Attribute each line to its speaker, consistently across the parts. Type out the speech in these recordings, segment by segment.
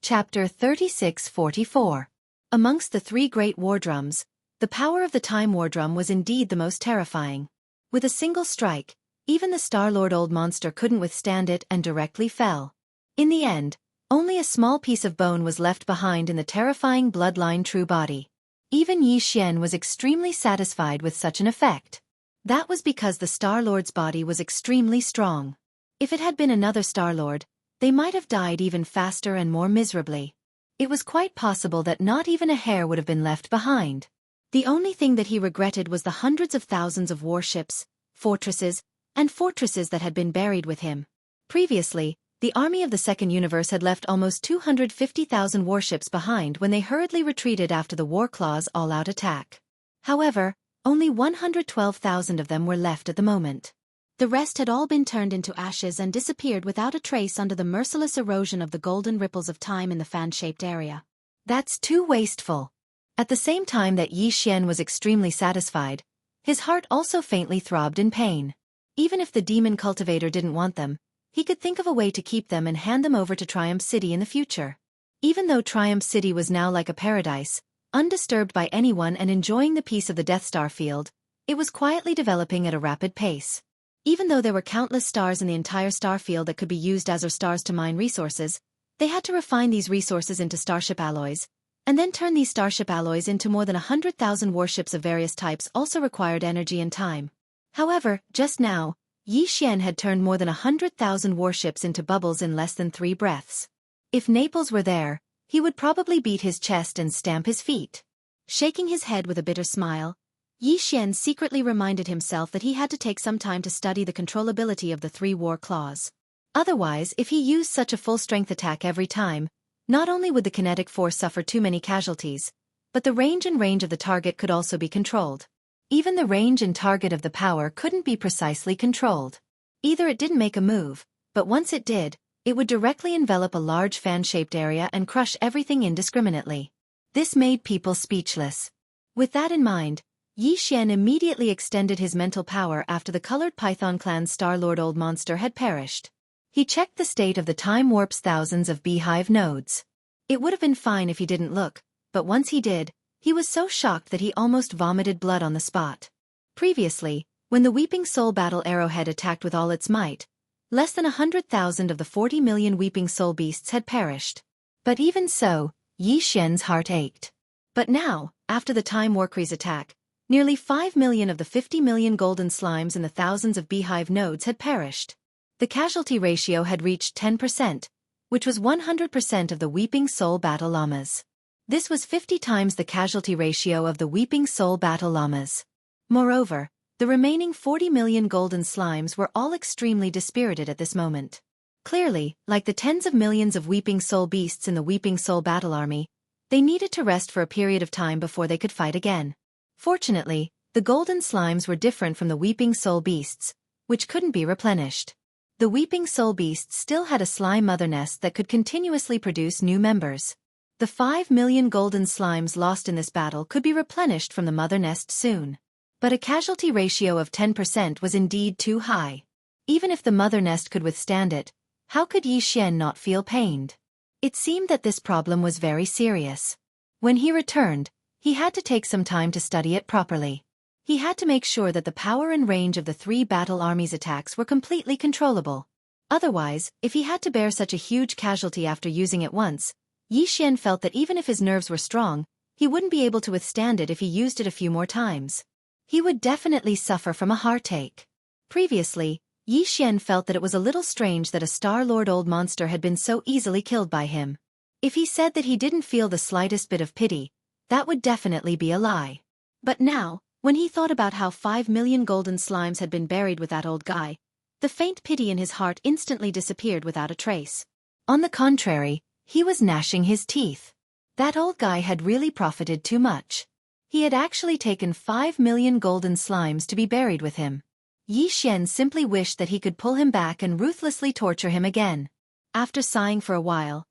Speaker 1: Chapter 3644. Amongst the three great war drums, the power of the Time War Drum was indeed the most terrifying. With a single strike, even the Star-Lord Old Monster couldn't withstand it and directly fell. In the end, only a small piece of bone was left behind in the terrifying bloodline true body. Even Xianxia was extremely satisfied with such an effect. That was because the Star-Lord's body was extremely strong. If it had been another Star-Lord, they might have died even faster and more miserably. It was quite possible that not even a hair would have been left behind. The only thing that he regretted was the hundreds of thousands of warships, fortresses that had been buried with him. Previously, the army of the Second Universe had left almost 250,000 warships behind when they hurriedly retreated after the War Claw's all-out attack. However, only 112,000 of them were left at the moment. The rest had all been turned into ashes and disappeared without a trace under the merciless erosion of the golden ripples of time in the fan-shaped area. That's too wasteful. At the same time that Xianxia was extremely satisfied, his heart also faintly throbbed in pain. Even if the demon cultivator didn't want them, he could think of a way to keep them and hand them over to Triumph City in the future. Even though Triumph City was now like a paradise, undisturbed by anyone and enjoying the peace of the Death Star field, it was quietly developing at a rapid pace. Even though there were countless stars in the entire star field that could be used as stars to mine resources, they had to refine these resources into starship alloys, and then turn these starship alloys into more than 100,000 warships of various types also required energy and time. However, just now, Xianxia had turned more than 100,000 warships into bubbles in less than 3 breaths. If Naples were there, he would probably beat his chest and stamp his feet. Shaking his head with a bitter smile, Xianxia secretly reminded himself that he had to take some time to study the controllability of the 3 war claws. Otherwise, if he used such a full-strength attack every time, not only would the kinetic force suffer too many casualties, but the range of the target could also be controlled. Even the range and target of the power couldn't be precisely controlled. Either it didn't make a move, but once it did, it would directly envelop a large fan-shaped area and crush everything indiscriminately. This made people speechless. With that in mind, Xianxia immediately extended his mental power after the Colored Python Clan's Star-Lord Old Monster had perished. He checked the state of the Time Warp's thousands of beehive nodes. It would have been fine if he didn't look, but once he did, he was so shocked that he almost vomited blood on the spot. Previously, when the Weeping Soul Battle Arrowhead attacked with all its might, less than 100,000 of the 40 million Weeping Soul beasts had perished. But even so, Xianxia's heart ached. But now, after the Time Warcry's attack, nearly 5 million of the 50 million golden slimes in the thousands of beehive nodes had perished. The casualty ratio had reached 10%, which was 100% of the Weeping Soul Battle Llamas. This was 50 times the casualty ratio of the Weeping Soul Battle Llamas. Moreover, the remaining 40 million golden slimes were all extremely dispirited at this moment. Clearly, like the tens of millions of Weeping Soul beasts in the Weeping Soul Battle Army, they needed to rest for a period of time before they could fight again. Fortunately, the golden slimes were different from the Weeping Soul beasts, which couldn't be replenished. The Weeping Soul beasts still had a slime mother nest that could continuously produce new members. The 5 million golden slimes lost in this battle could be replenished from the mother nest soon. But a casualty ratio of 10% was indeed too high. Even if the mother nest could withstand it, how could Xianxia not feel pained? It seemed that this problem was very serious. When he returned, he had to take some time to study it properly. He had to make sure that the power and range of the 3 battle armies' attacks were completely controllable. Otherwise, if he had to bear such a huge casualty after using it once, Xianxia felt that even if his nerves were strong, he wouldn't be able to withstand it if he used it a few more times. He would definitely suffer from a heartache. Previously, Xianxia felt that it was a little strange that a Star-Lord Old Monster had been so easily killed by him. If he said that he didn't feel the slightest bit of pity, that would definitely be a lie. But now, when he thought about how 5 million golden slimes had been buried with that old guy, the faint pity in his heart instantly disappeared without a trace. On the contrary, he was gnashing his teeth. That old guy had really profited too much. He had actually taken 5 million golden slimes to be buried with him. Xianxia simply wished that he could pull him back and ruthlessly torture him again. After sighing for a while,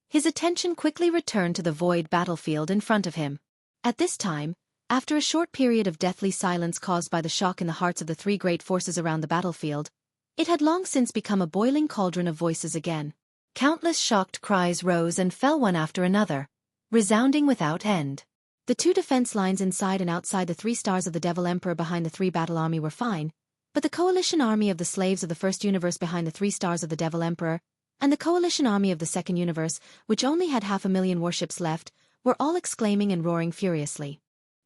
Speaker 1: his attention quickly returned to the void battlefield in front of him. At this time, after a short period of deathly silence caused by the shock in the hearts of the 3 great forces around the battlefield, it had long since become a boiling cauldron of voices again. Countless shocked cries rose and fell one after another, resounding without end. The two defense lines inside and outside the 3 stars of the Devil Emperor behind the 3 battle army were fine, but the coalition army of the slaves of the first universe behind the 3 stars of the Devil Emperor, and the coalition army of the second universe, which only had 500,000 warships left, were all exclaiming and roaring furiously.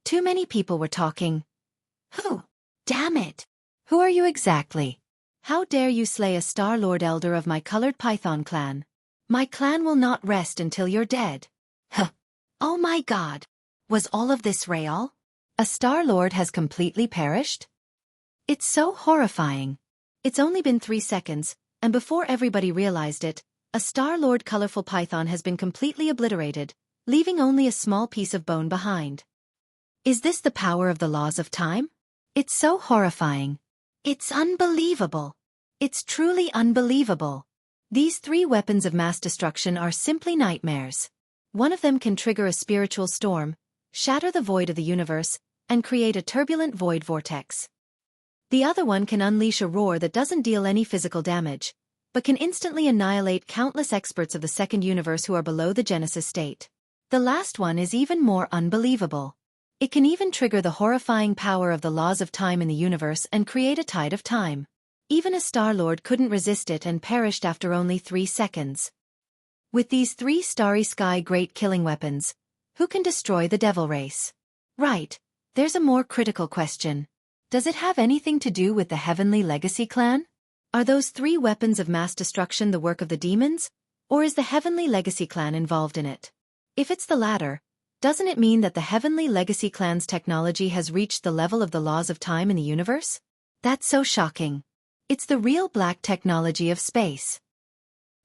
Speaker 1: Too many people were talking. Who? Damn it! Who are you exactly? How dare you slay a Star Lord Elder of my colored python clan? My clan will not rest until you're dead. Huh. Oh my god! Was all of this real? A Star Lord has completely perished? It's so horrifying. It's only been 3 seconds, and before everybody realized it, a Star Lord colorful python has been completely obliterated, leaving only a small piece of bone behind. Is this the power of the laws of time? It's so horrifying. It's unbelievable. It's truly unbelievable. These 3 weapons of mass destruction are simply nightmares. One of them can trigger a spiritual storm, shatter the void of the universe, and create a turbulent void vortex. The other one can unleash a roar that doesn't deal any physical damage, but can instantly annihilate countless experts of the second universe who are below the Genesis state. The last one is even more unbelievable. It can even trigger the horrifying power of the laws of time in the universe and create a tide of time. Even a Star-Lord couldn't resist it and perished after only 3 seconds. With these 3 starry sky great killing weapons, who can destroy the devil race? Right, there's a more critical question. Does it have anything to do with the Heavenly Legacy clan? Are those 3 weapons of mass destruction the work of the demons? Or is the Heavenly Legacy clan involved in it? If it's the latter, doesn't it mean that the Heavenly Legacy clan's technology has reached the level of the laws of time in the universe? That's so shocking. It's the real black technology of space.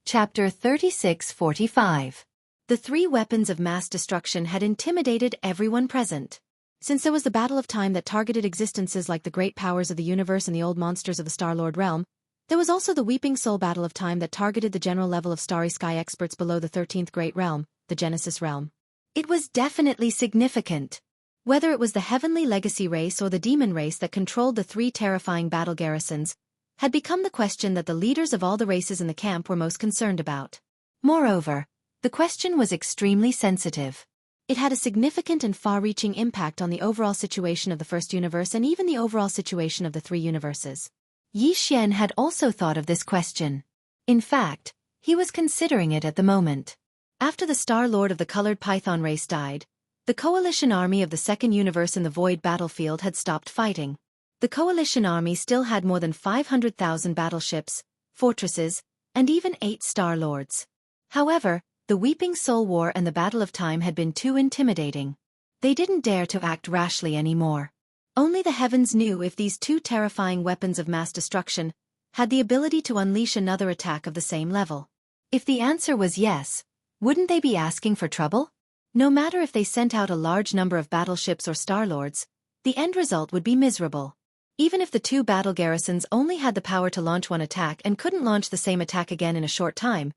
Speaker 1: Chapter 3645. The 3 weapons of mass destruction had intimidated everyone present. Since there was the battle of time that targeted existences like the great powers of the universe and the old monsters of the Star-Lord realm, there was also the Weeping Soul battle of time that targeted the general level of starry sky experts below the 13th great realm, the Genesis realm. It was definitely significant. Whether it was the Heavenly Legacy race or the demon race that controlled the 3 terrifying battle garrisons, had become the question that the leaders of all the races in the camp were most concerned about. Moreover, the question was extremely sensitive. It had a significant and far-reaching impact on the overall situation of the first universe and even the overall situation of the 3 universes. Yi Xian had also thought of this question. In fact, he was considering it at the moment. After the Star-Lord of the Colored Python race died, the coalition army of the second universe in the Void battlefield had stopped fighting. The coalition army still had more than 500,000 battleships, fortresses, and even 8 Star-Lords. However, the Weeping Soul War and the Battle of Time had been too intimidating. They didn't dare to act rashly anymore. Only the heavens knew if these 2 terrifying weapons of mass destruction had the ability to unleash another attack of the same level. If the answer was yes, wouldn't they be asking for trouble? No matter if they sent out a large number of battleships or Star-Lords, the end result would be miserable. Even if the 2 battle garrisons only had the power to launch one attack and couldn't launch the same attack again in a short time,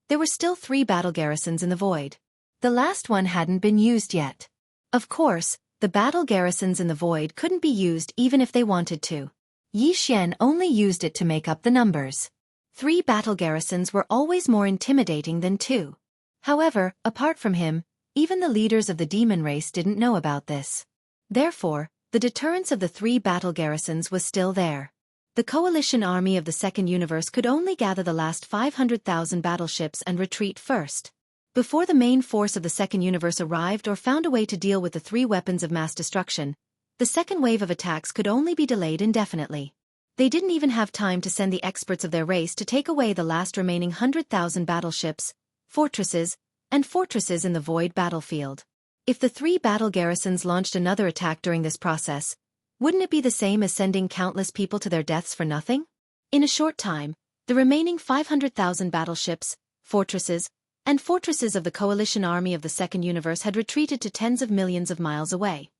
Speaker 1: there were still 3 battle garrisons in the void. The last one hadn't been used yet. Of course, the battle garrisons in the void couldn't be used even if they wanted to. Yi Xian only used it to make up the numbers. 3 battle garrisons were always more intimidating than 2. However, apart from him, even the leaders of the demon race didn't know about this. Therefore, the deterrence of the 3 battle garrisons was still there. The coalition army of the second universe could only gather the last 500,000 battleships and retreat first. Before the main force of the second universe arrived or found a way to deal with the 3 weapons of mass destruction, the second wave of attacks could only be delayed indefinitely. They didn't even have time to send the experts of their race to take away the last remaining 100,000 battleships, fortresses in the void battlefield. If the 3 battle garrisons launched another attack during this process, wouldn't it be the same as sending countless people to their deaths for nothing? In a short time, the remaining 500,000 battleships, fortresses of the coalition army of the second universe had retreated to tens of millions of miles away.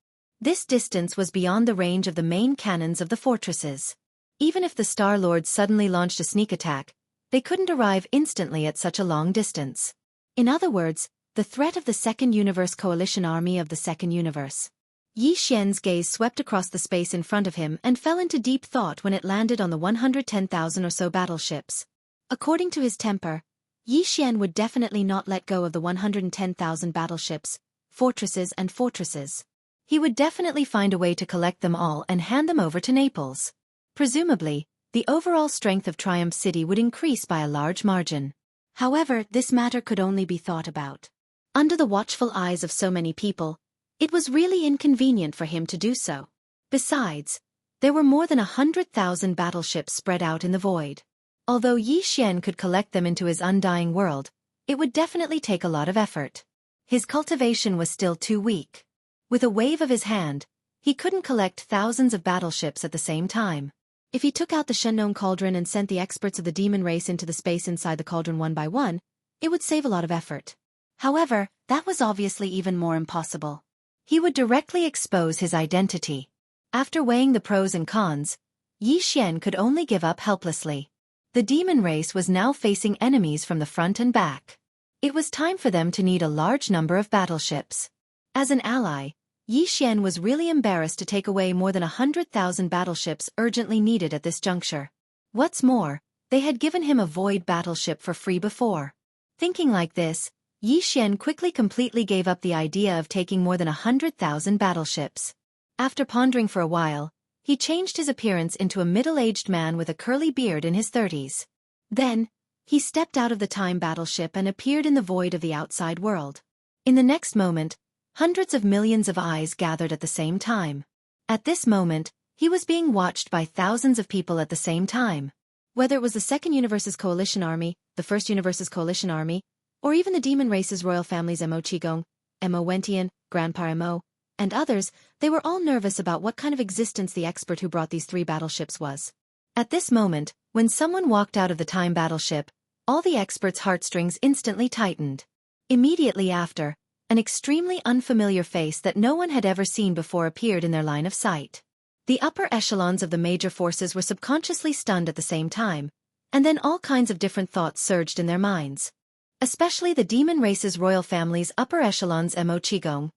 Speaker 1: This distance was beyond the range of the main cannons of the fortresses. Even if the Star-Lords suddenly launched a sneak attack, they couldn't arrive instantly at such a long distance. In other words, the threat of the second universe coalition army of the second universe. Yi Xian's gaze swept across the space in front of him and fell into deep thought when it landed on the 110,000 or so battleships. According to his temper, Yi Xian would definitely not let go of the 110,000 battleships, fortresses and fortresses. He would definitely find a way to collect them all and hand them over to Naples. Presumably, the overall strength of Triumph City would increase by a large margin. However, this matter could only be thought about. Under the watchful eyes of so many people, it was really inconvenient for him to do so. Besides, there were more than 100,000 battleships spread out in the void. Although Yi Xian could collect them into his undying world, it would definitely take a lot of effort. His cultivation was still too weak. With a wave of his hand, he couldn't collect thousands of battleships at the same time. If he took out the Shenong cauldron and sent the experts of the demon race into the space inside the cauldron one by one, it would save a lot of effort. However, that was obviously even more impossible. He would directly expose his identity. After weighing the pros and cons, Yi Xian could only give up helplessly. The demon race was now facing enemies from the front and back. It was time for them to need a large number of battleships. As an ally, Yi Xian was really embarrassed to take away more than 100,000 battleships urgently needed at this juncture. What's more, they had given him a void battleship for free before. Thinking like this, Yi Xian quickly completely gave up the idea of taking more than 100,000 battleships. After pondering for a while, he changed his appearance into a middle-aged man with a curly beard in his 30s. Then, he stepped out of the time battleship and appeared in the void of the outside world. In the next moment, hundreds of millions of eyes gathered at the same time. At this moment, he was being watched by thousands of people at the same time. Whether it was the Second Universe's coalition army, the First Universe's coalition army, or even the demon race's royal families Mo Qigong, Mo Wentian, Grandpa Mo, and others, they were all nervous about what kind of existence the expert who brought these 3 battleships was. At this moment, when someone walked out of the time battleship, all the experts' heartstrings instantly tightened. Immediately after, an extremely unfamiliar face that no one had ever seen before appeared in their line of sight. The upper echelons of the major forces were subconsciously stunned at the same time, and then all kinds of different thoughts surged in their minds. Especially the demon race's royal family's upper echelons Mo Qigong,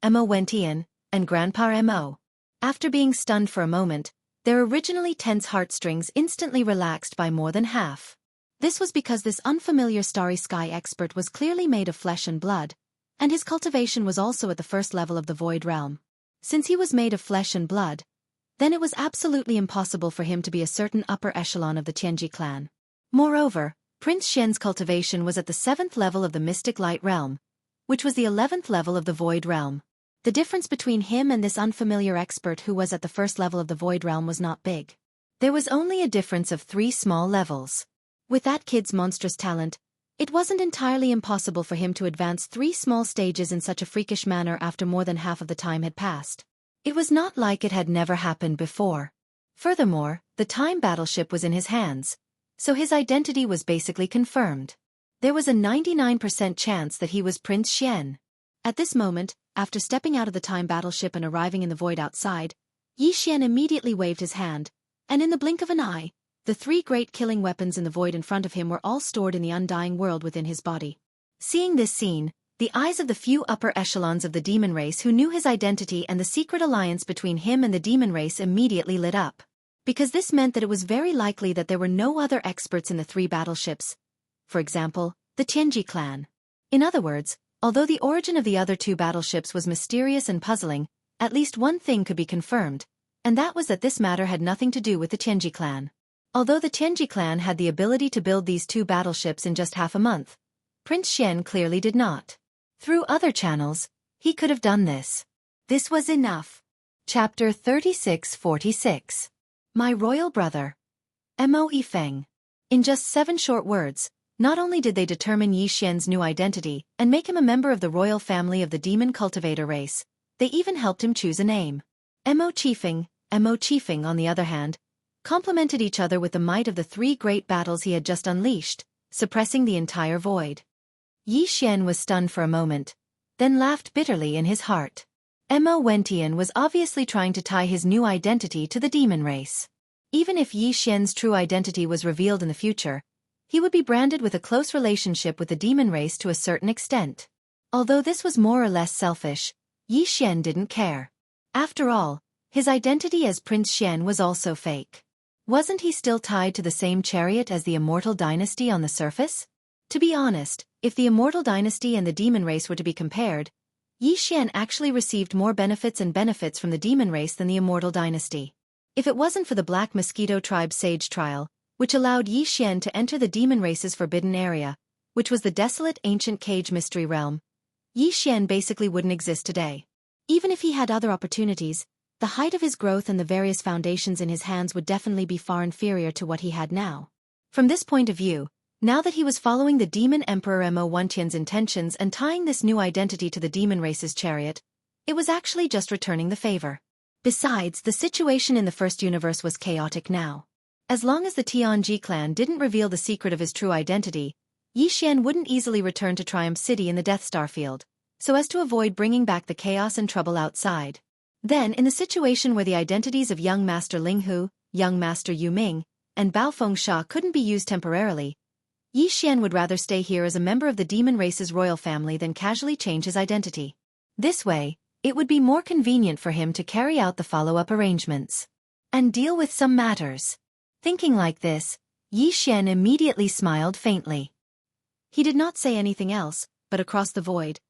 Speaker 1: Mo Wentian, and Grandpa Mo. After being stunned for a moment, their originally tense heartstrings instantly relaxed by more than half. This was because this unfamiliar starry sky expert was clearly made of flesh and blood, and his cultivation was also at the first level of the void realm. Since he was made of flesh and blood, then it was absolutely impossible for him to be a certain upper echelon of the Tianji clan. Moreover, Prince Xian's cultivation was at the 7th level of the mystic light realm, which was the 11th level of the void realm. The difference between him and this unfamiliar expert who was at the first level of the void realm was not big. There was only a difference of 3 small levels. With that kid's monstrous talent, it wasn't entirely impossible for him to advance 3 small stages in such a freakish manner after more than half of the time had passed. It was not like it had never happened before. Furthermore, the time battleship was in his hands, so his identity was basically confirmed. There was a 99% chance that he was Prince Xian. At this moment, after stepping out of the time battleship and arriving in the void outside, Yi Xian immediately waved his hand, and in the blink of an eye, the 3 great killing weapons in the void in front of him were all stored in the undying world within his body. Seeing this scene, the eyes of the few upper echelons of the demon race who knew his identity and the secret alliance between him and the demon race immediately lit up. Because this meant that it was very likely that there were no other experts in the 3 battleships. For example, the Tianji clan. In other words, although the origin of the other 2 battleships was mysterious and puzzling, at least one thing could be confirmed, and that was that this matter had nothing to do with the Tianji clan. Although the Tianji clan had the ability to build these 2 battleships in just half a month, Prince Xian clearly did not. Through other channels, he could have done this. This was enough. Chapter 3646. My Royal Brother. Mo Yifeng. In just 7 short words, not only did they determine Yi Xian's new identity and make him a member of the royal family of the demon cultivator race, they even helped him choose a name. Mo Qifeng, on the other hand, complemented each other with the might of the 3 great battles he had just unleashed, suppressing the entire void. Yi Xian was stunned for a moment, then laughed bitterly in his heart. Mo Wentian was obviously trying to tie his new identity to the demon race. Even if Yi Xian's true identity was revealed in the future, he would be branded with a close relationship with the demon race to a certain extent. Although this was more or less selfish, Yi Xian didn't care. After all, his identity as Prince Xian was also fake. Wasn't he still tied to the same chariot as the immortal dynasty on the surface? To be honest, if the immortal dynasty and the demon race were to be compared, Xian actually received more benefits from the demon race than the immortal dynasty. If it wasn't for the Black Mosquito Tribe Sage Trial, which allowed Xian to enter the demon race's forbidden area, which was the desolate ancient cage mystery realm, Xian basically wouldn't exist today. Even if he had other opportunities, the height of his growth and the various foundations in his hands would definitely be far inferior to what he had now. From this point of view, now that he was following the Demon Emperor Mo Wentian's intentions and tying this new identity to the demon race's chariot, it was actually just returning the favor. Besides, the situation in the first universe was chaotic now. As long as the Tianji clan didn't reveal the secret of his true identity, Xian wouldn't easily return to Triumph City in the Death Star field, so as to avoid bringing back the chaos and trouble outside. Then, in the situation where the identities of young Master Ling Hu, young Master Yu Ming, and Baofeng Sha couldn't be used temporarily, Xian would rather stay here as a member of the demon race's royal family than casually change his identity. This way, it would be more convenient for him to carry out the follow-up arrangements and deal with some matters. Thinking like this, Xian immediately smiled faintly. He did not say anything else, but across the void,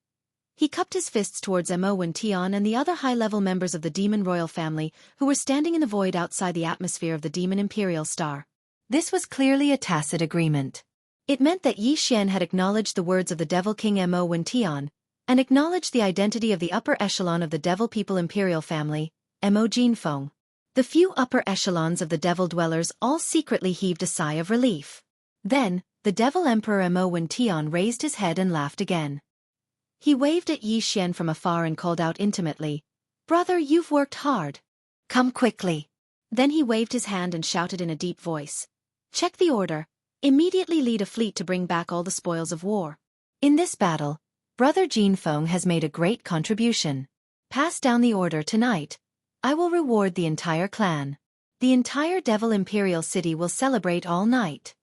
Speaker 1: he cupped his fists towards Mo Wentian and the other high-level members of the demon royal family who were standing in the void outside the atmosphere of the demon imperial star. This was clearly a tacit agreement. It meant that Xian had acknowledged the words of the Devil King Mo Wentian, and acknowledged the identity of the upper echelon of the Devil People Imperial family, Mo Jinfeng. The few upper echelons of the Devil Dwellers all secretly heaved a sigh of relief. Then, the Devil Emperor Mo Wentian raised his head and laughed again. He waved at Xian from afar and called out intimately, "Brother, you've worked hard. Come quickly." Then he waved his hand and shouted in a deep voice, "Check the order. Immediately lead a fleet to bring back all the spoils of war. In this battle, Brother Jinfeng has made a great contribution. Pass down the order tonight. I will reward the entire clan. The entire Devil Imperial City will celebrate all night."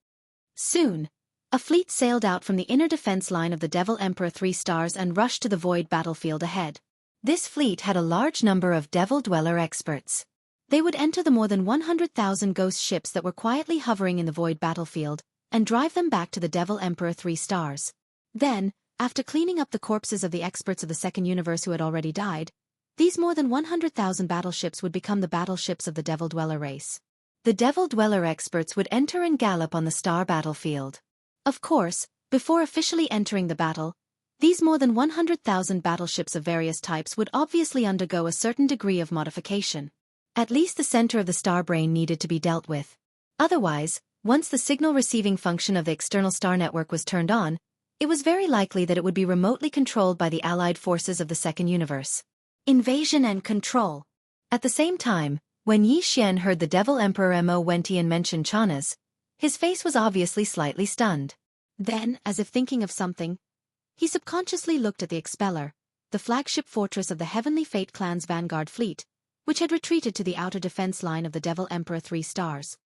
Speaker 1: Soon, a fleet sailed out from the inner defense line of the Devil Emperor 3 stars and rushed to the void battlefield ahead. This fleet had a large number of Devil Dweller experts. They would enter the more than 100,000 ghost ships that were quietly hovering in the void battlefield, and drive them back to the Devil Emperor 3 stars. Then, after cleaning up the corpses of the experts of the second universe who had already died, these more than 100,000 battleships would become the battleships of the Devil Dweller race. The Devil Dweller experts would enter and gallop on the star battlefield. Of course, before officially entering the battle, these more than 100,000 battleships of various types would obviously undergo a certain degree of modification. At least the center of the star brain needed to be dealt with. Otherwise, once the signal receiving function of the external star network was turned on, it was very likely that it would be remotely controlled by the allied forces of the second universe. Invasion and control. At the same time, when Xian heard the Devil Emperor Mo Wentian mention Chanas, his face was obviously slightly stunned. Then, as if thinking of something, he subconsciously looked at the Expeller, the flagship fortress of the Heavenly Fate clan's vanguard fleet, which had retreated to the outer defense line of the Devil Emperor 3 stars.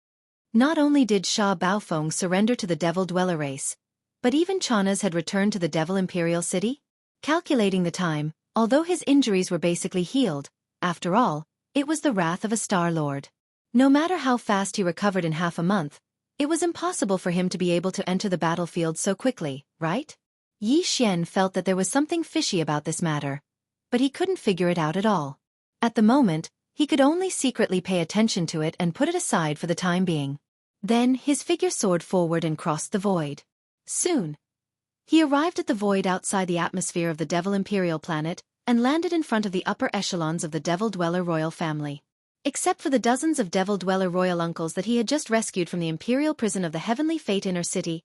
Speaker 1: Not only did Sha Baofeng surrender to the Devil Dweller race, but even Chanas had returned to the Devil Imperial City. Calculating the time, although his injuries were basically healed, after all, it was the wrath of a Star Lord. No matter how fast he recovered in half a month, it was impossible for him to be able to enter the battlefield so quickly, right? Xian felt that there was something fishy about this matter, but he couldn't figure it out at all. At the moment, he could only secretly pay attention to it and put it aside for the time being. Then his figure soared forward and crossed the void. Soon, he arrived at the void outside the atmosphere of the Devil Imperial planet and landed in front of the upper echelons of the Devil Dweller royal family. Except for the dozens of Devil Dweller royal uncles that he had just rescued from the imperial prison of the Heavenly Fate Inner City,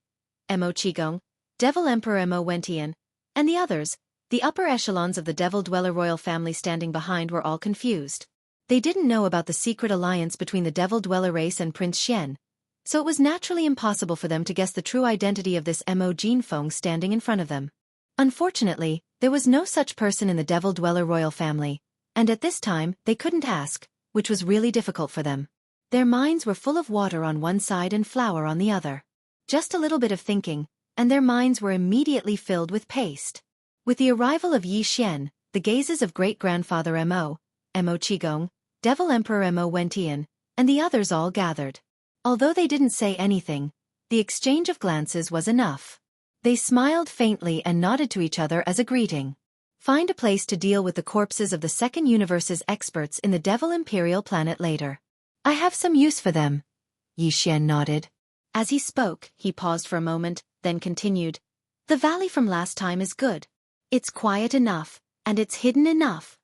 Speaker 1: Mo Qigong, Devil Emperor Mo Wentian, and the others, the upper echelons of the Devil Dweller royal family standing behind were all confused. They didn't know about the secret alliance between the Devil Dweller race and Prince Xian, so it was naturally impossible for them to guess the true identity of this Mo Jinfeng standing in front of them. Unfortunately, there was no such person in the Devil Dweller royal family, and at this time they couldn't ask, which was really difficult for them. Their minds were full of water on one side and flour on the other. Just a little bit of thinking, and their minds were immediately filled with paste. With the arrival of Xian, the gazes of great-grandfather Mo Qigong, Devil Emperor Mo Wentian, and the others all gathered. Although they didn't say anything, the exchange of glances was enough. They smiled faintly and nodded to each other as a greeting. Find a place to deal with the corpses of the second universe's experts in the Devil Imperial planet later. I have some use for them. Yixian nodded. As he spoke, he paused for a moment, then continued. The valley from last time is good. It's quiet enough, and it's hidden enough.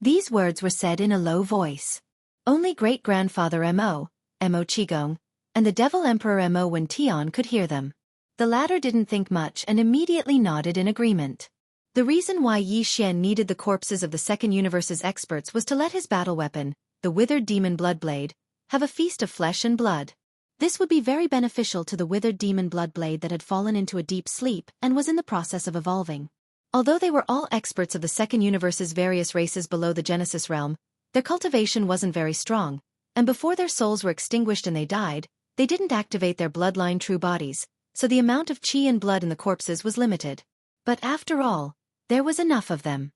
Speaker 1: These words were said in a low voice. Only great-grandfather Mo Qigong, and the Devil Emperor Mo Wentian could hear them. The latter didn't think much and immediately nodded in agreement. The reason why Yi Xian needed the corpses of the second universe's experts was to let his battle weapon, the withered demon bloodblade, have a feast of flesh and blood. This would be very beneficial to the withered demon bloodblade that had fallen into a deep sleep and was in the process of evolving. Although they were all experts of the second universe's various races below the Genesis realm, their cultivation wasn't very strong, and before their souls were extinguished and they died, they didn't activate their bloodline true bodies, so the amount of qi and blood in the corpses was limited. But after all, there was enough of them.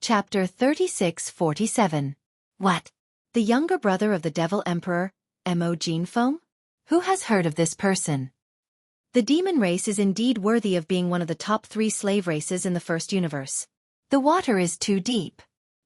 Speaker 1: Chapter 3647. What? The younger brother of the Devil Emperor, Mo Jinfeng? Who has heard of this person? The demon race is indeed worthy of being one of the top 3 slave races in the first universe. The water is too deep.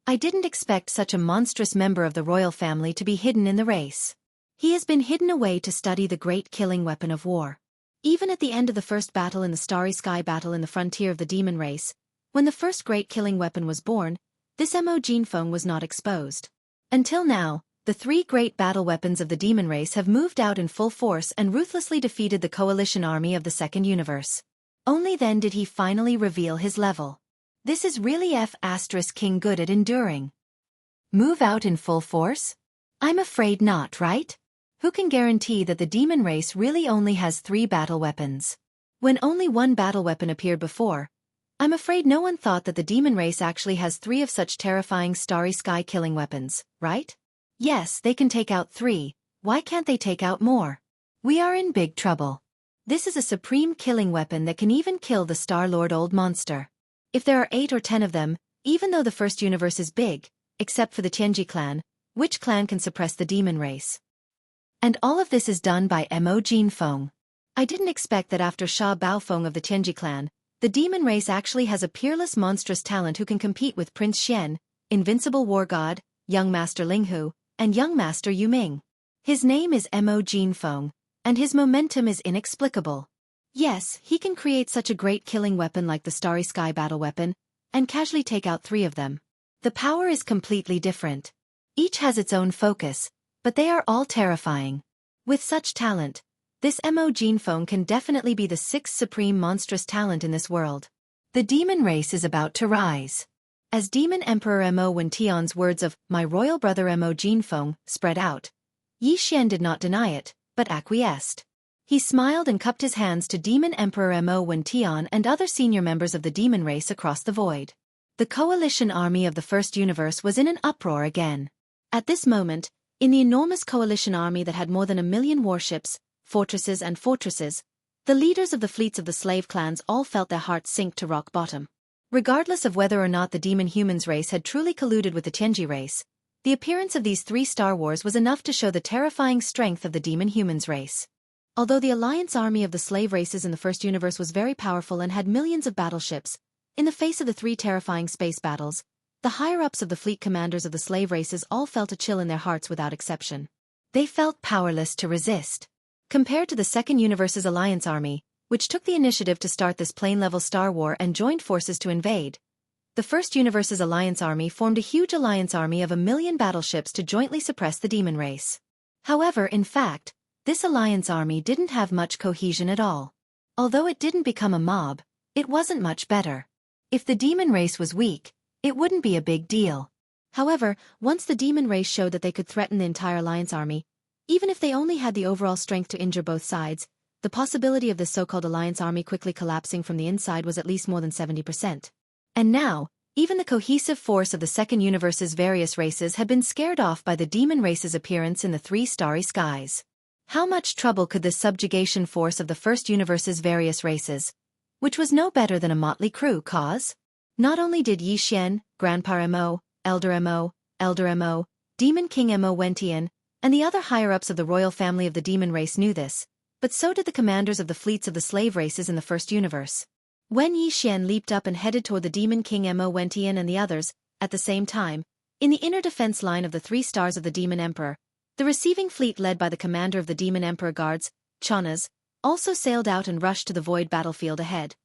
Speaker 1: I didn't expect such a monstrous member of the royal family to be hidden in the race. He has been hidden away to study the great killing weapon of war. Even at the end of the first battle in the Starry Sky battle in the frontier of the demon race, when the first great killing weapon was born, this Mo Jinfeng was not exposed. Until now, the 3 great battle weapons of the demon race have moved out in full force and ruthlessly defeated the coalition army of the second universe. Only then did he finally reveal his level. This is really King good at enduring. Move out in full force? I'm afraid not, right? Who can guarantee that the demon race really only has 3 battle weapons? When only 1 battle weapon appeared before, I'm afraid no one thought that the demon race actually has 3 of such terrifying Starry Sky killing weapons, right? Yes, they can take out 3, why can't they take out more? We are in big trouble. This is a supreme killing weapon that can even kill the Star-Lord Old Monster. If there are 8 or 10 of them, even though the first universe is big, except for the Tianji clan, which clan can suppress the demon race? And all of this is done by Mo Jinfeng. I didn't expect that after Sha Baofeng of the Tianji clan, the demon race actually has a peerless monstrous talent who can compete with Prince Xian, Invincible War God, Young Master Linghu, and Young Master Yuming. His name is Mo Jinfeng, and his momentum is inexplicable. Yes, he can create such a great killing weapon like the Starry Sky battle weapon, and casually take out 3 of them. The power is completely different. Each has its own focus, but they are all terrifying. With such talent, this Mo Jinfeng can definitely be the 6th supreme monstrous talent in this world. The demon race is about to rise. As Demon Emperor Mo Wentian's words of "my royal brother Mo Jinfeng" spread out, Yi Xian did not deny it, but acquiesced. He smiled and cupped his hands to Demon Emperor Mo Wentian and other senior members of the demon race across the void. The coalition army of the first universe was in an uproar again. At this moment, in the enormous coalition army that had more than 1 million warships, fortresses, the leaders of the fleets of the slave clans all felt their hearts sink to rock bottom. Regardless of whether or not the demon humans race had truly colluded with the Tianji race, the appearance of these 3 Star Wars was enough to show the terrifying strength of the demon humans race. Although the alliance army of the slave races in the first universe was very powerful and had millions of battleships, in the face of the 3 terrifying space battles, the higher-ups of the fleet commanders of the slave races all felt a chill in their hearts without exception. They felt powerless to resist. Compared to the second universe's alliance army, which took the initiative to start this plane-level Star War and joined forces to invade, the first universe's alliance army formed a huge alliance army of 1 million battleships to jointly suppress the demon race. However, in fact, this alliance army didn't have much cohesion at all. Although it didn't become a mob, it wasn't much better. If the demon race was weak, it wouldn't be a big deal. However, once the demon race showed that they could threaten the entire alliance army, even if they only had the overall strength to injure both sides, the possibility of this so-called alliance army quickly collapsing from the inside was at least more than 70%. And now, even the cohesive force of the second universe's various races had been scared off by the demon race's appearance in the 3 starry skies. How much trouble could this subjugation force of the first universe's various races, which was no better than a motley crew, cause? Not only did Yi Xian, Grandpa Mo, Elder Mo, Demon King Mo Wentian, and the other higher-ups of the royal family of the demon race knew this, but so did the commanders of the fleets of the slave races in the first universe. When Yi Xian leaped up and headed toward the Demon King Mo Wentian and the others, at the same time, in the inner defense line of the 3 stars of the Demon Emperor, the receiving fleet led by the commander of the Demon Emperor Guards, Chanas, also sailed out and rushed to the void battlefield ahead.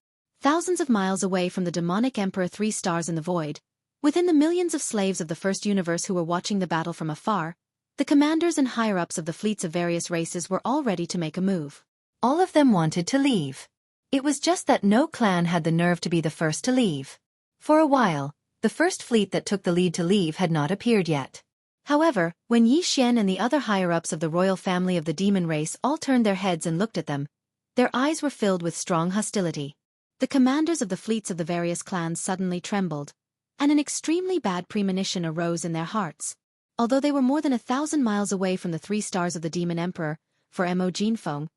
Speaker 1: Thousands of miles away from the demonic Emperor 3 stars in the void, within the millions of slaves of the first universe who were watching the battle from afar, the commanders and higher-ups of the fleets of various races were all ready to make a move. All of them wanted to leave. It was just that no clan had the nerve to be the first to leave. For a while, the first fleet that took the lead to leave had not appeared yet. However, when Yi Xian and the other higher-ups of the royal family of the demon race all turned their heads and looked at them, their eyes were filled with strong hostility. The commanders of the fleets of the various clans suddenly trembled, and an extremely bad premonition arose in their hearts. Although they were more than 1,000 miles away from the 3 stars of the Demon Emperor, for Mo Jinfeng,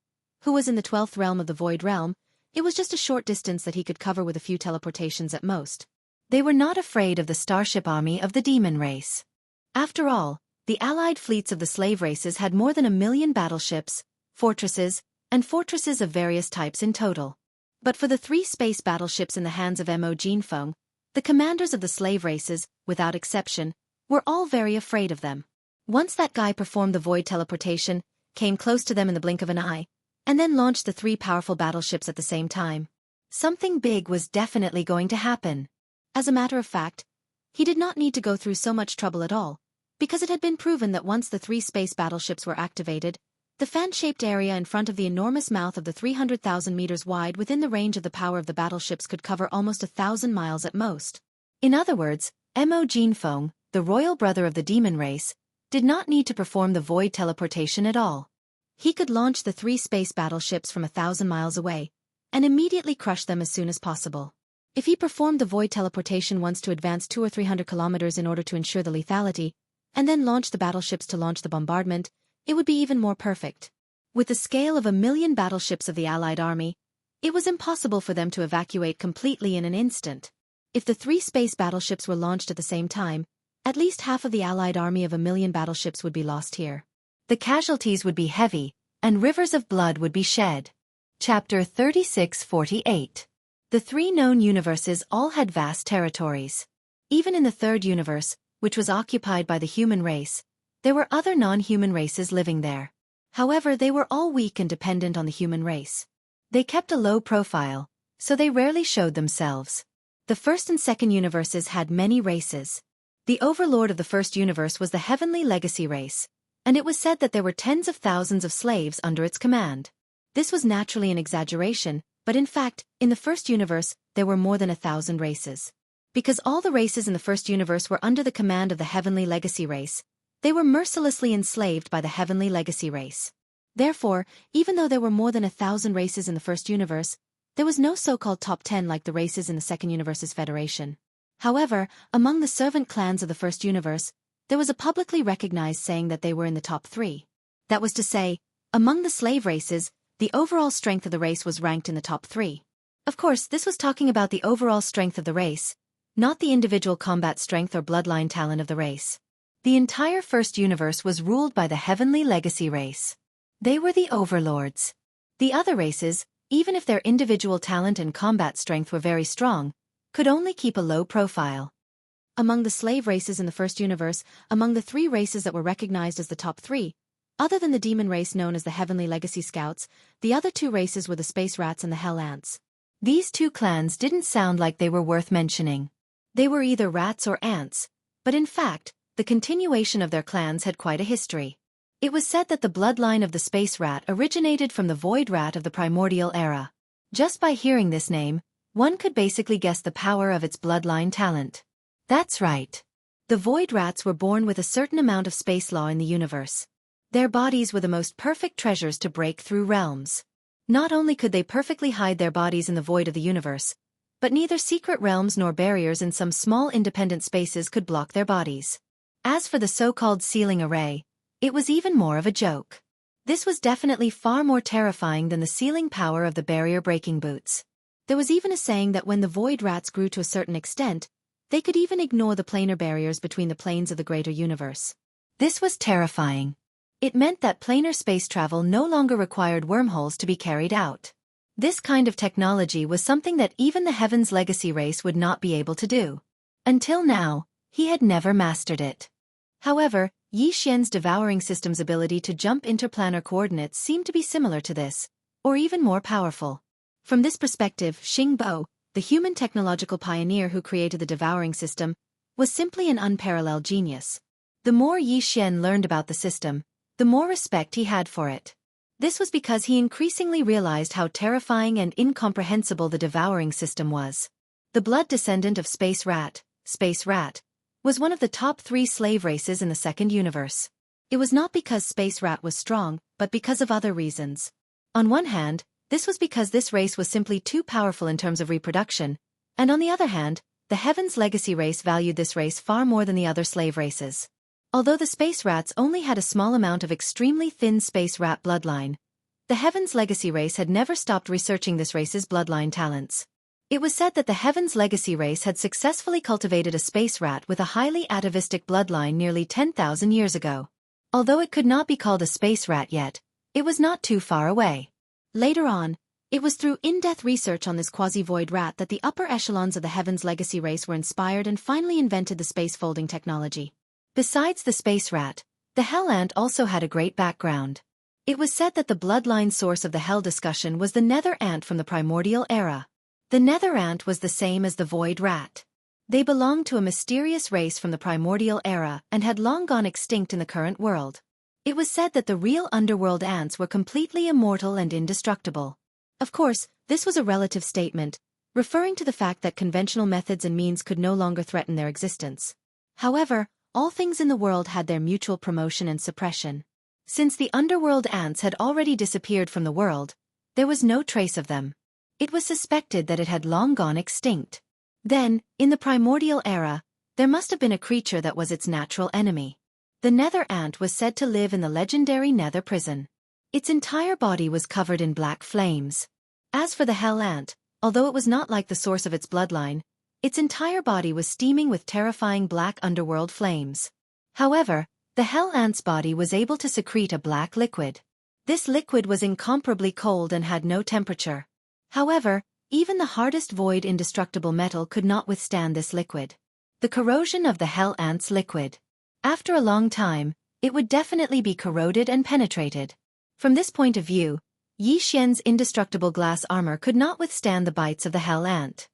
Speaker 1: who was in the 12th realm of the Void Realm, it was just a short distance that he could cover with a few teleportations at most. They were not afraid of the starship army of the demon race. After all, the allied fleets of the slave races had more than 1 million battleships, fortresses, and fortresses of various types in total. But for the 3 space battleships in the hands of Mo Jinfeng, the commanders of the slave races, without exception, were all very afraid of them. Once that guy performed the void teleportation, came close to them in the blink of an eye, and then launched the 3 powerful battleships at the same time. Something big was definitely going to happen. As a matter of fact, he did not need to go through so much trouble at all, because it had been proven that once the 3 space battleships were activated, the fan-shaped area in front of the enormous mouth of the 300,000 meters wide within the range of the power of the battleships could cover almost 1,000 miles at most. In other words, Mo Jinfeng, the royal brother of the demon race, did not need to perform the void teleportation at all. He could launch the 3 space battleships from 1,000 miles away, and immediately crush them as soon as possible. If he performed the void teleportation once to advance 200 or 300 kilometers in order to ensure the lethality, and then launch the battleships to launch the bombardment, it would be even more perfect. With the scale of 1 million battleships of the Allied army, it was impossible for them to evacuate completely in an instant. If the 3 space battleships were launched at the same time, at least half of the Allied army of 1 million battleships would be lost here. The casualties would be heavy, and rivers of blood would be shed. Chapter 3648. The 3 known universes all had vast territories. Even in the 3rd universe, which was occupied by the human race, there were other non-human races living there. However, they were all weak and dependent on the human race. They kept a low profile, so they rarely showed themselves. The 1st and 2nd universes had many races. The overlord of the 1st universe was the Heavenly Legacy race, and it was said that there were tens of thousands of slaves under its command. This was naturally an exaggeration, but in fact, in the 1st universe, there were more than 1,000 races. Because all the races in the 1st universe were under the command of the Heavenly Legacy race, they were mercilessly enslaved by the Heavenly Legacy race. Therefore, even though there were more than 1,000 races in the 1st universe, there was no so-called top 10 like the races in the 2nd universe's federation. However, among the servant clans of the 1st universe, there was a publicly recognized saying that they were in the top 3. That was to say, among the slave races, the overall strength of the race was ranked in the top 3. Of course, this was talking about the overall strength of the race, not the individual combat strength or bloodline talent of the race. The entire 1st universe was ruled by the Heavenly Legacy race. They were the overlords. The other races, even if their individual talent and combat strength were very strong, could only keep a low profile. Among the slave races in the 1st universe, among the 3 races that were recognized as the top 3, other than the demon race known as the Heavenly Legacy Scouts, the other 2 races were the Space Rats and the Hell Ants. These 2 clans didn't sound like they were worth mentioning. They were either rats or ants, but in fact, the continuation of their clans had quite a history. It was said that the bloodline of the Space Rat originated from the Void Rat of the Primordial Era. Just by hearing this name, one could basically guess the power of its bloodline talent. That's right. The Void Rats were born with a certain amount of space law in the universe. Their bodies were the most perfect treasures to break through realms. Not only could they perfectly hide their bodies in the void of the universe, but neither secret realms nor barriers in some small independent spaces could block their bodies. As for the so-called sealing array, it was even more of a joke. This was definitely far more terrifying than the sealing power of the barrier-breaking boots. There was even a saying that when the Void Rats grew to a certain extent, they could even ignore the planar barriers between the planes of the greater universe. This was terrifying. It meant that planar space travel no longer required wormholes to be carried out. This kind of technology was something that even the Heaven's Legacy race would not be able to do. Until now, he had never mastered it. However, Yi Xian's devouring system's ability to jump interplanar coordinates seemed to be similar to this, or even more powerful. From this perspective, Xing Bo, the human technological pioneer who created the devouring system, was simply an unparalleled genius. The more Yi Xian learned about the system, the more respect he had for it. This was because he increasingly realized how terrifying and incomprehensible the devouring system was. The blood descendant of Space Rat, was one of the top 3 slave races in the second universe. It was not because Space Rat was strong, but because of other reasons. On one hand, this was because this race was simply too powerful in terms of reproduction, and on the other hand, the Heaven's Legacy race valued this race far more than the other slave races. Although the Space Rats only had a small amount of extremely thin Space Rat bloodline, the Heaven's Legacy race had never stopped researching this race's bloodline talents. It was said that the Heaven's Legacy race had successfully cultivated a Space Rat with a highly atavistic bloodline nearly 10,000 years ago. Although it could not be called a Space Rat yet, it was not too far away. Later on, it was through in-depth research on this quasi-void rat that the upper echelons of the Heaven's Legacy race were inspired and finally invented the space folding technology. Besides the Space Rat, the Hell Ant also had a great background. It was said that the bloodline source of the Hell discussion was the Nether Ant from the Primordial Era. The Nether Ant was the same as the Void Rat. They belonged to a mysterious race from the Primordial Era and had long gone extinct in the current world. It was said that the real underworld ants were completely immortal and indestructible. Of course, this was a relative statement, referring to the fact that conventional methods and means could no longer threaten their existence. However, all things in the world had their mutual promotion and suppression. Since the underworld ants had already disappeared from the world, there was no trace of them. It was suspected that it had long gone extinct. Then, in the Primordial Era, there must have been a creature that was its natural enemy. The Nether Ant was said to live in the legendary Nether Prison. Its entire body was covered in black flames. As for the Hell Ant, although it was not like the source of its bloodline, its entire body was steaming with terrifying black underworld flames. However, the Hell Ant's body was able to secrete a black liquid. This liquid was incomparably cold and had no temperature. However, even the hardest void indestructible metal could not withstand this liquid. The corrosion of the Hell Ant's liquid. After a long time, it would definitely be corroded and penetrated. From this point of view, Yi Xian's indestructible glass armor could not withstand the bites of the Hell Ant.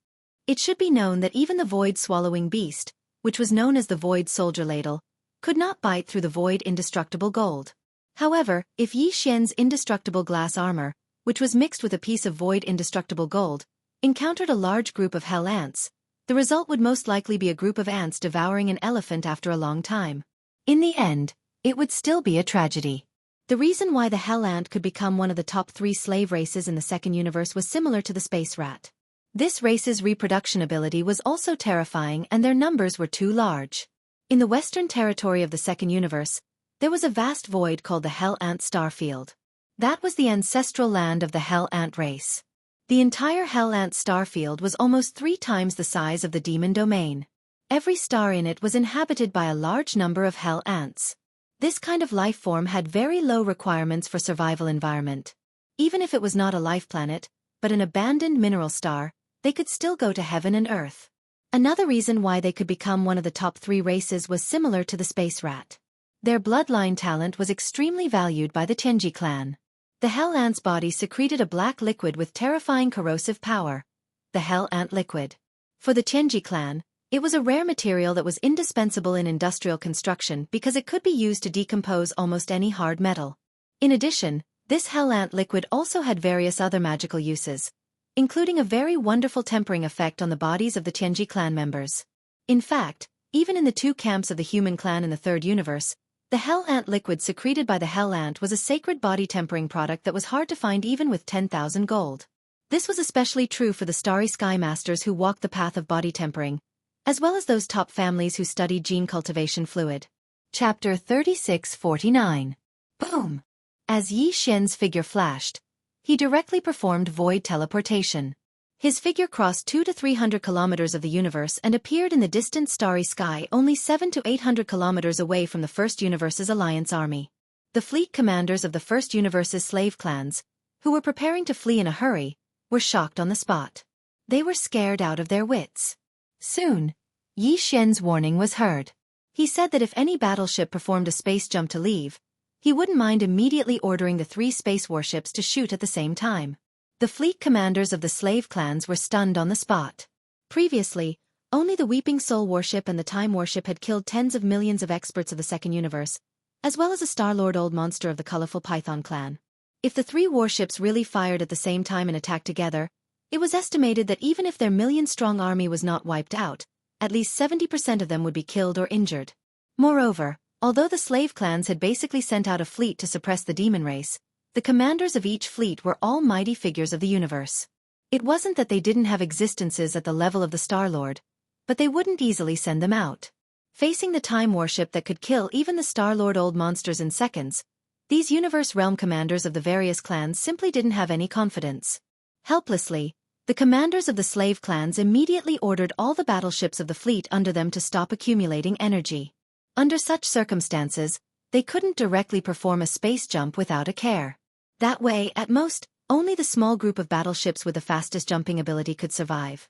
Speaker 1: It should be known that even the void-swallowing beast, which was known as the Void Soldier Ladle, could not bite through the void indestructible gold. However, if Yi Xian's indestructible glass armor, which was mixed with a piece of void indestructible gold, encountered a large group of Hell Ants, the result would most likely be a group of ants devouring an elephant after a long time. In the end, it would still be a tragedy. The reason why the Hell Ant could become one of the top 3 slave races in the second universe was similar to the Space Rat. This race's reproduction ability was also terrifying and their numbers were too large. In the western territory of the second universe, there was a vast void called the Hell Ant Starfield. That was the ancestral land of the Hell Ant race. The entire Hell Ant Starfield was almost 3 times the size of the Demon Domain. Every star in it was inhabited by a large number of Hell Ants. This kind of life form had very low requirements for survival environment. Even if it was not a life planet, but an abandoned mineral star, they could still go to heaven and earth. Another reason why they could become one of the top 3 races was similar to the Space Rat. Their bloodline talent was extremely valued by the Tianji clan. The Hell Ant's body secreted a black liquid with terrifying corrosive power, the Hell Ant liquid. For the Tianji clan, it was a rare material that was indispensable in industrial construction because it could be used to decompose almost any hard metal. In addition, this Hell Ant liquid also had various other magical uses, including a very wonderful tempering effect on the bodies of the Tianji clan members. In fact, even in the 2 camps of the human clan in the third universe, the Hell Ant liquid secreted by the Hell Ant was a sacred body tempering product that was hard to find even with 10,000 gold. This was especially true for the Starry Sky Masters who walked the path of body tempering, as well as those top families who studied gene cultivation fluid. Chapter 3649. Boom! As Yi Xian's figure flashed, he directly performed void teleportation. His figure crossed 200 to 300 kilometers of the universe and appeared in the distant starry sky only 700 to 800 kilometers away from the First Universe's Alliance army. The fleet commanders of the First Universe's slave clans, who were preparing to flee in a hurry, were shocked on the spot. They were scared out of their wits. Soon, Yi Xian's warning was heard. He said that if any battleship performed a space jump to leave, he wouldn't mind immediately ordering the 3 space warships to shoot at the same time. The fleet commanders of the slave clans were stunned on the spot. Previously, only the Weeping Soul warship and the Time warship had killed tens of millions of experts of the Second Universe, as well as a Star-Lord Old Monster of the colorful Python clan. If the 3 warships really fired at the same time and attacked together, it was estimated that even if their million-strong army was not wiped out, at least 70% of them would be killed or injured. Moreover, although the slave clans had basically sent out a fleet to suppress the demon race, the commanders of each fleet were all mighty figures of the universe. It wasn't that they didn't have existences at the level of the Star-Lord, but they wouldn't easily send them out. Facing the Time warship that could kill even the Star-Lord Old Monsters in seconds, these universe realm commanders of the various clans simply didn't have any confidence. Helplessly, the commanders of the slave clans immediately ordered all the battleships of the fleet under them to stop accumulating energy. Under such circumstances, they couldn't directly perform a space jump without a care. That way, at most, only the small group of battleships with the fastest jumping ability could survive.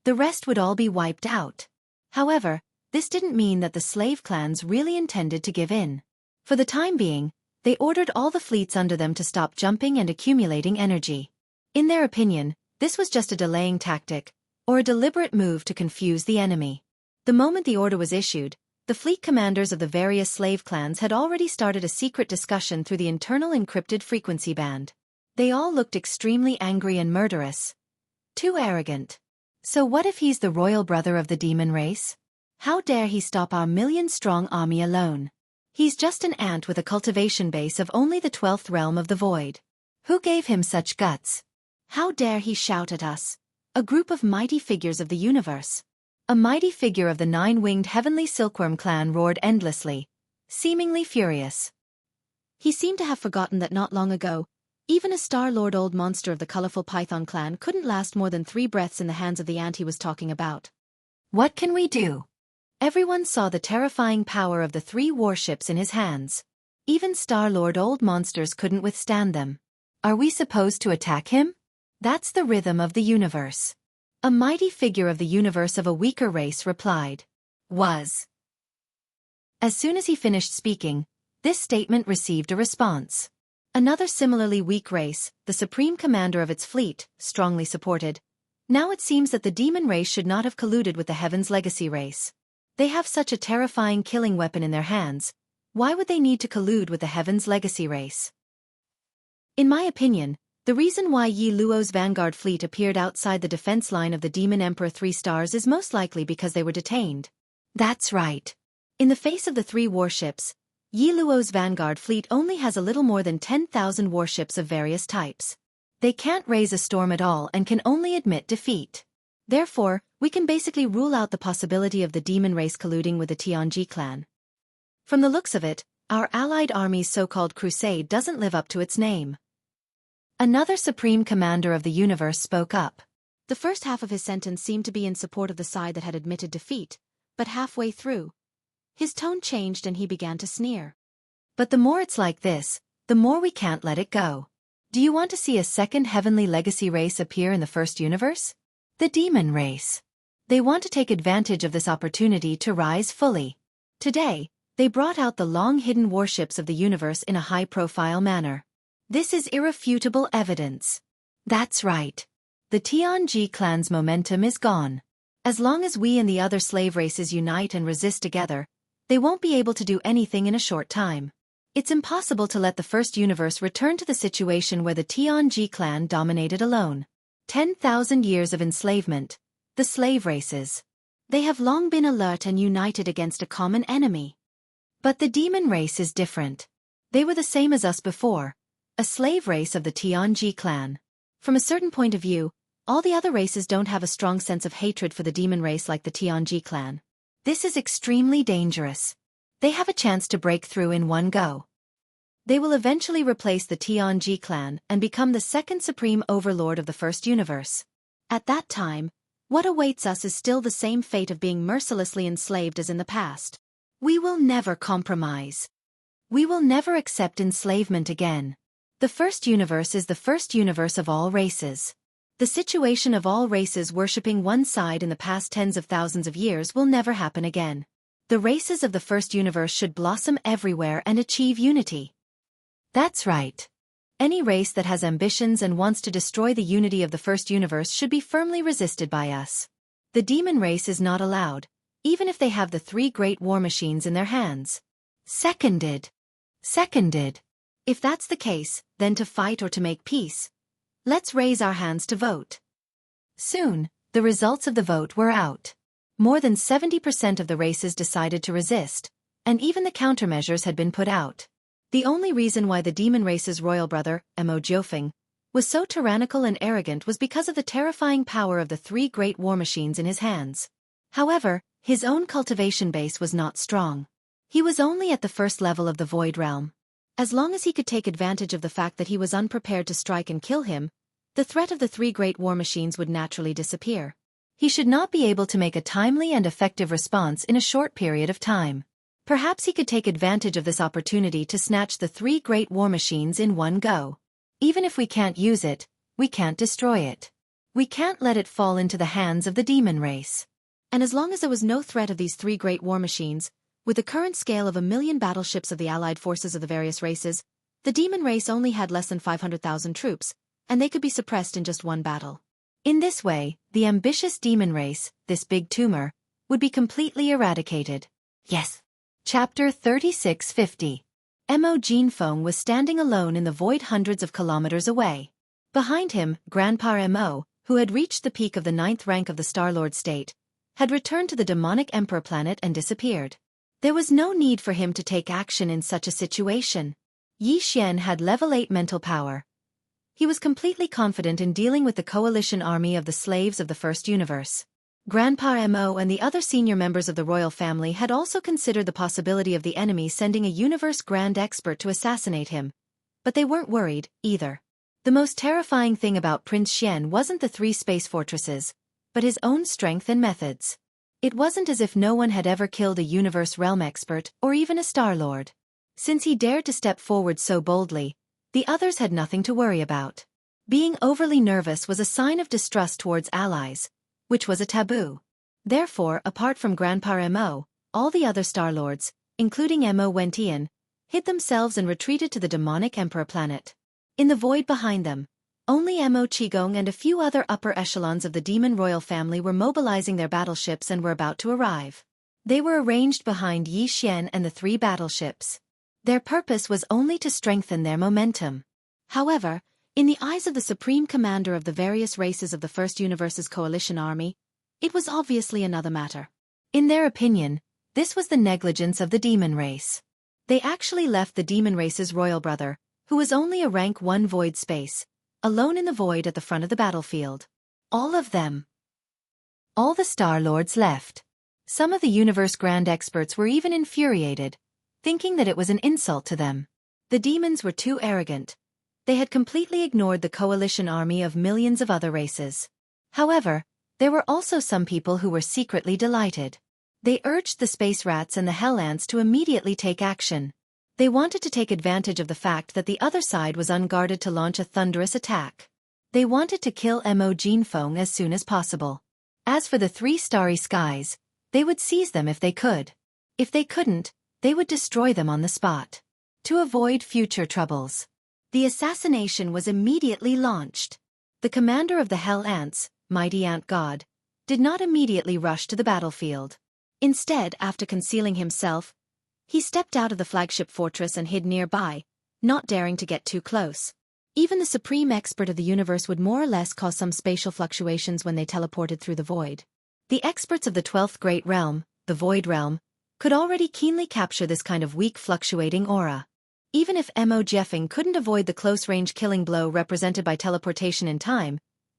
Speaker 1: The rest would all be wiped out. However, this didn't mean that the slave clans really intended to give in. For the time being, they ordered all the fleets under them to stop jumping and accumulating energy. In their opinion, this was just a delaying tactic, or a deliberate move to confuse the enemy. The moment the order was issued, the fleet commanders of the various slave clans had already started a secret discussion through the internal encrypted frequency band. They all looked extremely angry and murderous. Too arrogant. So what if he's the royal brother of the demon race? How dare he stop our million-strong army alone? He's just an ant with a cultivation base of only the 12th realm of the void. Who gave him such guts? How dare he shout at us? A group of mighty figures of the universe. A mighty figure of the 9-winged heavenly silkworm clan roared endlessly, seemingly furious. He seemed to have forgotten that not long ago, even a Star-Lord Old Monster of the colorful Python clan couldn't last more than 3 breaths in the hands of the ant he was talking about. What can we do? Everyone saw the terrifying power of the 3 warships in his hands. Even Star-Lord Old Monsters couldn't withstand them. Are we supposed to attack him? That's the rhythm of the universe. A mighty figure of the universe of a weaker race replied. Was. As soon as he finished speaking, this statement received a response. Another similarly weak race, the supreme commander of its fleet, strongly supported. Now it seems that the demon race should not have colluded with the Heaven's Legacy race. They have such a terrifying killing weapon in their hands. Why would they need to collude with the Heaven's Legacy race? In my opinion, the reason why Yi Luo's vanguard fleet appeared outside the defense line of the Demon Emperor 3 stars is most likely because they were detained. That's right. In the face of the 3 warships, Yi Luo's vanguard fleet only has a little more than 10,000 warships of various types. They can't raise a storm at all and can only admit defeat. Therefore, we can basically rule out the possibility of the demon race colluding with the Xianxia clan. From the looks of it, our allied army's so-called crusade doesn't live up to its name. Another supreme commander of the universe spoke up. The first half of his sentence seemed to be in support of the side that had admitted defeat, but halfway through, his tone changed and he began to sneer. But the more it's like this, the more we can't let it go. Do you want to see a second heavenly legacy race appear in the first universe? The demon race. They want to take advantage of this opportunity to rise fully. Today, they brought out the long-hidden warships of the universe in a high-profile manner. This is irrefutable evidence. That's right. The Xianxia clan's momentum is gone. As long as we and the other slave races unite and resist together, they won't be able to do anything in a short time. It's impossible to let the first universe return to the situation where the Xianxia clan dominated alone. 10,000 years of enslavement. The slave races. They have long been alert and united against a common enemy. But the demon race is different. They were the same as us before. A slave race of the Xianxia clan. From a certain point of view, all the other races don't have a strong sense of hatred for the demon race like the Xianxia clan. This is extremely dangerous. They have a chance to break through in one go. They will eventually replace the Xianxia clan and become the second supreme overlord of the first universe. At that time, what awaits us is still the same fate of being mercilessly enslaved as in the past. We will never compromise. We will never accept enslavement again. The first universe is the first universe of all races. The situation of all races worshipping one side in the past tens of thousands of years will never happen again. The races of the first universe should blossom everywhere and achieve unity. That's right. Any race that has ambitions and wants to destroy the unity of the first universe should be firmly resisted by us. The demon race is not allowed, even if they have the 3 great war machines in their hands. Seconded. If that's the case, then to fight or to make peace, let's raise our hands to vote. Soon, the results of the vote were out. More than 70% of the races decided to resist, and even the countermeasures had been put out. The only reason why the demon race's royal brother, Mo Jiufeng, was so tyrannical and arrogant was because of the terrifying power of the 3 great war machines in his hands. However, his own cultivation base was not strong. He was only at the first level of the Void Realm. As long as he could take advantage of the fact that he was unprepared to strike and kill him, the threat of the 3 great war machines would naturally disappear. He should not be able to make a timely and effective response in a short period of time. Perhaps he could take advantage of this opportunity to snatch the 3 great war machines in one go. Even if we can't use it, we can't destroy it. We can't let it fall into the hands of the demon race. And as long as there was no threat of these 3 great war machines, with the current scale of 1 million battleships of the allied forces of the various races, the demon race only had less than 500,000 troops, and they could be suppressed in just one battle. In this way, the ambitious demon race, this big tumor, would be completely eradicated. Yes. Chapter 3650. Mo Jianfeng was standing alone in the void hundreds of kilometers away. Behind him, Grandpa Mo, who had reached the peak of the 9th rank of the Star-Lord state, had returned to the demonic Emperor planet and disappeared. There was no need for him to take action in such a situation. Yi Xian had level 8 mental power. He was completely confident in dealing with the coalition army of the slaves of the first universe. Grandpa Mo and the other senior members of the royal family had also considered the possibility of the enemy sending a universe grand expert to assassinate him. But they weren't worried, either. The most terrifying thing about Prince Xian wasn't the 3 space fortresses, but his own strength and methods. It wasn't as if no one had ever killed a universe realm expert or even a Star-Lord. Since he dared to step forward so boldly, the others had nothing to worry about. Being overly nervous was a sign of distrust towards allies, which was a taboo. Therefore, apart from Grandpa Mo, all the other Star-Lords, including Mo Wentian, hid themselves and retreated to the demonic Emperor planet. In the void behind them, only Mo Qigong and a few other upper echelons of the demon royal family were mobilizing their battleships and were about to arrive. They were arranged behind Yi Xian and the 3 battleships. Their purpose was only to strengthen their momentum. However, in the eyes of the supreme commander of the various races of the First Universe's coalition army, it was obviously another matter. In their opinion, this was the negligence of the demon race. They actually left the demon race's royal brother, who was only a rank 1 void space, alone in the void at the front of the battlefield. All of them. All the Star-Lords left. Some of the universe grand experts were even infuriated, thinking that it was an insult to them. The demons were too arrogant. They had completely ignored the coalition army of millions of other races. However, there were also some people who were secretly delighted. They urged the space rats and the hell ants to immediately take action. They wanted to take advantage of the fact that the other side was unguarded to launch a thunderous attack. They wanted to kill Mo Jianfeng as soon as possible. As for the 3 starry skies, they would seize them if they could. If they couldn't, they would destroy them on the spot. To avoid future troubles, the assassination was immediately launched. The commander of the Hell Ants, Mighty Ant God, did not immediately rush to the battlefield. Instead, after concealing himself, he stepped out of the flagship fortress and hid nearby, not daring to get too close. Even the supreme expert of the universe would more or less cause some spatial fluctuations when they teleported through the void. The experts of the 12th Great Realm, the Void Realm, could already keenly capture this kind of weak fluctuating aura. Even if Mo Jiefeng couldn't avoid the close-range killing blow represented by teleportation in time,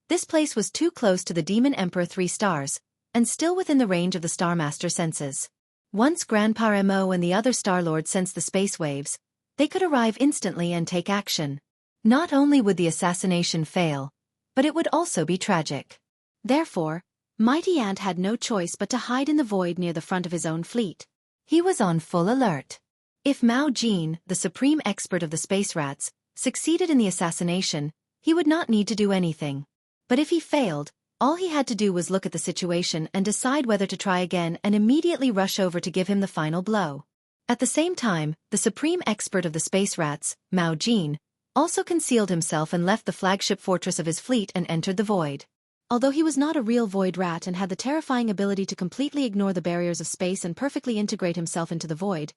Speaker 1: this place was too close to the Demon Emperor 3 stars, and still within the range of the Star Master senses. Once Grandpa Mo and the other Star-Lords sensed the space waves, they could arrive instantly and take action. Not only would the assassination fail, but it would also be tragic. Therefore, Mighty Ant had no choice but to hide in the void near the front of his own fleet. He was on full alert. If Mao Jin, the supreme expert of the space rats, succeeded in the assassination, he would not need to do anything. But if he failed, all he had to do was look at the situation and decide whether to try again and immediately rush over to give him the final blow. At the same time, the supreme expert of the space rats, Mao Jin, also concealed himself and left the flagship fortress of his fleet and entered the void. Although he was not a real void rat and had the terrifying ability to completely ignore the barriers of space and perfectly integrate himself into the void,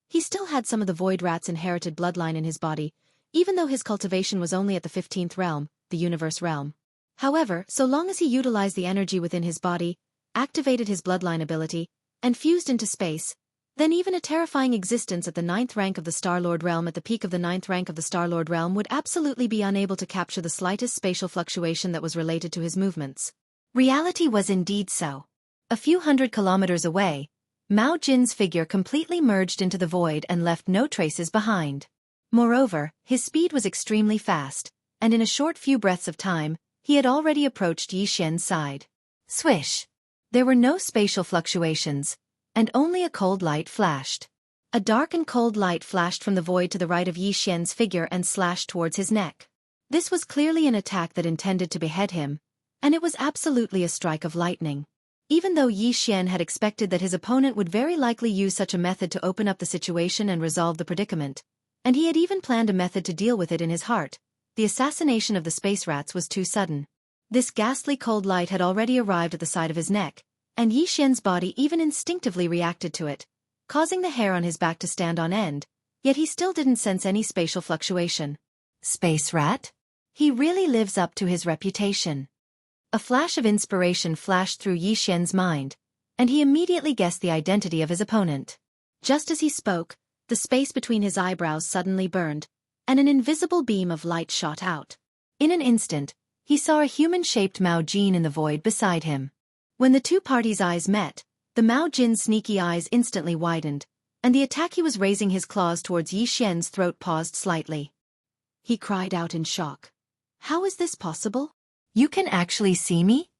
Speaker 1: he still had some of the void rat's inherited bloodline in his body, even though his cultivation was only at the 15th realm, the universe realm. However, so long as he utilized the energy within his body, activated his bloodline ability, and fused into space, then even a terrifying existence at the 9th rank of the Star-Lord realm at the peak of the 9th rank of the Star-Lord realm would absolutely be unable to capture the slightest spatial fluctuation that was related to his movements. Reality was indeed so. A few hundred kilometers away, Mao Jin's figure completely merged into the void and left no traces behind. Moreover, his speed was extremely fast, and in a short few breaths of time, he had already approached Yi Xian's side. Swish! There were no spatial fluctuations, and only a cold light flashed. A dark and cold light flashed from the void to the right of Yi Xian's figure and slashed towards his neck. This was clearly an attack that intended to behead him, and it was absolutely a strike of lightning. Even though Yi Xian had expected that his opponent would very likely use such a method to open up the situation and resolve the predicament, and he had even planned a method to deal with it in his heart, the assassination of the space rats was too sudden. This ghastly cold light had already arrived at the side of his neck, and Yi Xian's body even instinctively reacted to it, causing the hair on his back to stand on end, yet he still didn't sense any spatial fluctuation. Space rat? He really lives up to his reputation. A flash of inspiration flashed through Yi Xian's mind, and he immediately guessed the identity of his opponent. Just as he spoke, the space between his eyebrows suddenly burned, and an invisible beam of light shot out. In an instant, he saw a human-shaped Mao Jin in the void beside him. When the two parties' eyes met, the Mao Jin's sneaky eyes instantly widened, and the attack he was raising his claws towards Yi Xian's throat paused slightly. He cried out in shock. How is this possible? You can actually see me?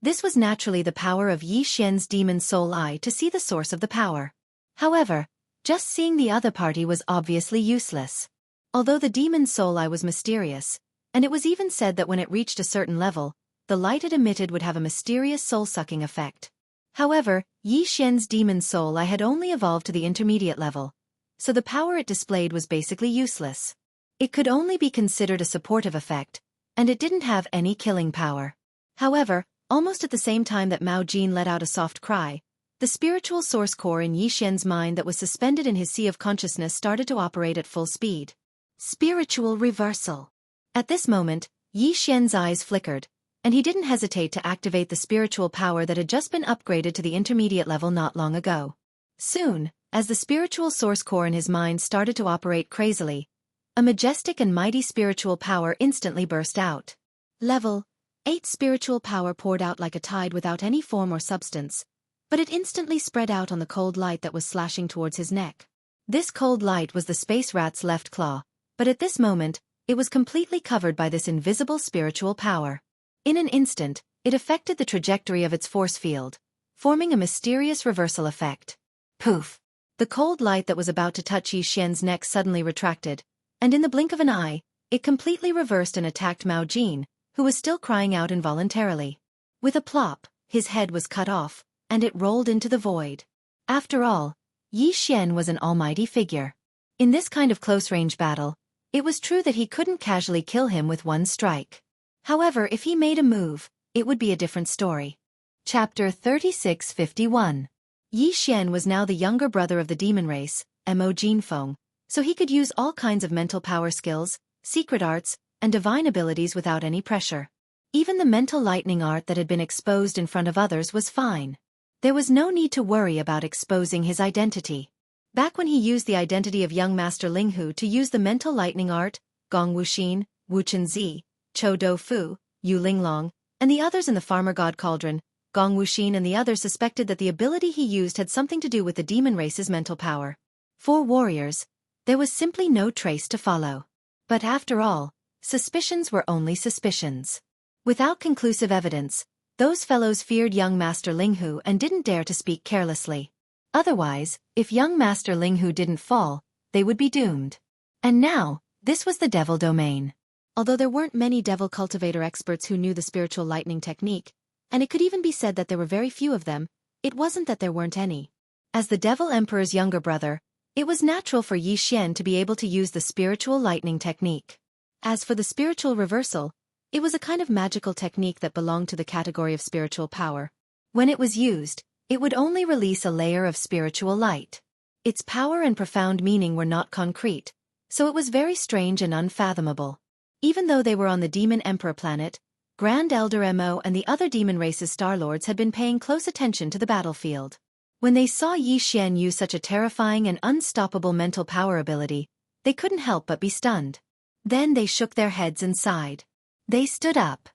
Speaker 1: This was naturally the power of Yi Xian's demon soul eye to see the source of the power. However, just seeing the other party was obviously useless. Although the demon soul eye was mysterious, and it was even said that when it reached a certain level, the light it emitted would have a mysterious soul-sucking effect. However, Yi Xian's demon soul eye had only evolved to the intermediate level, so the power it displayed was basically useless. It could only be considered a supportive effect, and it didn't have any killing power. However, almost at the same time that Mao Jin let out a soft cry, the spiritual source core in Yi Xian's mind that was suspended in his sea of consciousness started to operate at full speed. Spiritual reversal. At this moment, Yi Xian's eyes flickered, and he didn't hesitate to activate the spiritual power that had just been upgraded to the intermediate level not long ago. Soon, as the spiritual source core in his mind started to operate crazily, a majestic and mighty spiritual power instantly burst out. Level 8 spiritual power poured out like a tide without any form or substance, but it instantly spread out on the cold light that was slashing towards his neck. This cold light was the space rat's left claw, but at this moment, it was completely covered by this invisible spiritual power. In an instant, it affected the trajectory of its force field, forming a mysterious reversal effect. Poof! The cold light that was about to touch Yi Xian's neck suddenly retracted, and in the blink of an eye, it completely reversed and attacked Mao Jin, who was still crying out involuntarily. With a plop, his head was cut off, and it rolled into the void. After all, Yi Xian was an almighty figure. In this kind of close-range battle, it was true that he couldn't casually kill him with one strike. However, if he made a move, it would be a different story. Chapter 3651. Yi Xian was now the younger brother of the demon race, Mo Jinfeng, so he could use all kinds of mental power skills, secret arts, and divine abilities without any pressure. Even the mental lightning art that had been exposed in front of others was fine. There was no need to worry about exposing his identity. Back when he used the identity of young Master Linghu to use the mental lightning art, Gong Wuxin, Wu Chenzi, Chou Doufu, Yu Linglong, and the others in the Farmer God Cauldron, Gong Wuxin and the others suspected that the ability he used had something to do with the demon race's mental power. For warriors, there was simply no trace to follow. But after all, suspicions were only suspicions. Without conclusive evidence, those fellows feared young Master Linghu and didn't dare to speak carelessly. Otherwise, if young Master Linghu didn't fall, they would be doomed. And now, this was the devil domain. Although there weren't many devil cultivator experts who knew the spiritual lightning technique, and it could even be said that there were very few of them, it wasn't that there weren't any. As the Devil Emperor's younger brother, it was natural for Yi Xian to be able to use the spiritual lightning technique. As for the spiritual reversal, it was a kind of magical technique that belonged to the category of spiritual power. When it was used, it would only release a layer of spiritual light. Its power and profound meaning were not concrete, so it was very strange and unfathomable. Even though they were on the Demon Emperor planet, Grand Elder Mo and the other demon race's Star Lords had been paying close attention to the battlefield. When they saw Yi Xian use such a terrifying and unstoppable mental power ability, they couldn't help but be stunned. Then they shook their heads and sighed. They stood up.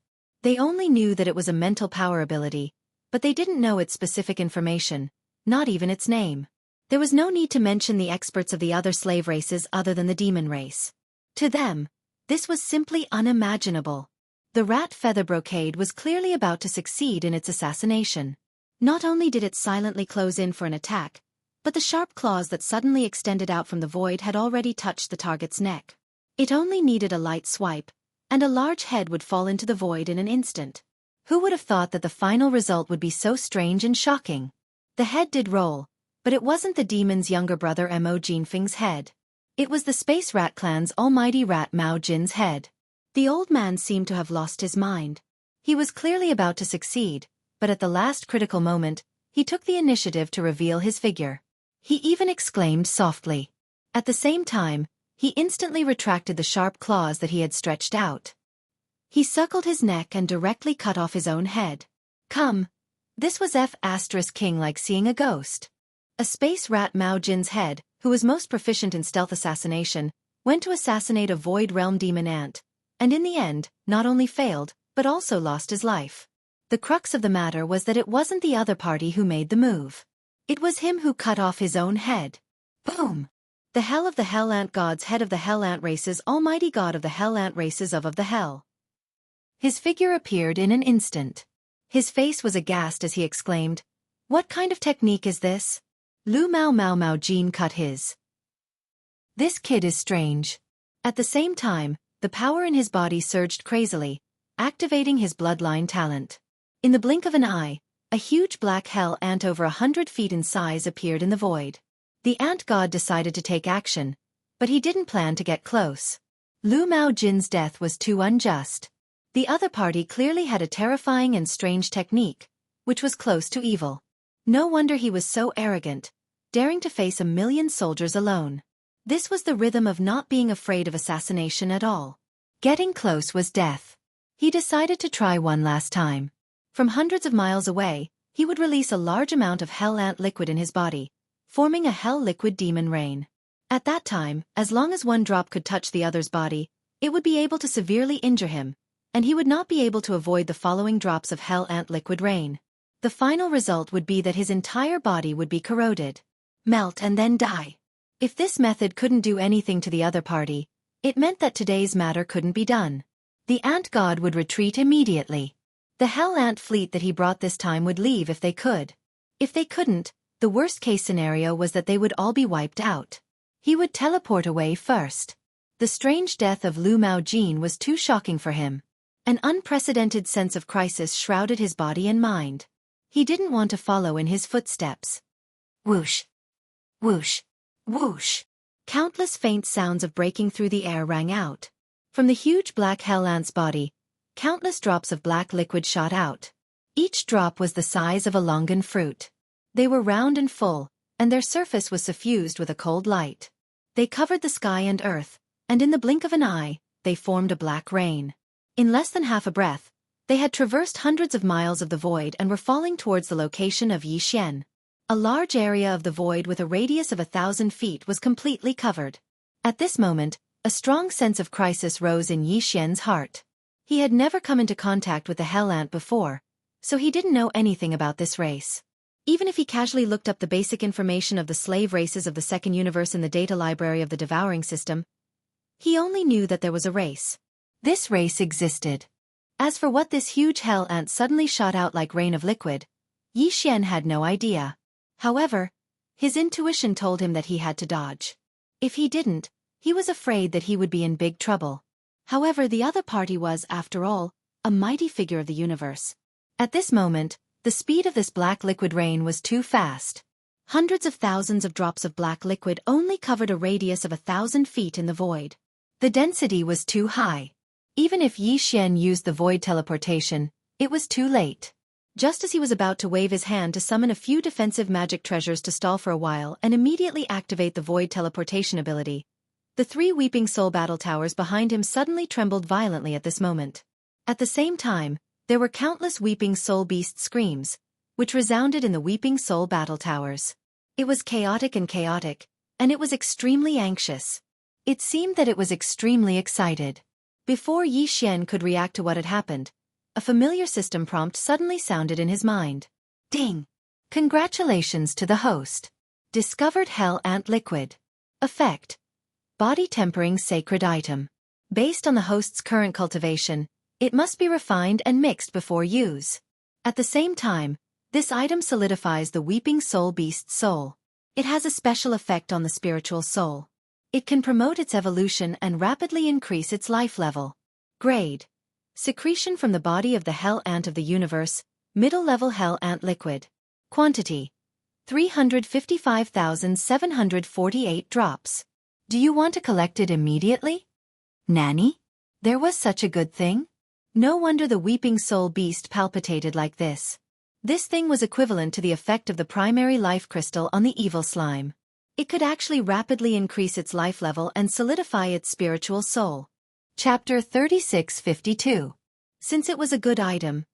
Speaker 1: They only knew that it was a mental power ability, but they didn't know its specific information, not even its name. There was no need to mention the experts of the other slave races other than the demon race. To them, this was simply unimaginable. The rat feather brocade was clearly about to succeed in its assassination. Not only did it silently close in for an attack, but the sharp claws that suddenly extended out from the void had already touched the target's neck. It only needed a light swipe, and a large head would fall into the void in an instant. Who would have thought that the final result would be so strange and shocking? The head did roll, but it wasn't the demon's younger brother Mo Jinfeng's head. It was the Space Rat Clan's almighty rat Mao Jin's head. The old man seemed to have lost his mind. He was clearly about to succeed, but at the last critical moment, he took the initiative to reveal his figure. He even exclaimed softly. At the same time, he instantly retracted the sharp claws that he had stretched out. He suckled his neck and directly cut off his own head. Come. This was King like seeing a ghost. A space rat Mao Jin's head, who was most proficient in stealth assassination, went to assassinate a void realm demon ant, and in the end, not only failed, but also lost his life. The crux of the matter was that it wasn't the other party who made the move. It was him who cut off his own head. Boom! The hell of the hell ant god's head of the hell ant races, almighty god of the hell ant races of the hell. His figure appeared in an instant. His face was aghast as he exclaimed, "What kind of technique is this?" Lu Mao Jin cut his. This kid is strange. At the same time, the power in his body surged crazily, activating his bloodline talent. In the blink of an eye, a huge black hell ant over 100 feet in size appeared in the void. The ant god decided to take action, but he didn't plan to get close. Lu Mao Jin's death was too unjust. The other party clearly had a terrifying and strange technique, which was close to evil. No wonder he was so arrogant, daring to face 1,000,000 soldiers alone. This was the rhythm of not being afraid of assassination at all. Getting close was death. He decided to try one last time. From hundreds of miles away, he would release a large amount of hell ant liquid in his body, forming a hell liquid demon rain. At that time, as long as one drop could touch the other's body, it would be able to severely injure him, and he would not be able to avoid the following drops of hell ant liquid rain. The final result would be that his entire body would be corroded, melt and then die. If this method couldn't do anything to the other party, it meant that today's matter couldn't be done. The ant god would retreat immediately. The hell ant fleet that he brought this time would leave if they could. If they couldn't, the worst-case scenario was that they would all be wiped out. He would teleport away first. The strange death of Lu Mao Jin was too shocking for him. An unprecedented sense of crisis shrouded his body and mind. He didn't want to follow in his footsteps. Whoosh! Whoosh! Whoosh! Countless faint sounds of breaking through the air rang out. From the huge black hell ant's body, countless drops of black liquid shot out. Each drop was the size of a longan fruit. They were round and full, and their surface was suffused with a cold light. They covered the sky and earth, and in the blink of an eye, they formed a black rain. In less than half a breath, they had traversed hundreds of miles of the void and were falling towards the location of Yi Xian. A large area of the void with a radius of 1,000 feet was completely covered. At this moment, a strong sense of crisis rose in Yi Xian's heart. He had never come into contact with the hell ant before, so he didn't know anything about this race. Even if he casually looked up the basic information of the slave races of the second universe in the data library of the devouring system, he only knew that there was a race. This race existed. As for what this huge hell ant suddenly shot out like rain of liquid, Yi Xian had no idea. However, His intuition told him that he had to dodge. If he didn't, he was afraid that he would be in big trouble. However, the other party was, after all, a mighty figure of the universe. At this moment, the speed of this black liquid rain was too fast. Hundreds of thousands of drops of black liquid only covered a radius of 1,000 feet in the void. The density was too high. Even if Xianxia used the void teleportation, it was too late. Just as he was about to wave his hand to summon a few defensive magic treasures to stall for a while and immediately activate the void teleportation ability, the 3 weeping soul battle towers behind him suddenly trembled violently at this moment. At the same time, there were countless weeping soul beast screams, which resounded in the weeping soul battle towers. It was chaotic, and it was extremely anxious. It seemed that it was extremely excited. Before Xianxia could react to what had happened, a familiar system prompt suddenly sounded in his mind. Ding! Congratulations to the host. Discovered Hell Ant Liquid. Effect: Body Tempering Sacred Item. Based on the host's current cultivation, it must be refined and mixed before use. At the same time, this item solidifies the Weeping Soul Beast's soul. It has a special effect on the spiritual soul. It can promote its evolution and rapidly increase its life level. Grade: Secretion from the body of the Hell Ant of the universe, middle-level Hell Ant Liquid. Quantity: 355,748 drops. Do you want to collect it immediately? Nanny? There was such a good thing? No wonder the Weeping Soul Beast palpitated like this. This thing was equivalent to the effect of the primary life crystal on the evil slime. It could actually rapidly increase its life level and solidify its spiritual soul. Chapter 3652. Since it was a good item,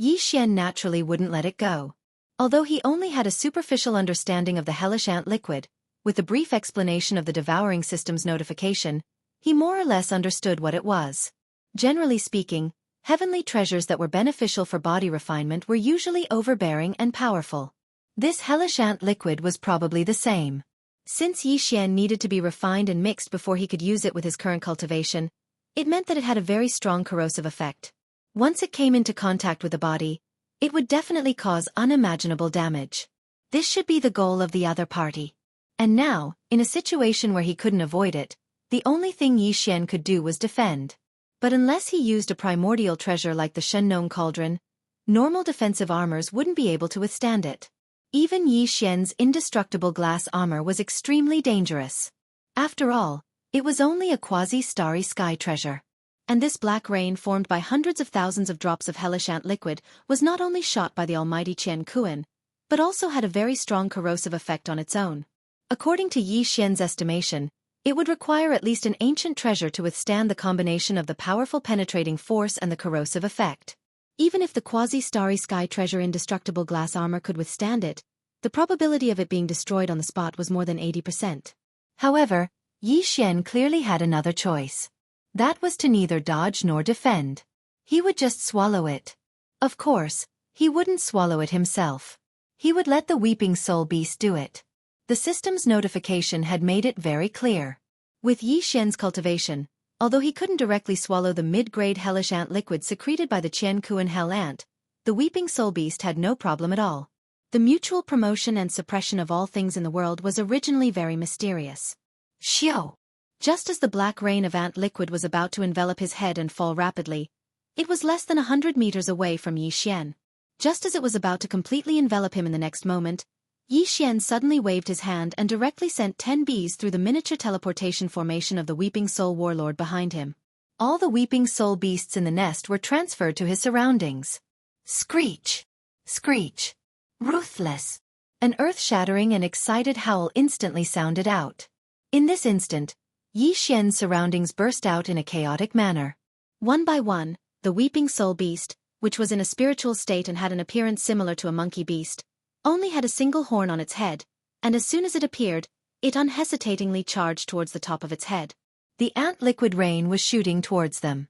Speaker 1: Xianxia naturally wouldn't let it go. Although he only had a superficial understanding of the hellish ant liquid, with a brief explanation of the devouring system's notification, he more or less understood what it was. Generally speaking, heavenly treasures that were beneficial for body refinement were usually overbearing and powerful. This hellish ant liquid was probably the same. Since Xianxia needed to be refined and mixed before he could use it with his current cultivation, it meant that it had a very strong corrosive effect. Once it came into contact with the body, it would definitely cause unimaginable damage. This should be the goal of the other party. And now, in a situation where he couldn't avoid it, the only thing Xianxia could do was defend. But unless he used a primordial treasure like the Shengnong Cauldron, normal defensive armors wouldn't be able to withstand it. Even Xianxia's indestructible glass armor was extremely dangerous. After all, it was only a quasi-starry sky treasure. And this black rain formed by hundreds of thousands of drops of hellish ant liquid was not only shot by the almighty Jianghu, but also had a very strong corrosive effect on its own. According to Xianxia's estimation, it would require at least an ancient treasure to withstand the combination of the powerful penetrating force and the corrosive effect. Even if the quasi-starry sky treasure indestructible glass armor could withstand it, the probability of it being destroyed on the spot was more than 80%. However, Xianxia clearly had another choice. That was to neither dodge nor defend. He would just swallow it. Of course, he wouldn't swallow it himself. He would let the Weeping Soul Beast do it. The system's notification had made it very clear. With Xianxia's cultivation, although he couldn't directly swallow the mid-grade hellish ant liquid secreted by the Jianghu hell ant, the Weeping Soul Beast had no problem at all. The mutual promotion and suppression of all things in the world was originally very mysterious. Xiao! Just as the black rain of ant liquid was about to envelop his head and fall rapidly, it was less than 100 meters away from Xianxia. Just as it was about to completely envelop him in the next moment, Xianxia suddenly waved his hand and directly sent 10 bees through the miniature teleportation formation of the Weeping Soul Warlord behind him. All the Weeping Soul Beasts in the nest were transferred to his surroundings. Screech! Screech! Ruthless! An earth-shattering and excited howl instantly sounded out. In this instant, Xianxia's surroundings burst out in a chaotic manner. One by one, the Weeping Soul Beast, which was in a spiritual state and had an appearance similar to a monkey beast, only had a single horn on its head, and as soon as it appeared, it unhesitatingly charged towards the top of its head. The ant liquid rain was shooting towards them.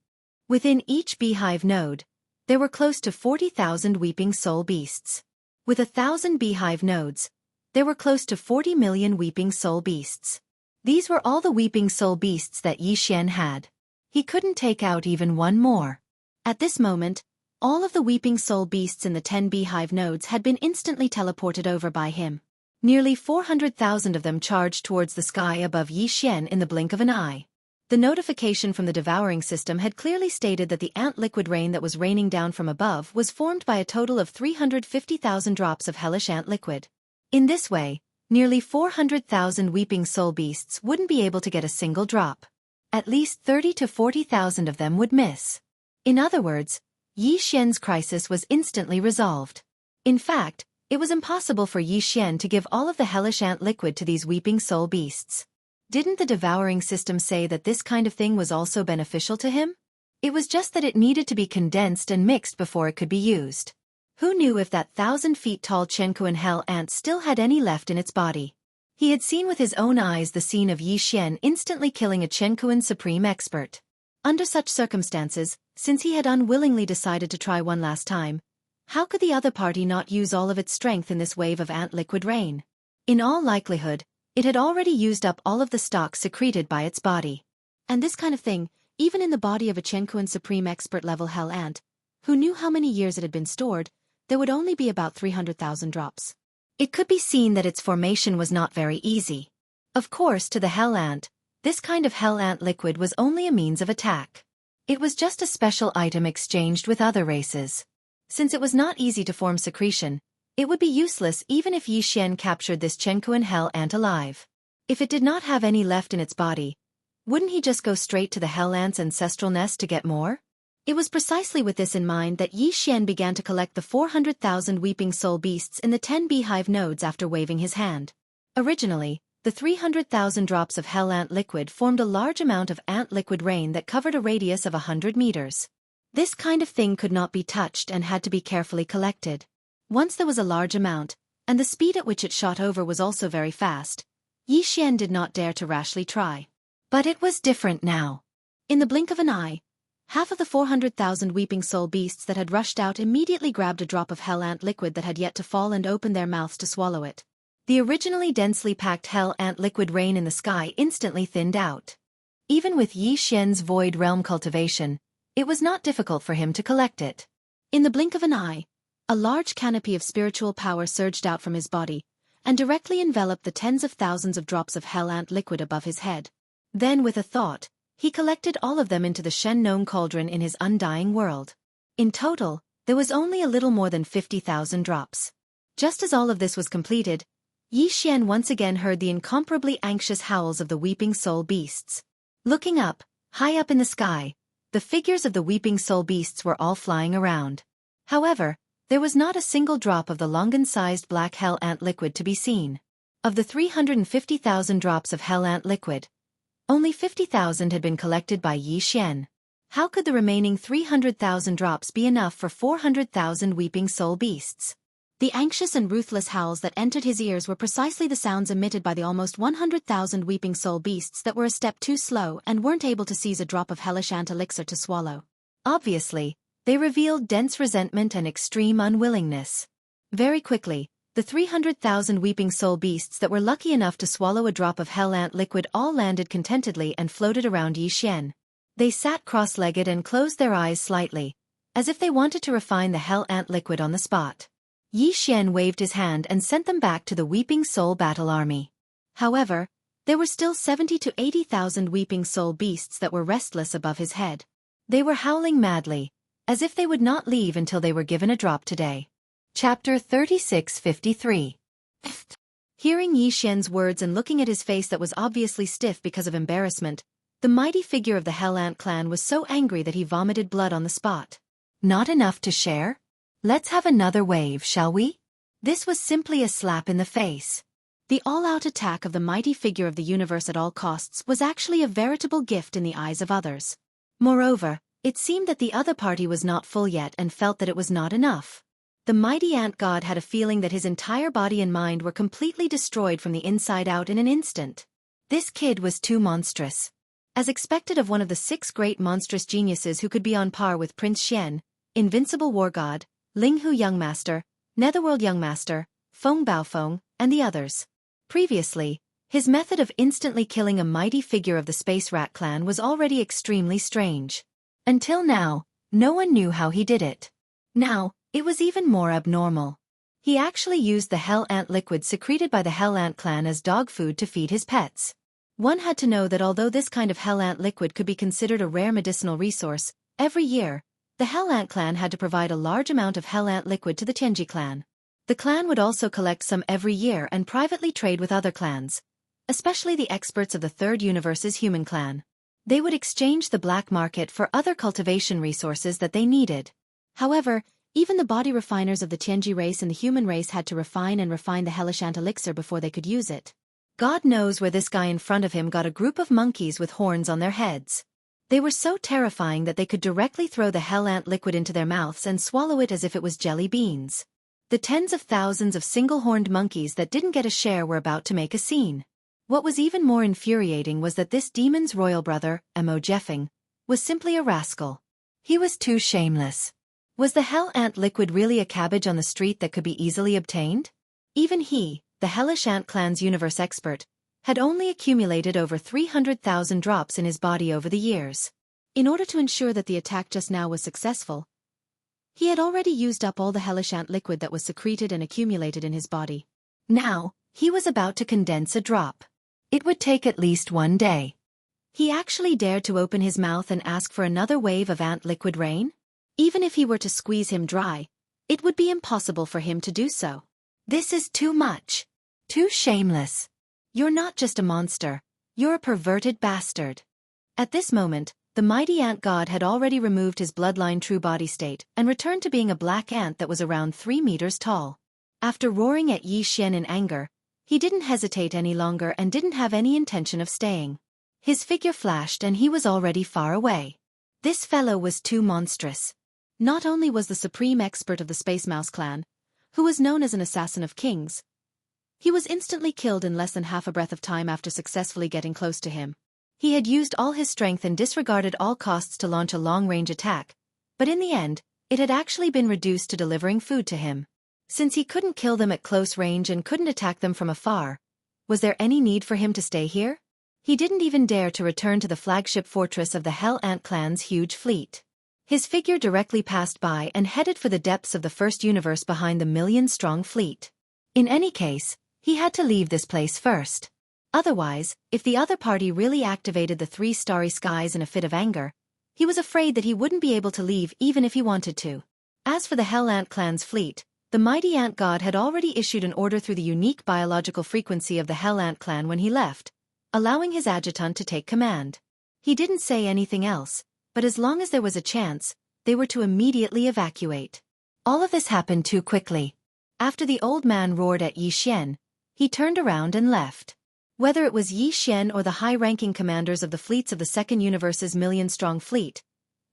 Speaker 1: Within each beehive node, there were close to 40,000 Weeping Soul Beasts. With 1,000 beehive nodes, there were close to 40 million Weeping Soul Beasts. These were all the Weeping Soul Beasts that Xianxia had. He couldn't take out even one more. At this moment, all of the Weeping Soul Beasts in the 10 beehive nodes had been instantly teleported over by him. Nearly 400,000 of them charged towards the sky above Yixian in the blink of an eye. The notification from the devouring system had clearly stated that the ant liquid rain that was raining down from above was formed by a total of 350,000 drops of hellish ant liquid. In this way, nearly 400,000 weeping soul beasts wouldn't be able to get a single drop. At least 30 to 40,000 of them would miss. In other words, Yixian's crisis was instantly resolved. In fact, it was impossible for Yixian to give all of the hellish ant liquid to these weeping soul beasts. Didn't the devouring system say that this kind of thing was also beneficial to him? It was just that it needed to be condensed and mixed before it could be used. Who knew if that 1,000-feet-tall Qianquan hell ant still had any left in its body? He had seen with his own eyes the scene of Yixian instantly killing a Qianquan supreme expert. Under such circumstances, since he had unwillingly decided to try one last time, how could the other party not use all of its strength in this wave of ant liquid rain? In all likelihood, it had already used up all of the stock secreted by its body. And this kind of thing, even in the body of a Qianquan supreme expert level hell ant, who knew how many years it had been stored, there would only be about 300,000 drops. It could be seen that its formation was not very easy. Of course, to the hell ant, this kind of hell ant liquid was only a means of attack. It was just a special item exchanged with other races. Since it was not easy to form secretion, it would be useless even if Yixian captured this Qianquan hell ant alive. If it did not have any left in its body, wouldn't he just go straight to the hell ant's ancestral nest to get more? It was precisely with this in mind that Yixian began to collect the 400,000 weeping soul beasts in the 10 beehive nodes after waving his hand. Originally, the 300,000 drops of hell ant liquid formed a large amount of ant liquid rain that covered a radius of 100 meters. This kind of thing could not be touched and had to be carefully collected. Once there was a large amount, and the speed at which it shot over was also very fast, Yixian did not dare to rashly try. But it was different now. In the blink of an eye, half of the 400,000 weeping soul beasts that had rushed out immediately grabbed a drop of hell ant liquid that had yet to fall and opened their mouths to swallow it. The originally densely packed hell ant liquid rain in the sky instantly thinned out. Even with Yixian's void realm cultivation, it was not difficult for him to collect it. In the blink of an eye, a large canopy of spiritual power surged out from his body, and directly enveloped the tens of thousands of drops of hell ant liquid above his head. Then with a thought, he collected all of them into the Shen Nong cauldron in his undying world. In total, there was only a little more than 50,000 drops. Just as all of this was completed, Yixian once again heard the incomparably anxious howls of the weeping soul beasts. Looking up, high up in the sky, the figures of the weeping soul beasts were all flying around. However, there was not a single drop of the longan-sized black hell ant liquid to be seen. Of the 350,000 drops of hell ant liquid, only 50,000 had been collected by Yixian. How could the remaining 300,000 drops be enough for 400,000 weeping soul beasts? The anxious and ruthless howls that entered his ears were precisely the sounds emitted by the almost 100,000 weeping soul beasts that were a step too slow and weren't able to seize a drop of hellish ant elixir to swallow. Obviously, they revealed dense resentment and extreme unwillingness. Very quickly, the 300,000 weeping soul beasts that were lucky enough to swallow a drop of hell ant liquid all landed contentedly and floated around Yixian. They sat cross-legged and closed their eyes slightly, as if they wanted to refine the hell ant liquid on the spot. Yixian waved his hand and sent them back to the weeping soul battle army. However, there were still 70 to 80,000 weeping soul beasts that were restless above his head. They were howling madly, as if they would not leave until they were given a drop today. Chapter 3653. Hearing Yixian's words and looking at his face that was obviously stiff because of embarrassment, the mighty figure of the Hell Ant clan was so angry that he vomited blood on the spot. Not enough to share? Let's have another wave, shall we? This was simply a slap in the face. The all-out attack of the mighty figure of the universe at all costs was actually a veritable gift in the eyes of others. Moreover, it seemed that the other party was not full yet and felt that it was not enough. The mighty ant god had a feeling that his entire body and mind were completely destroyed from the inside out in an instant. This kid was too monstrous. As expected of one of the 6 great monstrous geniuses who could be on par with Prince Xian, Invincible War God, Linghu Young Master, Netherworld Young Master, Feng Baofeng, and the others. Previously, his method of instantly killing a mighty figure of the Space Rat clan was already extremely strange. Until now, no one knew how he did it. Now, it was even more abnormal. He actually used the hell ant liquid secreted by the hell ant clan as dog food to feed his pets. One had to know that although this kind of hell ant liquid could be considered a rare medicinal resource, every year, the hell ant clan had to provide a large amount of hell ant liquid to the Tianji clan. The clan would also collect some every year and privately trade with other clans, especially the experts of the Third Universe's human clan. They would exchange the black market for other cultivation resources that they needed. However, even the body refiners of the Tianji race and the human race had to refine the hellish ant elixir before they could use it. God knows where this guy in front of him got a group of monkeys with horns on their heads. They were so terrifying that they could directly throw the hell ant liquid into their mouths and swallow it as if it was jelly beans. The tens of thousands of single-horned monkeys that didn't get a share were about to make a scene. What was even more infuriating was that this demon's royal brother, Mo Jeffing, was simply a rascal. He was too shameless. Was the hell ant liquid really a cabbage on the street that could be easily obtained? Even he, the hellish ant clan's universe expert, had only accumulated over 300,000 drops in his body over the years. In order to ensure that the attack just now was successful, he had already used up all the hellish ant liquid that was secreted and accumulated in his body. Now, he was about to condense a drop. It would take at least one day. He actually dared to open his mouth and ask for another wave of ant liquid rain? Even if he were to squeeze him dry, it would be impossible for him to do so. This is too much. Too shameless. You're not just a monster, you're a perverted bastard. At this moment, the mighty ant god had already removed his bloodline true body state and returned to being a black ant that was around 3 meters tall. After roaring at Xianxia in anger, he didn't hesitate any longer and didn't have any intention of staying. His figure flashed and he was already far away. This fellow was too monstrous. Not only was the supreme expert of the Space Mouse clan, who was known as an assassin of kings, he was instantly killed in less than half a breath of time after successfully getting close to him. He had used all his strength and disregarded all costs to launch a long-range attack, but in the end, it had actually been reduced to delivering food to him. Since he couldn't kill them at close range and couldn't attack them from afar, was there any need for him to stay here? He didn't even dare to return to the flagship fortress of the Hell Ant clan's huge fleet. His figure directly passed by and headed for the depths of the first universe behind the million-strong fleet. In any case, he had to leave this place first. Otherwise, if the other party really activated the 3 starry skies in a fit of anger, he was afraid that he wouldn't be able to leave even if he wanted to. As for the Hell Ant clan's fleet, the mighty ant god had already issued an order through the unique biological frequency of the Hell Ant clan when he left, allowing his adjutant to take command. He didn't say anything else, but as long as there was a chance, they were to immediately evacuate. All of this happened too quickly. After the old man roared at Yi Xian, he turned around and left. Whether it was Yi Xian or the high-ranking commanders of the fleets of the Second Universe's million-strong fleet,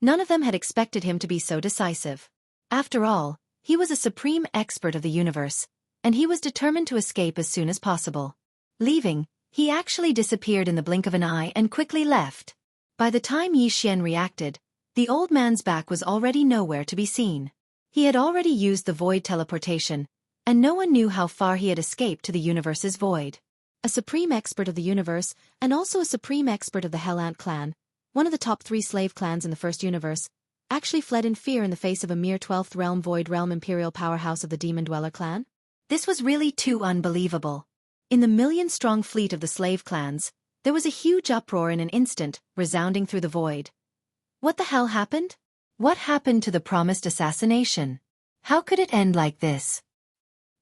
Speaker 1: none of them had expected him to be so decisive. After all, he was a supreme expert of the universe, and he was determined to escape as soon as possible. Leaving, he actually disappeared in the blink of an eye and quickly left. By the time Yi Xian reacted, the old man's back was already nowhere to be seen. He had already used the void teleportation, and no one knew how far he had escaped to the universe's void. A supreme expert of the universe, and also a supreme expert of the Hell Ant clan, one of the top 3 slave clans in the first universe, actually fled in fear in the face of a mere 12th realm void realm imperial powerhouse of the Demon Dweller clan? This was really too unbelievable. In the million-strong fleet of the slave clans, there was a huge uproar in an instant, resounding through the void. What the hell happened? What happened to the promised assassination? How could it end like this?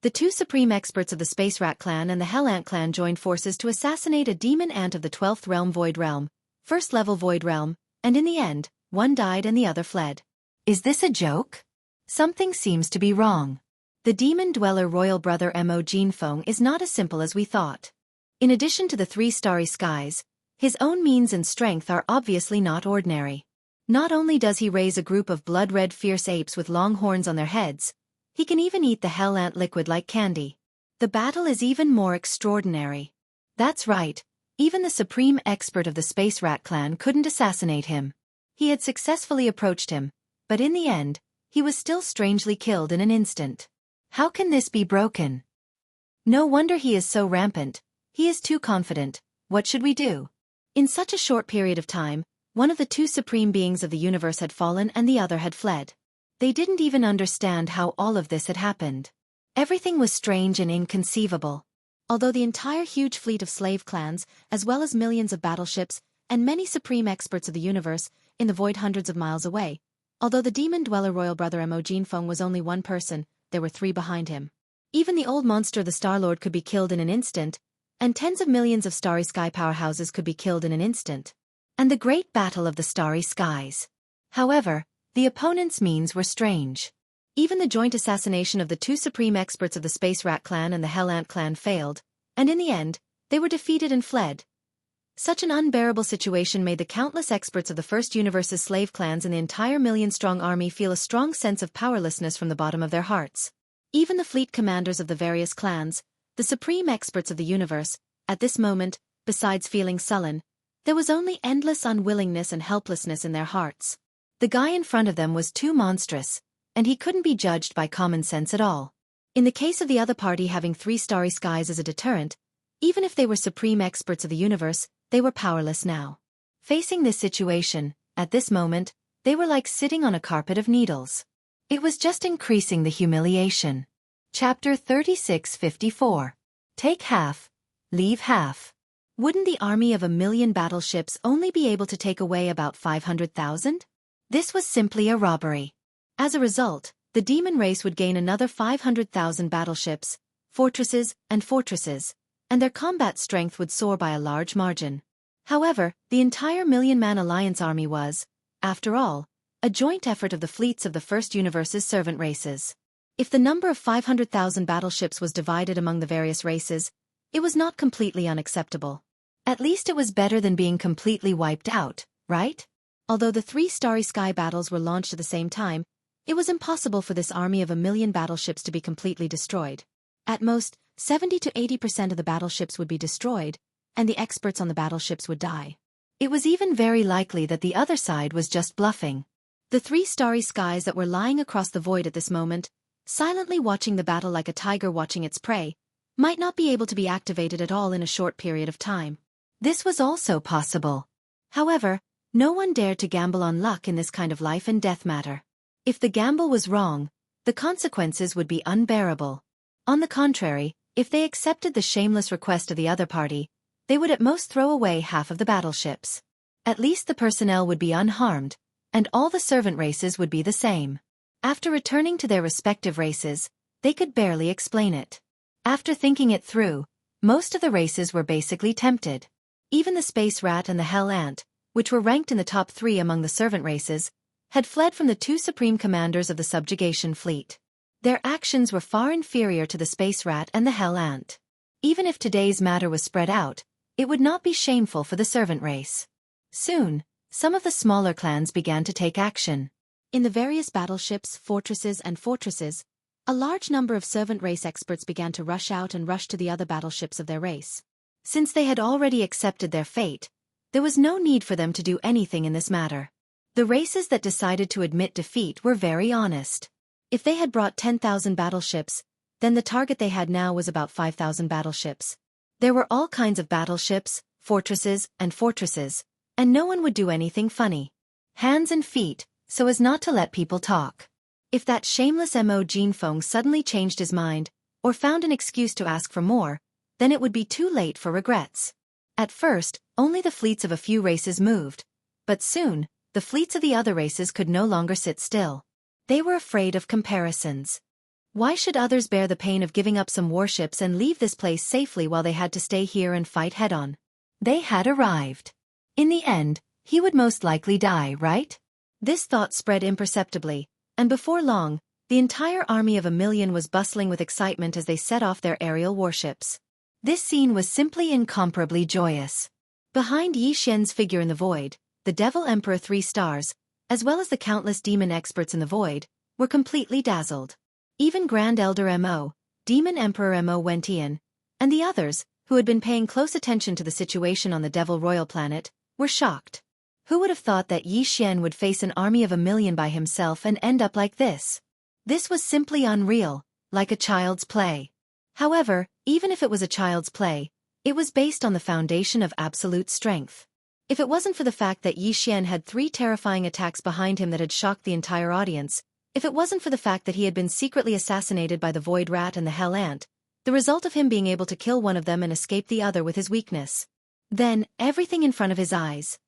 Speaker 1: The 2 supreme experts of the Space Rat clan and the Hell Ant clan joined forces to assassinate a demon ant of the 12th realm void realm, first-level void realm, and in the end, one died and the other fled. Is this a joke? Something seems to be wrong. The Demon Dweller royal brother Mo Jinfeng is not as simple as we thought. In addition to the 3 starry skies, his own means and strength are obviously not ordinary. Not only does he raise a group of blood-red fierce apes with long horns on their heads, he can even eat the Hell Ant liquid like candy. The battle is even more extraordinary. That's right, even the supreme expert of the Space Rat clan couldn't assassinate him. He had successfully approached him, but in the end, he was still strangely killed in an instant. How can this be broken? No wonder he is so rampant. He is too confident. What should we do? In such a short period of time, one of the 2 supreme beings of the universe had fallen and the other had fled. They didn't even understand how all of this had happened. Everything was strange and inconceivable. Although the entire huge fleet of slave clans, as well as millions of battleships, and many supreme experts of the universe, in the void hundreds of miles away, although the demon dweller royal brother Mo Jinfeng was only one person, there were three behind him. Even the old monster the Star-Lord could be killed in an instant, and tens of millions of starry sky powerhouses could be killed in an instant. And the great battle of the starry skies. However, the opponents' means were strange. Even the joint assassination of the two supreme experts of the Space Rat clan and the Hell Ant clan failed, and in the end, they were defeated and fled. Such an unbearable situation made the countless experts of the First Universe's slave clans and the entire million-strong army feel a strong sense of powerlessness from the bottom of their hearts. Even the fleet commanders of the various clans, the supreme experts of the universe, at this moment, besides feeling sullen, there was only endless unwillingness and helplessness in their hearts. The guy in front of them was too monstrous, and he couldn't be judged by common sense at all. In the case of the other party having three starry skies as a deterrent, even if they were supreme experts of the universe, they were powerless now. Facing this situation, at this moment, they were like sitting on a carpet of needles. It was just increasing the humiliation. Chapter 3654. Take half, leave half. Wouldn't the army of 1,000,000 battleships only be able to take away about 500,000? This was simply a robbery. As a result, the demon race would gain another 500,000 battleships, fortresses, and their combat strength would soar by a large margin. However, the entire million-man alliance army was, after all, a joint effort of the fleets of the First Universe's servant races. If the number of 500,000 battleships was divided among the various races, it was not completely unacceptable. At least it was better than being completely wiped out, right? Although the three starry sky battles were launched at the same time, it was impossible for this army of 1,000,000 battleships to be completely destroyed. At most, 70 to 80% of the battleships would be destroyed, and the experts on the battleships would die. It was even very likely that the other side was just bluffing. The three starry skies that were lying across the void at this moment, silently watching the battle like a tiger watching its prey, might not be able to be activated at all in a short period of time. This was also possible. However, no one dared to gamble on luck in this kind of life and death matter. If the gamble was wrong, the consequences would be unbearable. On the contrary, if they accepted the shameless request of the other party, they would at most throw away half of the battleships. At least the personnel would be unharmed, and all the servant races would be the same. After returning to their respective races, they could barely explain it. After thinking it through, most of the races were basically tempted. Even the Space Rat and the Hell Ant, which were ranked in the top 3 among the servant races, had fled from the two supreme commanders of the subjugation fleet. Their actions were far inferior to the Space Rat and the Hell Ant. Even if today's matter was spread out, it would not be shameful for the servant race. Soon, some of the smaller clans began to take action. In the various battleships, fortresses, a large number of servant race experts began to rush out and rush to the other battleships of their race. Since they had already accepted their fate, there was no need for them to do anything in this matter. The races that decided to admit defeat were very honest. If they had brought 10,000 battleships, then the target they had now was about 5,000 battleships. There were all kinds of battleships, fortresses, and no one would do anything funny. Hands and feet, so as not to let people talk. If that shameless Mo Jinfeng suddenly changed his mind, or found an excuse to ask for more, then it would be too late for regrets. At first, only the fleets of a few races moved, but soon, the fleets of the other races could no longer sit still. They were afraid of comparisons. Why should others bear the pain of giving up some warships and leave this place safely while they had to stay here and fight head-on? They had arrived. In the end, he would most likely die, right? This thought spread imperceptibly, and before long, the entire army of 1,000,000 was bustling with excitement as they set off their aerial warships. This scene was simply incomparably joyous. Behind Xianxia's figure in the void, the Devil Emperor 3 stars, as well as the countless demon experts in the void, were completely dazzled. Even Grand Elder Mo, Demon Emperor Mo Wentian, and the others, who had been paying close attention to the situation on the Devil Royal planet, were shocked. Who would have thought that Xian would face an army of 1,000,000 by himself and end up like this? This was simply unreal, like a child's play. However, even if it was a child's play, it was based on the foundation of absolute strength. If it wasn't for the fact that Xian had 3 terrifying attacks behind him that had shocked the entire audience, If it wasn't for the fact that he had been secretly assassinated by the Void Rat and the Hell Ant, the result of him being able to kill one of them and escape the other with his weakness. Then, everything in front of his eyes.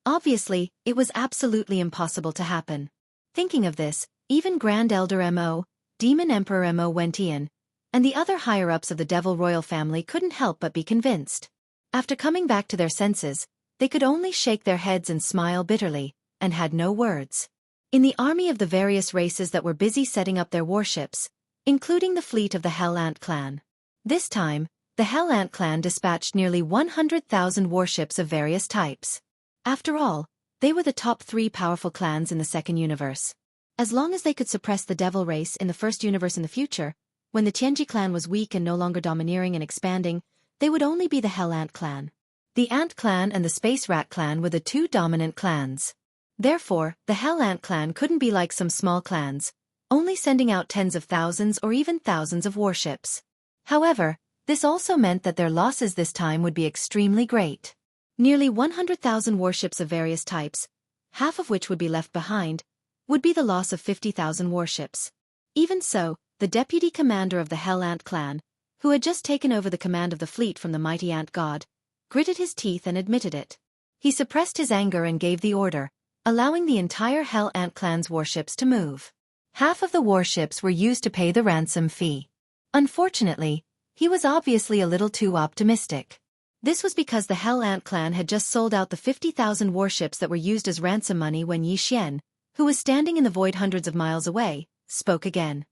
Speaker 1: Obviously, it was absolutely impossible to happen. Thinking of this, even Grand Elder Mo, Demon Emperor Mo Wentian, and the other higher-ups of the Devil Royal family couldn't help but be convinced. After coming back to their senses, they could only shake their heads and smile bitterly, and had no words. In the army of the various races that were busy setting up their warships, including the fleet of the Hell Ant clan. This time, the Hell Ant clan dispatched nearly 100,000 warships of various types. After all, they were the top 3 powerful clans in the second universe. As long as they could suppress the Devil race in the first universe in the future, when the Tianji clan was weak and no longer domineering and expanding, they would only be the Hell Ant clan. The Ant clan and the Space Rat clan were the 2 dominant clans. Therefore, the Hell Ant clan couldn't be like some small clans, only sending out tens of thousands or even thousands of warships. However, this also meant that their losses this time would be extremely great. Nearly 100,000 warships of various types, half of which would be left behind, would be the loss of 50,000 warships. Even so, the deputy commander of the Hell Ant clan, who had just taken over the command of the fleet from the mighty Ant god, gritted his teeth and admitted it. He suppressed his anger and gave the order, allowing the entire Hell Ant clan's warships to move. Half of the warships were used to pay the ransom fee. Unfortunately, he was obviously a little too optimistic. This was because the Hell Ant clan had just sold out the 50,000 warships that were used as ransom money when Yi Xian, who was standing in the void hundreds of miles away, spoke again.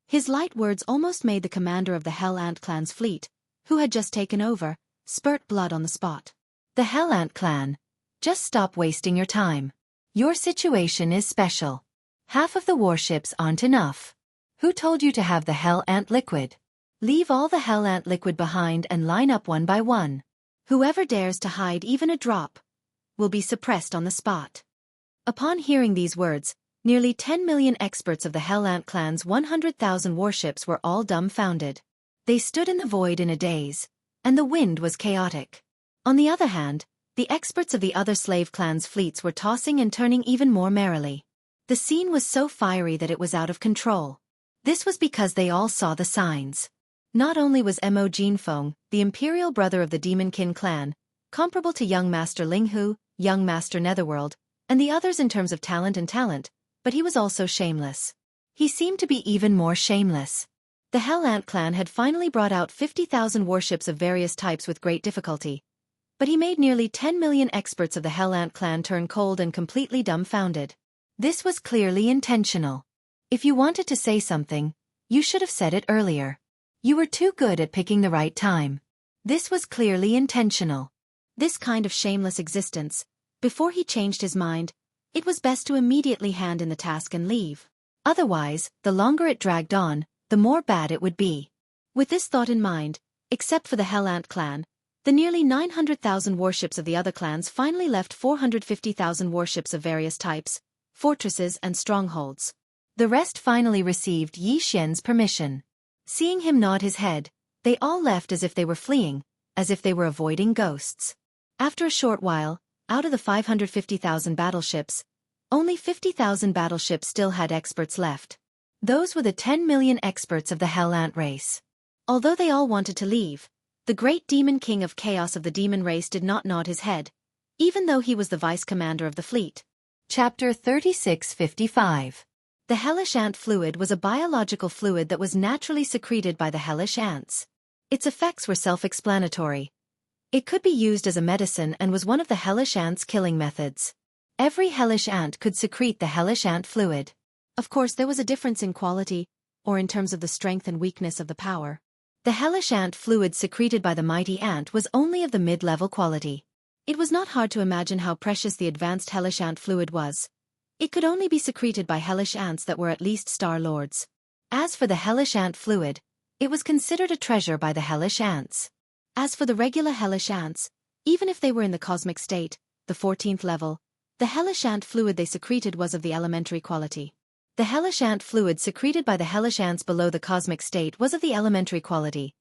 Speaker 1: His light words almost made the commander of the Hell Ant clan's fleet, who had just taken over, spurt blood on the spot. The Hell Ant clan, just stop wasting your time. Your situation is special. Half of the warships aren't enough. Who told you to have the Hell Ant liquid? Leave all the Hell Ant liquid behind and line up one by one. Whoever dares to hide even a drop will be suppressed on the spot. Upon hearing these words, nearly 10 million experts of the Hell Ant clan's 100,000 warships were all dumbfounded. They stood in the void in a daze, and the wind was chaotic. On the other hand, the experts of the other slave clans' fleets were tossing and turning even more merrily. The scene was so fiery that it was out of control. This was because they all saw the signs. Not only was Mo Jinfeng, the imperial brother of the Demon Qin clan, comparable to young Master Linghu, young Master Netherworld, and the others in terms of talent, but he was also shameless. He seemed to be even more shameless. The Hell Ant clan had finally brought out 50,000 warships of various types with great difficulty, but he made nearly 10 million experts of the Hell Ant clan turn cold and completely dumbfounded. This was clearly intentional. If you wanted to say something, you should have said it earlier. You were too good at picking the right time. This was clearly intentional. This kind of shameless existence, before he changed his mind, it was best to immediately hand in the task and leave. Otherwise, the longer it dragged on, the more bad it would be. With this thought in mind, except for the Hell Ant clan, the nearly 900,000 warships of the other clans finally left 450,000 warships of various types, fortresses and strongholds. The rest finally received Yi Xian's permission. Seeing him nod his head, they all left as if they were fleeing, as if they were avoiding ghosts. After a short while, out of the 550,000 battleships, only 50,000 battleships still had experts left. Those were the 10 million experts of the Hell Ant race. Although they all wanted to leave, the great demon king of chaos of the demon race did not nod his head, even though he was the vice commander of the fleet. Chapter 3655. The hellish ant fluid was a biological fluid that was naturally secreted by the hellish ants. Its effects were self-explanatory. It could be used as a medicine and was one of the hellish ants' killing methods. Every hellish ant could secrete the hellish ant fluid. Of course, there was a difference in quality, or in terms of the strength and weakness of the power. The hellish ant fluid secreted by the mighty ant was only of the mid-level quality. It was not hard to imagine how precious the advanced hellish ant fluid was. It could only be secreted by hellish ants that were at least Star Lords. As for the hellish ant fluid, it was considered a treasure by the hellish ants. As for the regular hellish ants, even if they were in the cosmic state, the 14th level, the hellish ant fluid they secreted was of the elementary quality. The hellish ant fluid secreted by the hellish ants below the cosmic state was of the elementary quality,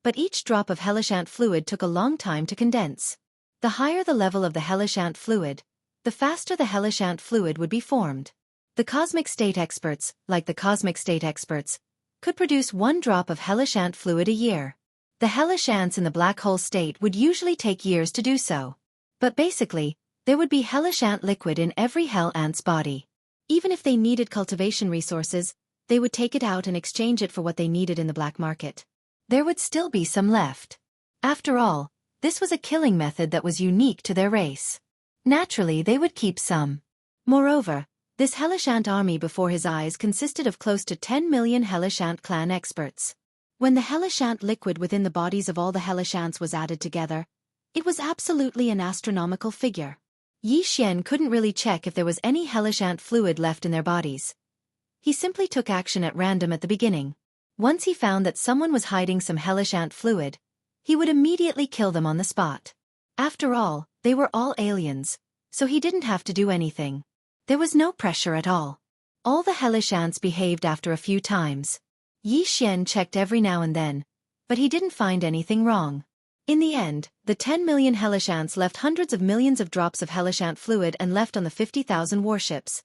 Speaker 1: but each drop of hellish ant fluid took a long time to condense. The higher the level of the hellish ant fluid, the faster the hellish ant fluid would be formed. The cosmic state experts, could produce 1 drop of hellish ant fluid a year. The hellish ants in the black hole state would usually take years to do so. But basically, there would be hellish ant liquid in every hell ant's body. Even if they needed cultivation resources, they would take it out and exchange it for what they needed in the black market. There would still be some left. After all, this was a killing method that was unique to their race. Naturally, they would keep some. Moreover, this hellish ant army before his eyes consisted of close to 10 million hellish ant clan experts. When the hellish ant liquid within the bodies of all the hellish ants was added together, it was absolutely an astronomical figure. Yi Xian couldn't really check if there was any hellish ant fluid left in their bodies. He simply took action at random at the beginning. Once he found that someone was hiding some hellish ant fluid, he would immediately kill them on the spot. After all, they were all aliens, so he didn't have to do anything. There was no pressure at all. All the hellish ants behaved after a few times. Yi Xian checked every now and then, but he didn't find anything wrong. In the end, the 10 million hellish ants left hundreds of millions of drops of hellish ant fluid and left on the 50,000 warships.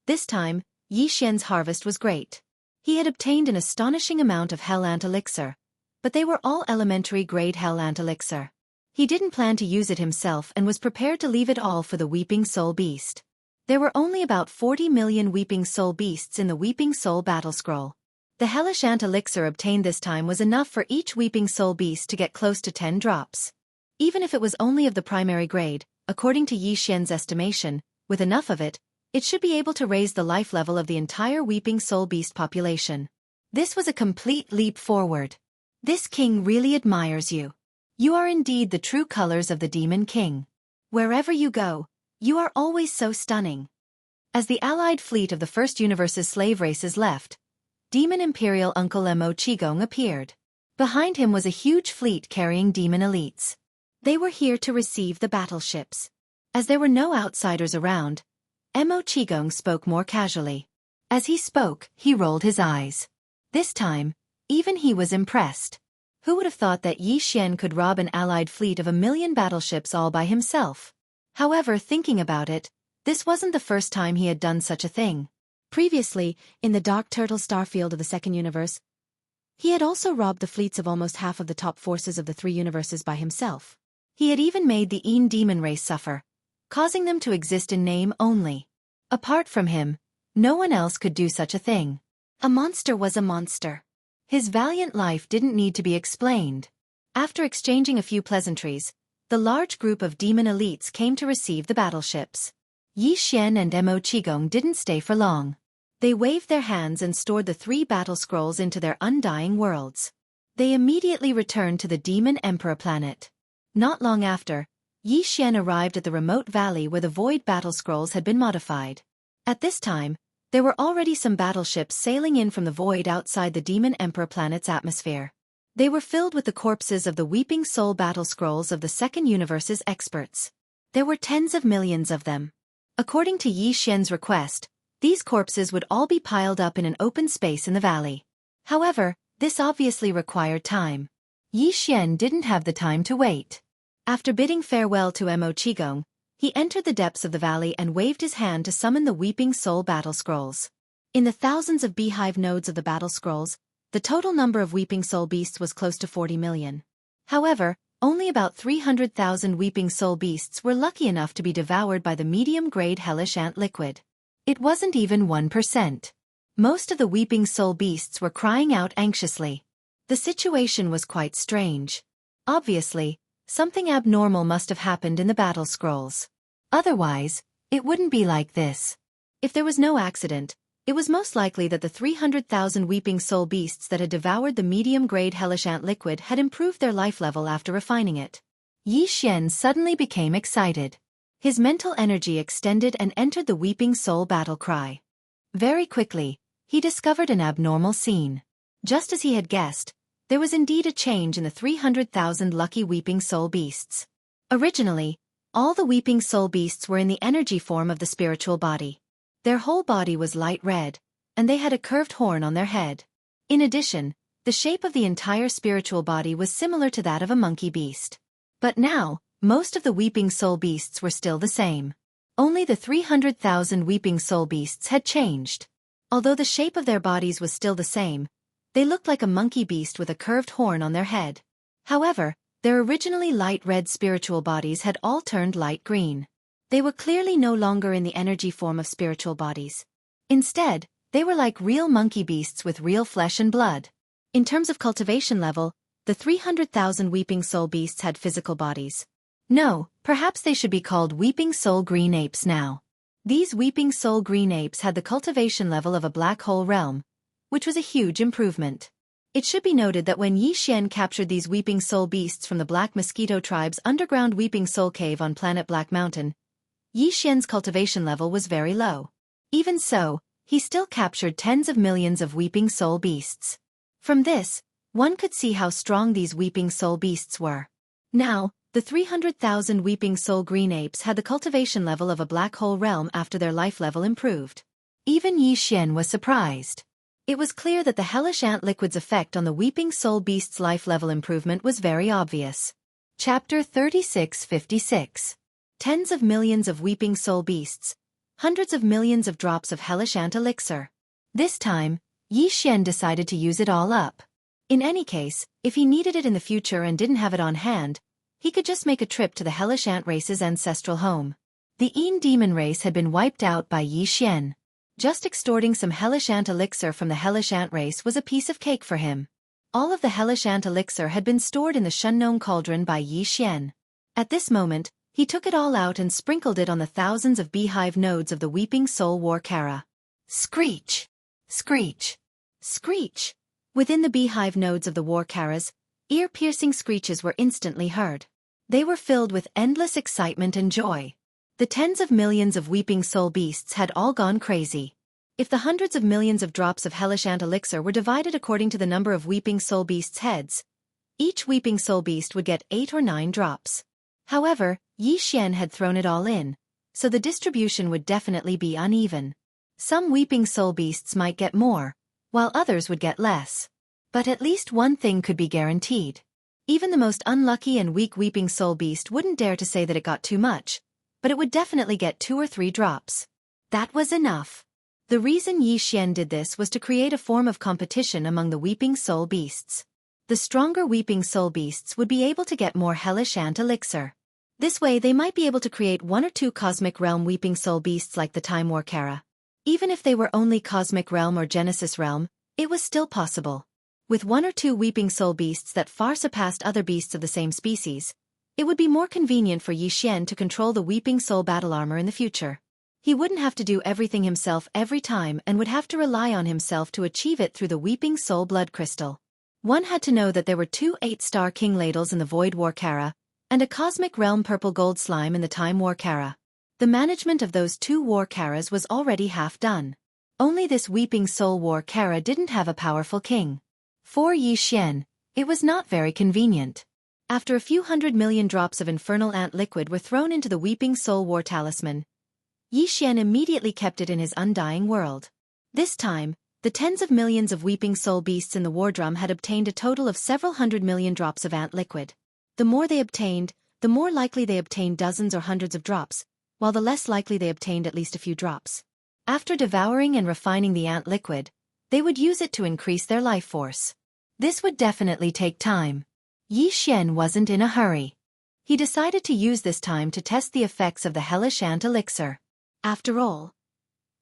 Speaker 1: This time, Yi Xian's harvest was great. He had obtained an astonishing amount of hell ant elixir, but they were all elementary grade hell ant elixir. He didn't plan to use it himself and was prepared to leave it all for the Weeping Soul Beast. There were only about 40 million Weeping Soul Beasts in the Weeping Soul Battle Scroll. The hellish ant elixir obtained this time was enough for each Weeping Soul Beast to get close to 10 drops. Even if it was only of the primary grade, according to Yi Xian's estimation, with enough of it, it should be able to raise the life level of the entire Weeping Soul Beast population. This was a complete leap forward. This king really admires you. You are indeed the true colors of the Demon King. Wherever you go, you are always so stunning. As the allied fleet of the First Universe's slave races left, Demon Imperial Uncle Mo Qigong appeared. Behind him was a huge fleet carrying demon elites. They were here to receive the battleships. As there were no outsiders around, Mo Qigong spoke more casually. As he spoke, he rolled his eyes. This time, even he was impressed. Who would have thought that Yi Xian could rob an allied fleet of 1 million battleships all by himself? However, thinking about it, this wasn't the first time he had done such a thing. Previously, in the Dark Turtle starfield of the Second Universe, he had also robbed the fleets of almost half of the top forces of the 3 universes by himself. He had even made the Een demon race suffer, causing them to exist in name only. Apart from him, no one else could do such a thing. A monster was a monster. His valiant life didn't need to be explained. After exchanging a few pleasantries, the large group of demon elites came to receive the battleships. Yi Xian and Mo Qigong didn't stay for long. They waved their hands and stored the 3 battle scrolls into their undying worlds. They immediately returned to the Demon Emperor planet. Not long after, Yi Xian arrived at the remote valley where the Void battle scrolls had been modified. At this time, there were already some battleships sailing in from the Void outside the Demon Emperor planet's atmosphere. They were filled with the corpses of the Weeping Soul battle scrolls of the Second Universe's experts. There were tens of millions of them. According to Yi Xian's request, these corpses would all be piled up in an open space in the valley. However, this obviously required time. Yi Xian didn't have the time to wait. After bidding farewell to Mo Qigong, he entered the depths of the valley and waved his hand to summon the Weeping Soul battle scrolls. In the thousands of beehive nodes of the battle scrolls, the total number of Weeping Soul beasts was close to 40 million. However, only about 300,000 Weeping Soul beasts were lucky enough to be devoured by the medium-grade hellish ant liquid. It wasn't even 1%. Most of the Weeping Soul beasts were crying out anxiously. The situation was quite strange. Obviously, something abnormal must have happened in the battle scrolls. Otherwise, it wouldn't be like this. If there was no accident, it was most likely that the 300,000 Weeping Soul beasts that had devoured the medium-grade hellish ant liquid had improved their life level after refining it. Yi Xian suddenly became excited. His mental energy extended and entered the Weeping Soul battle cry. Very quickly, he discovered an abnormal scene. Just as he had guessed, there was indeed a change in the 300,000 lucky Weeping Soul beasts. Originally, all the Weeping Soul beasts were in the energy form of the spiritual body. Their whole body was light red, and they had a curved horn on their head. In addition, the shape of the entire spiritual body was similar to that of a monkey beast. But now, most of the Weeping Soul beasts were still the same. Only the 300,000 weeping soul beasts had changed. Although the shape of their bodies was still the same, they looked like a monkey beast with a curved horn on their head. However, their originally light red spiritual bodies had all turned light green. They were clearly no longer in the energy form of spiritual bodies. Instead, they were like real monkey beasts with real flesh and blood. In terms of cultivation level, the 300,000 weeping soul beasts had physical bodies. No, perhaps they should be called weeping soul green apes now. These weeping soul green apes had the cultivation level of a black hole realm, which was a huge improvement. It should be noted that when Xianxia captured these weeping soul beasts from the Black Mosquito tribe's underground weeping soul cave on planet Black Mountain, Xianxia's cultivation level was very low. Even so, he still captured tens of millions of weeping soul beasts. From this, one could see how strong these weeping soul beasts were. Now, the 300,000 weeping soul green apes had the cultivation level of a black hole realm after their life level improved. Even Xianxia was surprised. It was clear that the hellish ant liquid's effect on the weeping soul beast's life level improvement was very obvious. Chapter 3656. Tens of millions of weeping soul beasts. Hundreds of millions of drops of hellish ant elixir. This time, Xianxia decided to use it all up. In any case, if he needed it in the future and didn't have it on hand, he could just make a trip to the hellish ant race's ancestral home. The Een demon race had been wiped out by Xianxia. Just extorting some hellish ant elixir from the hellish ant race was a piece of cake for him. All of the hellish ant elixir had been stored in the Shunnong cauldron by Xianxia. At this moment, he took it all out and sprinkled it on the thousands of beehive nodes of the weeping soul war Kara. Screech! Screech! Screech! Within the beehive nodes of the war Karas, ear-piercing screeches were instantly heard. They were filled with endless excitement and joy. The tens of millions of weeping soul beasts had all gone crazy. If the hundreds of millions of drops of hellish ant elixir were divided according to the number of weeping soul beasts' heads, each weeping soul beast would get 8 or 9 drops. However, Xianxia had thrown it all in, so the distribution would definitely be uneven. Some weeping soul beasts might get more, while others would get less. But at least one thing could be guaranteed. Even the most unlucky and weak weeping soul beast wouldn't dare to say that it got too much, but it would definitely get 2 or 3 drops. That was enough. The reason Xianxia did this was to create a form of competition among the weeping soul beasts. The stronger weeping soul beasts would be able to get more hellish ant elixir. This way they might be able to create 1 or 2 cosmic realm weeping soul beasts like the Time War Kara. Even if they were only cosmic realm or Genesis realm, it was still possible. With 1 or 2 weeping soul beasts that far surpassed other beasts of the same species, it would be more convenient for Xianxia to control the weeping soul battle armor in the future. He wouldn't have to do everything himself every time and would have to rely on himself to achieve it through the weeping soul blood crystal. One had to know that there were 2 8-star king ladles in the Void War Kara, and a cosmic realm purple gold slime in the Time War Kara. The management of those 2 war Karas was already half done. Only this weeping soul war Kara didn't have a powerful king. For Xianxia, it was not very convenient. After a few 100 million drops of infernal ant liquid were thrown into the weeping soul war talisman, Xianxia immediately kept it in his undying world. This time, the tens of millions of weeping soul beasts in the war drum had obtained a total of several 100 million drops of ant liquid. The more they obtained, the more likely they obtained dozens or hundreds of drops, while the less likely they obtained at least a few drops. After devouring and refining the ant liquid, they would use it to increase their life force. This would definitely take time. Xianxia wasn't in a hurry. He decided to use this time to test the effects of the hellish ant elixir. After all,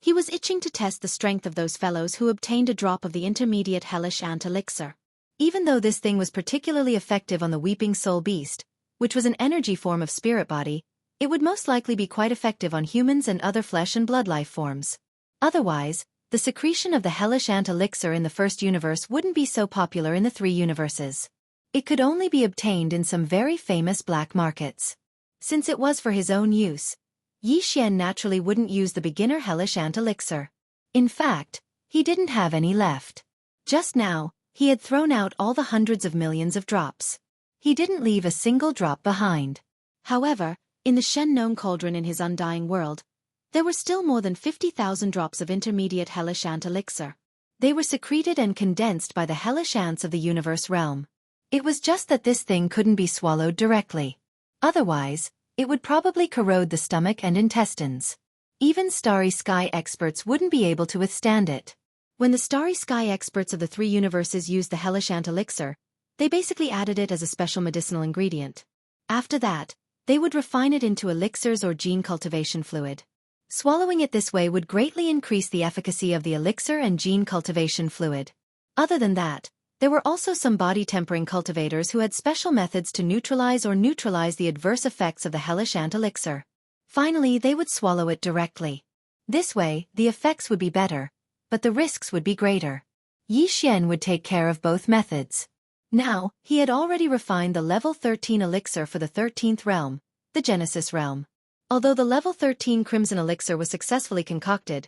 Speaker 1: he was itching to test the strength of those fellows who obtained a drop of the intermediate hellish ant elixir. Even though this thing was particularly effective on the weeping soul beast, which was an energy form of spirit body, it would most likely be quite effective on humans and other flesh and blood life forms. Otherwise, the secretion of the hellish ant elixir in the first universe wouldn't be so popular in the 3 universes. It could only be obtained in some very famous black markets. Since it was for his own use, Xianxia naturally wouldn't use the beginner hellish ant elixir. In fact, he didn't have any left. Just now, he had thrown out all the hundreds of millions of drops. He didn't leave a single drop behind. However, in the Shunnong cauldron in his undying world, there were still more than 50,000 drops of intermediate hellish ant elixir. They were secreted and condensed by the hellish ants of the universe realm. It was just that this thing couldn't be swallowed directly. Otherwise, It would probably corrode the stomach and intestines. Even starry sky experts wouldn't be able to withstand it. When the starry sky experts of the three universes used the hellish ant elixir, they basically added it as a special medicinal ingredient. After that, they would refine it into elixirs or gene cultivation fluid. Swallowing it this way would greatly increase the efficacy of the elixir and gene cultivation fluid. Other than that, there were also some body-tempering cultivators who had special methods to neutralize the adverse effects of the hellish ant elixir. Finally, they would swallow it directly. This way, the effects would be better, but the risks would be greater. Yi Xian would take care of both methods. Now, he had already refined the level 13 elixir for the 13th realm, the Genesis realm. Although the level 13 crimson elixir was successfully concocted,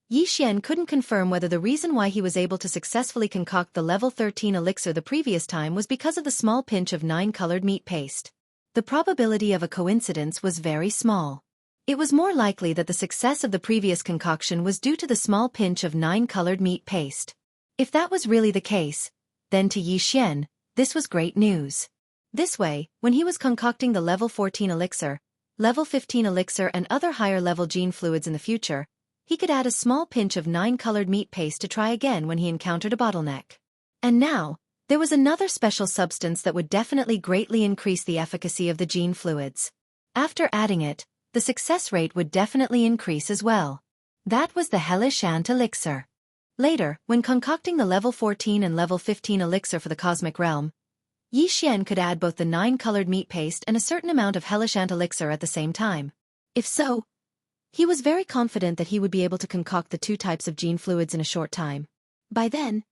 Speaker 1: Yi Xian couldn't confirm whether the reason why he was able to successfully concoct the level 13 elixir the previous time was because of the small pinch of 9-colored meat paste. The probability of a coincidence was very small. It was more likely that the success of the previous concoction was due to the small pinch of 9-colored meat paste. If that was really the case, then to Yi Xian, this was great news. This way, when he was concocting the level 14 elixir, level 15 elixir and other higher-level gene fluids in the future, he could add a small pinch of 9-colored meat paste to try again when he encountered a bottleneck. And now, there was another special substance that would definitely greatly increase the efficacy of the gene fluids. After adding it, the success rate would definitely increase as well. That was the hellish ant elixir. Later, when concocting the level 14 and level 15 elixir for the cosmic realm, Yi Xian could add both the 9-colored meat paste and a certain amount of hellish ant elixir at the same time. If so, he was very confident that he would be able to concoct the two types of gene fluids in a short time. By then,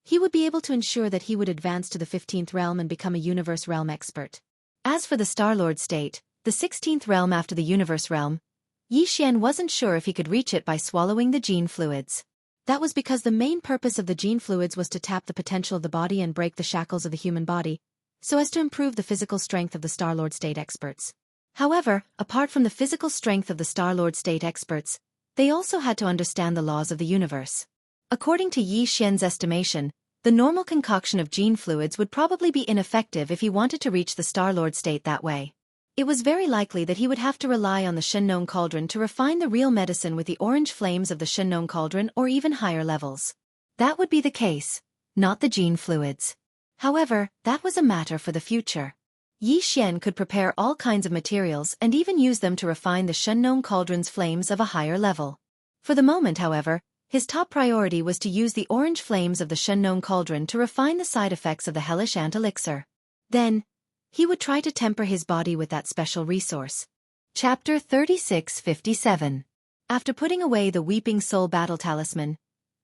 Speaker 1: he would be able to ensure that he would advance to the 15th realm and become a universe realm expert. As for the Star-Lord state, the 16th realm after the universe realm, Yi Xian wasn't sure if he could reach it by swallowing the gene fluids. That was because the main purpose of the gene fluids was to tap the potential of the body and break the shackles of the human body, so as to improve the physical strength of the Star-Lord state experts. However, apart from the physical strength of the Star-Lord state experts, they also had to understand the laws of the universe. According to Yi Xian's estimation, the normal concoction of gene fluids would probably be ineffective if he wanted to reach the Star-Lord state that way. It was very likely that he would have to rely on the Shengnong cauldron to refine the real medicine with the orange flames of the Shengnong cauldron or even higher levels. That would be the case, not the gene fluids. However, that was a matter for the future. Yi Xian could prepare all kinds of materials and even use them to refine the Shengnong cauldron's flames of a higher level. For the moment, however, his top priority was to use the orange flames of the Shengnong cauldron to refine the side effects of the hellish ant elixir. Then, he would try to temper his body with that special resource. Chapter 3657. After putting away the Weeping Soul Battle Talisman,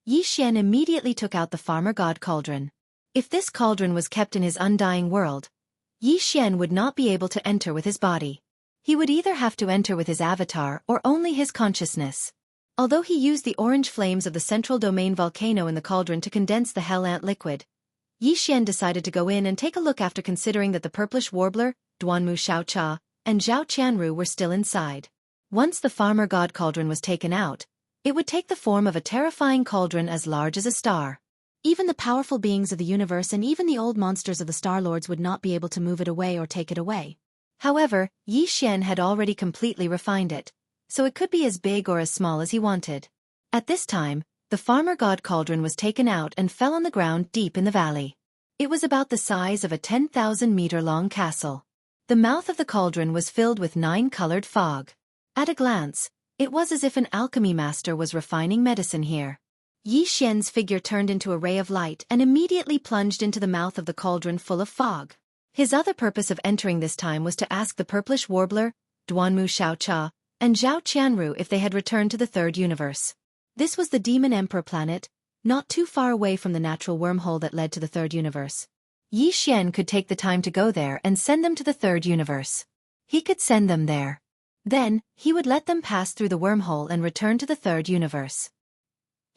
Speaker 1: Yi Xian immediately took out the Farmer God Cauldron. If this cauldron was kept in his undying world, Yi Xian would not be able to enter with his body. He would either have to enter with his avatar or only his consciousness. Although he used the orange flames of the central domain volcano in the cauldron to condense the hell ant liquid, Yi Xian decided to go in and take a look after considering that the purplish warbler, Duanmu Xiaocha, and Zhao Qianru were still inside. Once the Farmer God Cauldron was taken out, it would take the form of a terrifying cauldron as large as a star. Even the powerful beings of the universe and even the old monsters of the Star-Lords would not be able to move it away or take it away. However, Yi Xian had already completely refined it, so it could be as big or as small as he wanted. At this time, the Farmer God Cauldron was taken out and fell on the ground deep in the valley. It was about the size of a 10,000-meter-long castle. The mouth of the cauldron was filled with 9-colored fog. At a glance, it was as if an alchemy master was refining medicine here. Yi Xian's figure turned into a ray of light and immediately plunged into the mouth of the cauldron full of fog. His other purpose of entering this time was to ask the purplish warbler, Duanmu Xiaocha, and Zhao Qianru if they had returned to the third universe. This was the Demon Emperor planet, not too far away from the natural wormhole that led to the third universe. Yi Xian could take the time to go there and send them to the third universe. He could send them there. Then, he would let them pass through the wormhole and return to the third universe.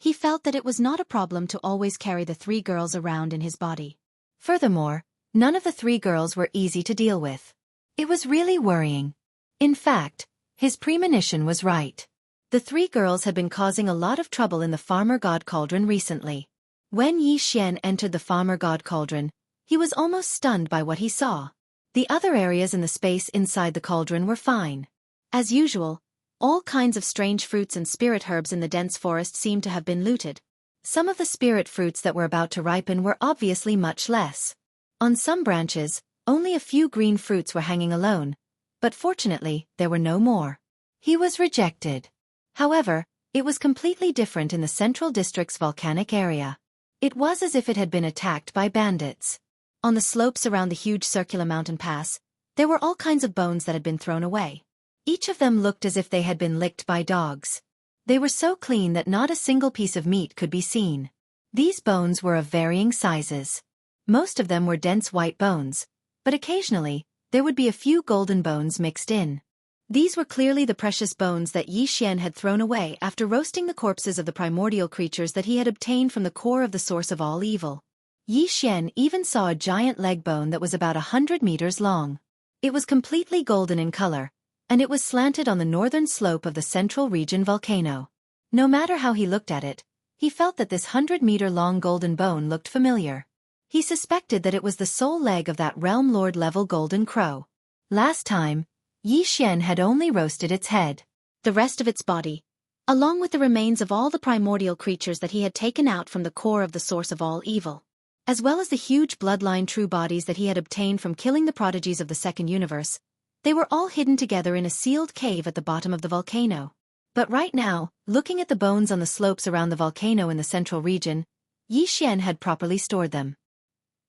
Speaker 1: He felt that it was not a problem to always carry the three girls around in his body. Furthermore, none of the three girls were easy to deal with. It was really worrying. In fact, his premonition was right. The three girls had been causing a lot of trouble in the Farmer God Cauldron recently. When Yi Xian entered the Farmer God Cauldron, he was almost stunned by what he saw. The other areas in the space inside the cauldron were fine. As usual, all kinds of strange fruits and spirit herbs in the dense forest seemed to have been looted. Some of the spirit fruits that were about to ripen were obviously much less. On some branches, only a few green fruits were hanging alone, but fortunately, there were no more. He was rejected. However, it was completely different in the central district's volcanic area. It was as if it had been attacked by bandits. On the slopes around the huge circular mountain pass, there were all kinds of bones that had been thrown away. Each of them looked as if they had been licked by dogs. They were so clean that not a single piece of meat could be seen. These bones were of varying sizes. Most of them were dense white bones, but occasionally, there would be a few golden bones mixed in. These were clearly the precious bones that Xianxia had thrown away after roasting the corpses of the primordial creatures that he had obtained from the core of the source of all evil. Xianxia even saw a giant leg bone that was about 100 meters long. It was completely golden in color, and it was slanted on the northern slope of the central region volcano. No matter how he looked at it, he felt that this 100-meter-long golden bone looked familiar. He suspected that it was the sole leg of that realm lord-level golden crow. Last time, Xianxia had only roasted its head. The rest of its body, along with the remains of all the primordial creatures that he had taken out from the core of the source of all evil, as well as the huge bloodline true bodies that he had obtained from killing the prodigies of the second universe, they were all hidden together in a sealed cave at the bottom of the volcano. But right now, looking at the bones on the slopes around the volcano in the central region, Xianxia had properly stored them.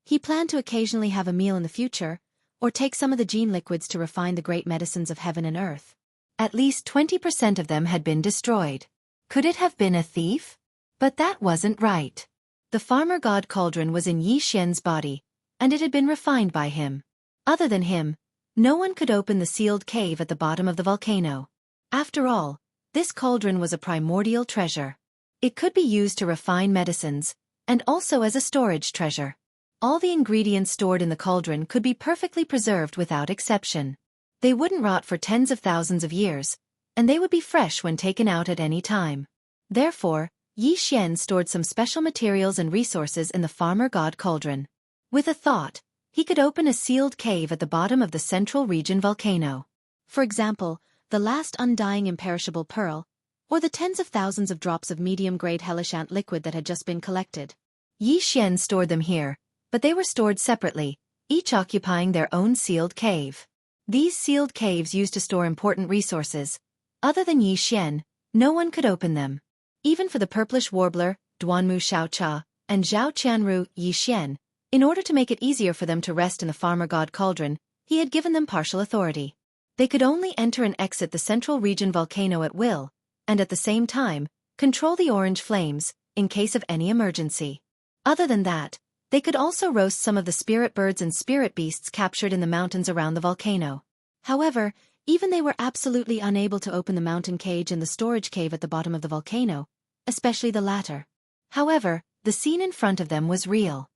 Speaker 1: He planned to occasionally have a meal in the future, or take some of the gene liquids to refine the great medicines of heaven and earth. At least 20% of them had been destroyed. Could it have been a thief? But that wasn't right. The farmer god cauldron was in Xianxia's body, and it had been refined by him. Other than him, no one could open the sealed cave at the bottom of the volcano. After all, this cauldron was a primordial treasure. It could be used to refine medicines, and also as a storage treasure. All the ingredients stored in the cauldron could be perfectly preserved without exception. They wouldn't rot for tens of thousands of years, and they would be fresh when taken out at any time. Therefore, Xianxia stored some special materials and resources in the farmer god cauldron. With a thought, he could open a sealed cave at the bottom of the central region volcano. For example, the last undying imperishable pearl, or the tens of thousands of drops of medium-grade hellish ant liquid that had just been collected. Xianxia stored them here, but they were stored separately, each occupying their own sealed cave. These sealed caves used to store important resources. Other than Xianxia, no one could open them. Even for the purplish warbler, Duanmu Xiaocha, and Zhao Qianru Xianxia, in order to make it easier for them to rest in the farmer god cauldron, he had given them partial authority. They could only enter and exit the central region volcano at will, and at the same time, control the orange flames, in case of any emergency. Other than that, they could also roast some of the spirit birds and spirit beasts captured in the mountains around the volcano. However, even they were absolutely unable to open the mountain cage and the storage cave at the bottom of the volcano, especially the latter. However, the scene in front of them was real.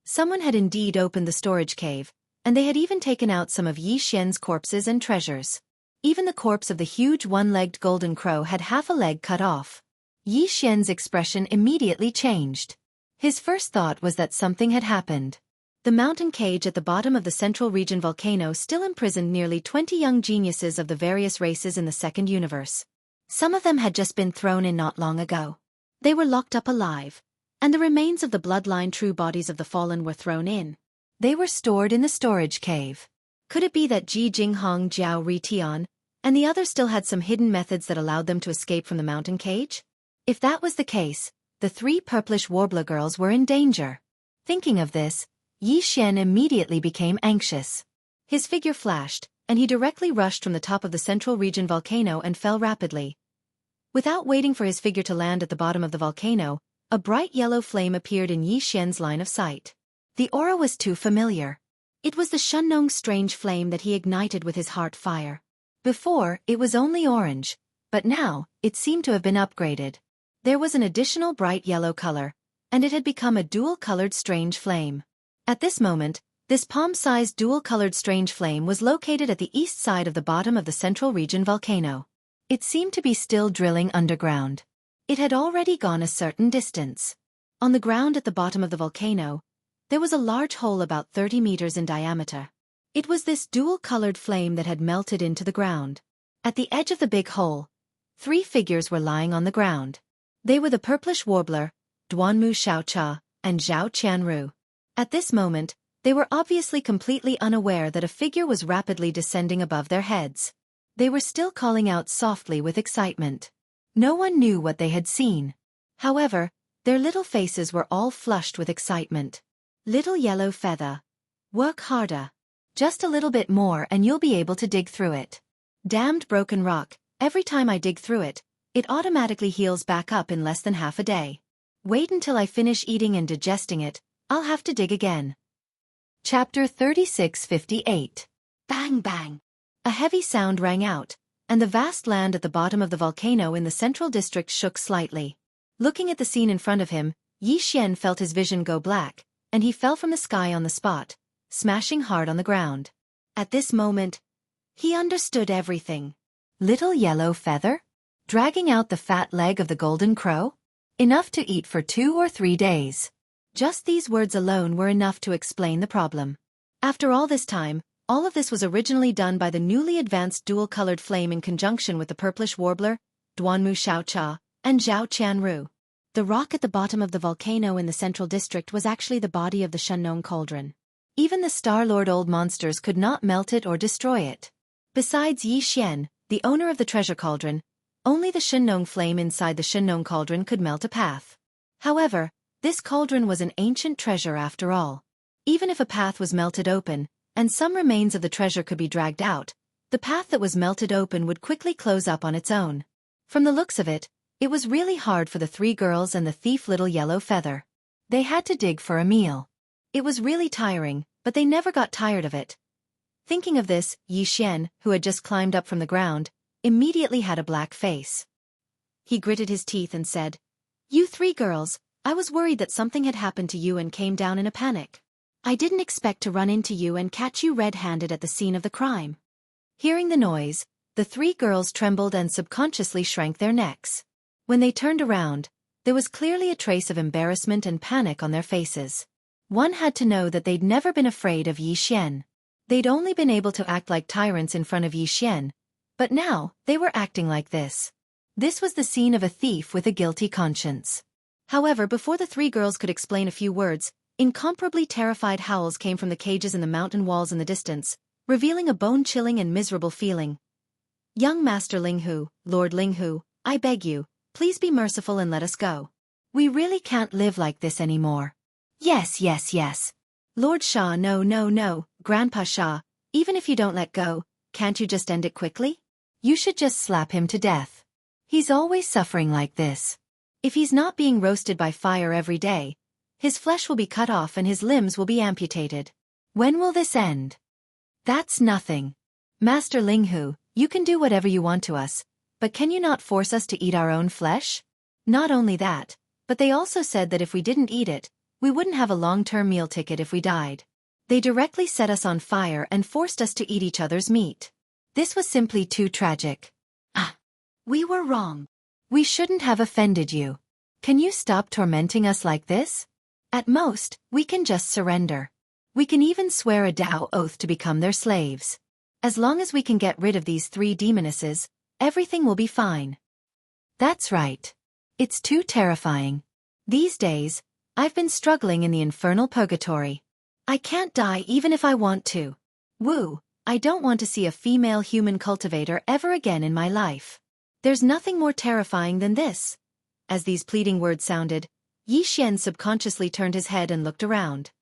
Speaker 1: Someone had indeed opened the storage cave, and they had even taken out some of Xianxia's corpses and treasures. Even the corpse of the huge one-legged golden crow had half a leg cut off. Xianxia's expression immediately changed. His first thought was that something had happened. The mountain cage at the bottom of the central region volcano still imprisoned nearly 20 young geniuses of the various races in the second universe. Some of them had just been thrown in not long ago. They were locked up alive, and the remains of the bloodline true bodies of the fallen were thrown in. They were stored in the storage cave. Could it be that Ji Jinghong Jiao Ritian and the others still had some hidden methods that allowed them to escape from the mountain cage? If that was the case, the three purplish warbler girls were in danger. Thinking of this, Xianxia immediately became anxious. His figure flashed, and he directly rushed from the top of the central region volcano and fell rapidly. Without waiting for his figure to land at the bottom of the volcano, a bright yellow flame appeared in Xianxia's line of sight. The aura was too familiar. It was the Shunnong strange flame that he ignited with his heart fire. Before, it was only orange, but now, it seemed to have been upgraded. There was an additional bright yellow color, and it had become a dual-colored strange flame. At this moment, this palm-sized dual-colored strange flame was located at the east side of the bottom of the central region volcano. It seemed to be still drilling underground. It had already gone a certain distance. On the ground at the bottom of the volcano, there was a large hole about 30 meters in diameter. It was this dual-colored flame that had melted into the ground. At the edge of the big hole, 3 figures were lying on the ground. They were the purplish warbler, Duanmu Xiaocha, and Zhao Qianru. At this moment, they were obviously completely unaware that a figure was rapidly descending above their heads. They were still calling out softly with excitement. No one knew what they had seen. However, their little faces were all flushed with excitement. Little yellow feather. Work harder. Just a little bit more and you'll be able to dig through it. Damned broken rock, every time I dig through it, it automatically heals back up in less than half a day. Wait until I finish eating and digesting it, I'll have to dig again. Chapter 3658. Bang bang. A heavy sound rang out, and the vast land at the bottom of the volcano in the central district shook slightly. Looking at the scene in front of him, Yixian felt his vision go black, and he fell from the sky on the spot, smashing hard on the ground. At this moment, he understood everything. Little yellow feather? Dragging out the fat leg of the golden crow? Enough to eat for 2 or 3 days. Just these words alone were enough to explain the problem. After all this time, all of this was originally done by the newly advanced dual-colored flame in conjunction with the purplish warbler, Duanmu Xiaocha, and Zhao Qianru. The rock at the bottom of the volcano in the central district was actually the body of the Shenong cauldron. Even the Star-Lord old monsters could not melt it or destroy it. Besides Yixian, the owner of the treasure cauldron, only the Shenong flame inside the Shenong cauldron could melt a path. However, this cauldron was an ancient treasure after all. Even if a path was melted open, and some remains of the treasure could be dragged out, the path that was melted open would quickly close up on its own. From the looks of it, it was really hard for the 3 girls and the thief little yellow feather. They had to dig for a meal. It was really tiring, but they never got tired of it. Thinking of this, Yixian, who had just climbed up from the ground, immediately had a black face. He gritted his teeth and said, "You 3 girls, I was worried that something had happened to you and came down in a panic. I didn't expect to run into you and catch you red-handed at the scene of the crime." Hearing the noise, the 3 girls trembled and subconsciously shrank their necks. When they turned around, there was clearly a trace of embarrassment and panic on their faces. One had to know that they'd never been afraid of Yixian. They'd only been able to act like tyrants in front of Yixian, but now they were acting like this. This was the scene of a thief with a guilty conscience. However, before the 3 girls could explain a few words, incomparably terrified howls came from the cages in the mountain walls in the distance, revealing a bone-chilling and miserable feeling. "Young Master Linghu, Lord Linghu, I beg you, please be merciful and let us go. We really can't live like this anymore." "Yes, yes, yes. Lord Shah, no, no, no, Grandpa Shah, even if you don't let go, can't you just end it quickly? You should just slap him to death. He's always suffering like this. If he's not being roasted by fire every day, his flesh will be cut off and his limbs will be amputated. When will this end?" "That's nothing. Master Linghu, you can do whatever you want to us, but can you not force us to eat our own flesh? Not only that, but they also said that if we didn't eat it, we wouldn't have a long-term meal ticket if we died. They directly set us on fire and forced us to eat each other's meat. This was simply too tragic. Ah, we were wrong. We shouldn't have offended you. Can you stop tormenting us like this? At most, we can just surrender. We can even swear a Tao oath to become their slaves. As long as we can get rid of these 3 demonesses, everything will be fine." "That's right. It's too terrifying. These days, I've been struggling in the infernal purgatory. I can't die even if I want to. Woo, I don't want to see a female human cultivator ever again in my life. There's nothing more terrifying than this." As these pleading words sounded, Yixian subconsciously turned his head and looked around.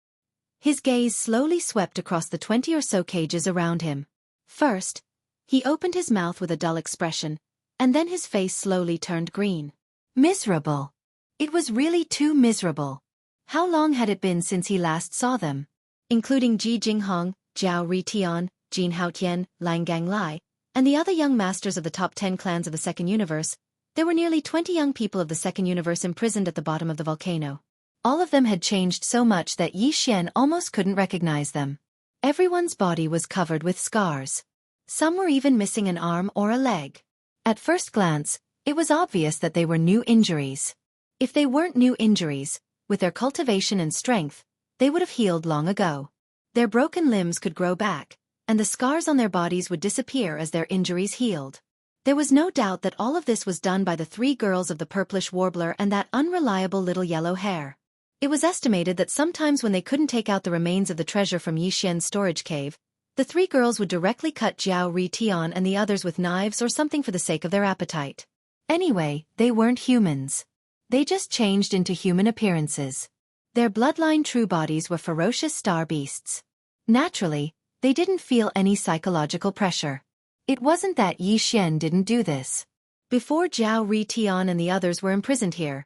Speaker 1: His gaze slowly swept across the 20 or so cages around him. First, he opened his mouth with a dull expression, and then his face slowly turned green. Miserable. It was really too miserable. How long had it been since he last saw them? Including Ji Jinghong, Zhao Ritian, Jin Haotian, Lang Ganglai, and the other young masters of the top 10 clans of the Second Universe, there were nearly 20 young people of the Second Universe imprisoned at the bottom of the volcano. All of them had changed so much that Yixian almost couldn't recognize them. Everyone's body was covered with scars. Some were even missing an arm or a leg. At first glance, it was obvious that they were new injuries. If they weren't new injuries, with their cultivation and strength, they would have healed long ago. Their broken limbs could grow back, and the scars on their bodies would disappear as their injuries healed. There was no doubt that all of this was done by the three girls of the purplish warbler and that unreliable little yellow hair. It was estimated that sometimes when they couldn't take out the remains of the treasure from Yixian's storage cave, the three girls would directly cut Jiao Ritian and the others with knives or something for the sake of their appetite. Anyway, they weren't humans. They just changed into human appearances. Their bloodline true bodies were ferocious star beasts. Naturally, they didn't feel any psychological pressure. It wasn't that Yixian didn't do this. Before Jiao Ritian and the others were imprisoned here,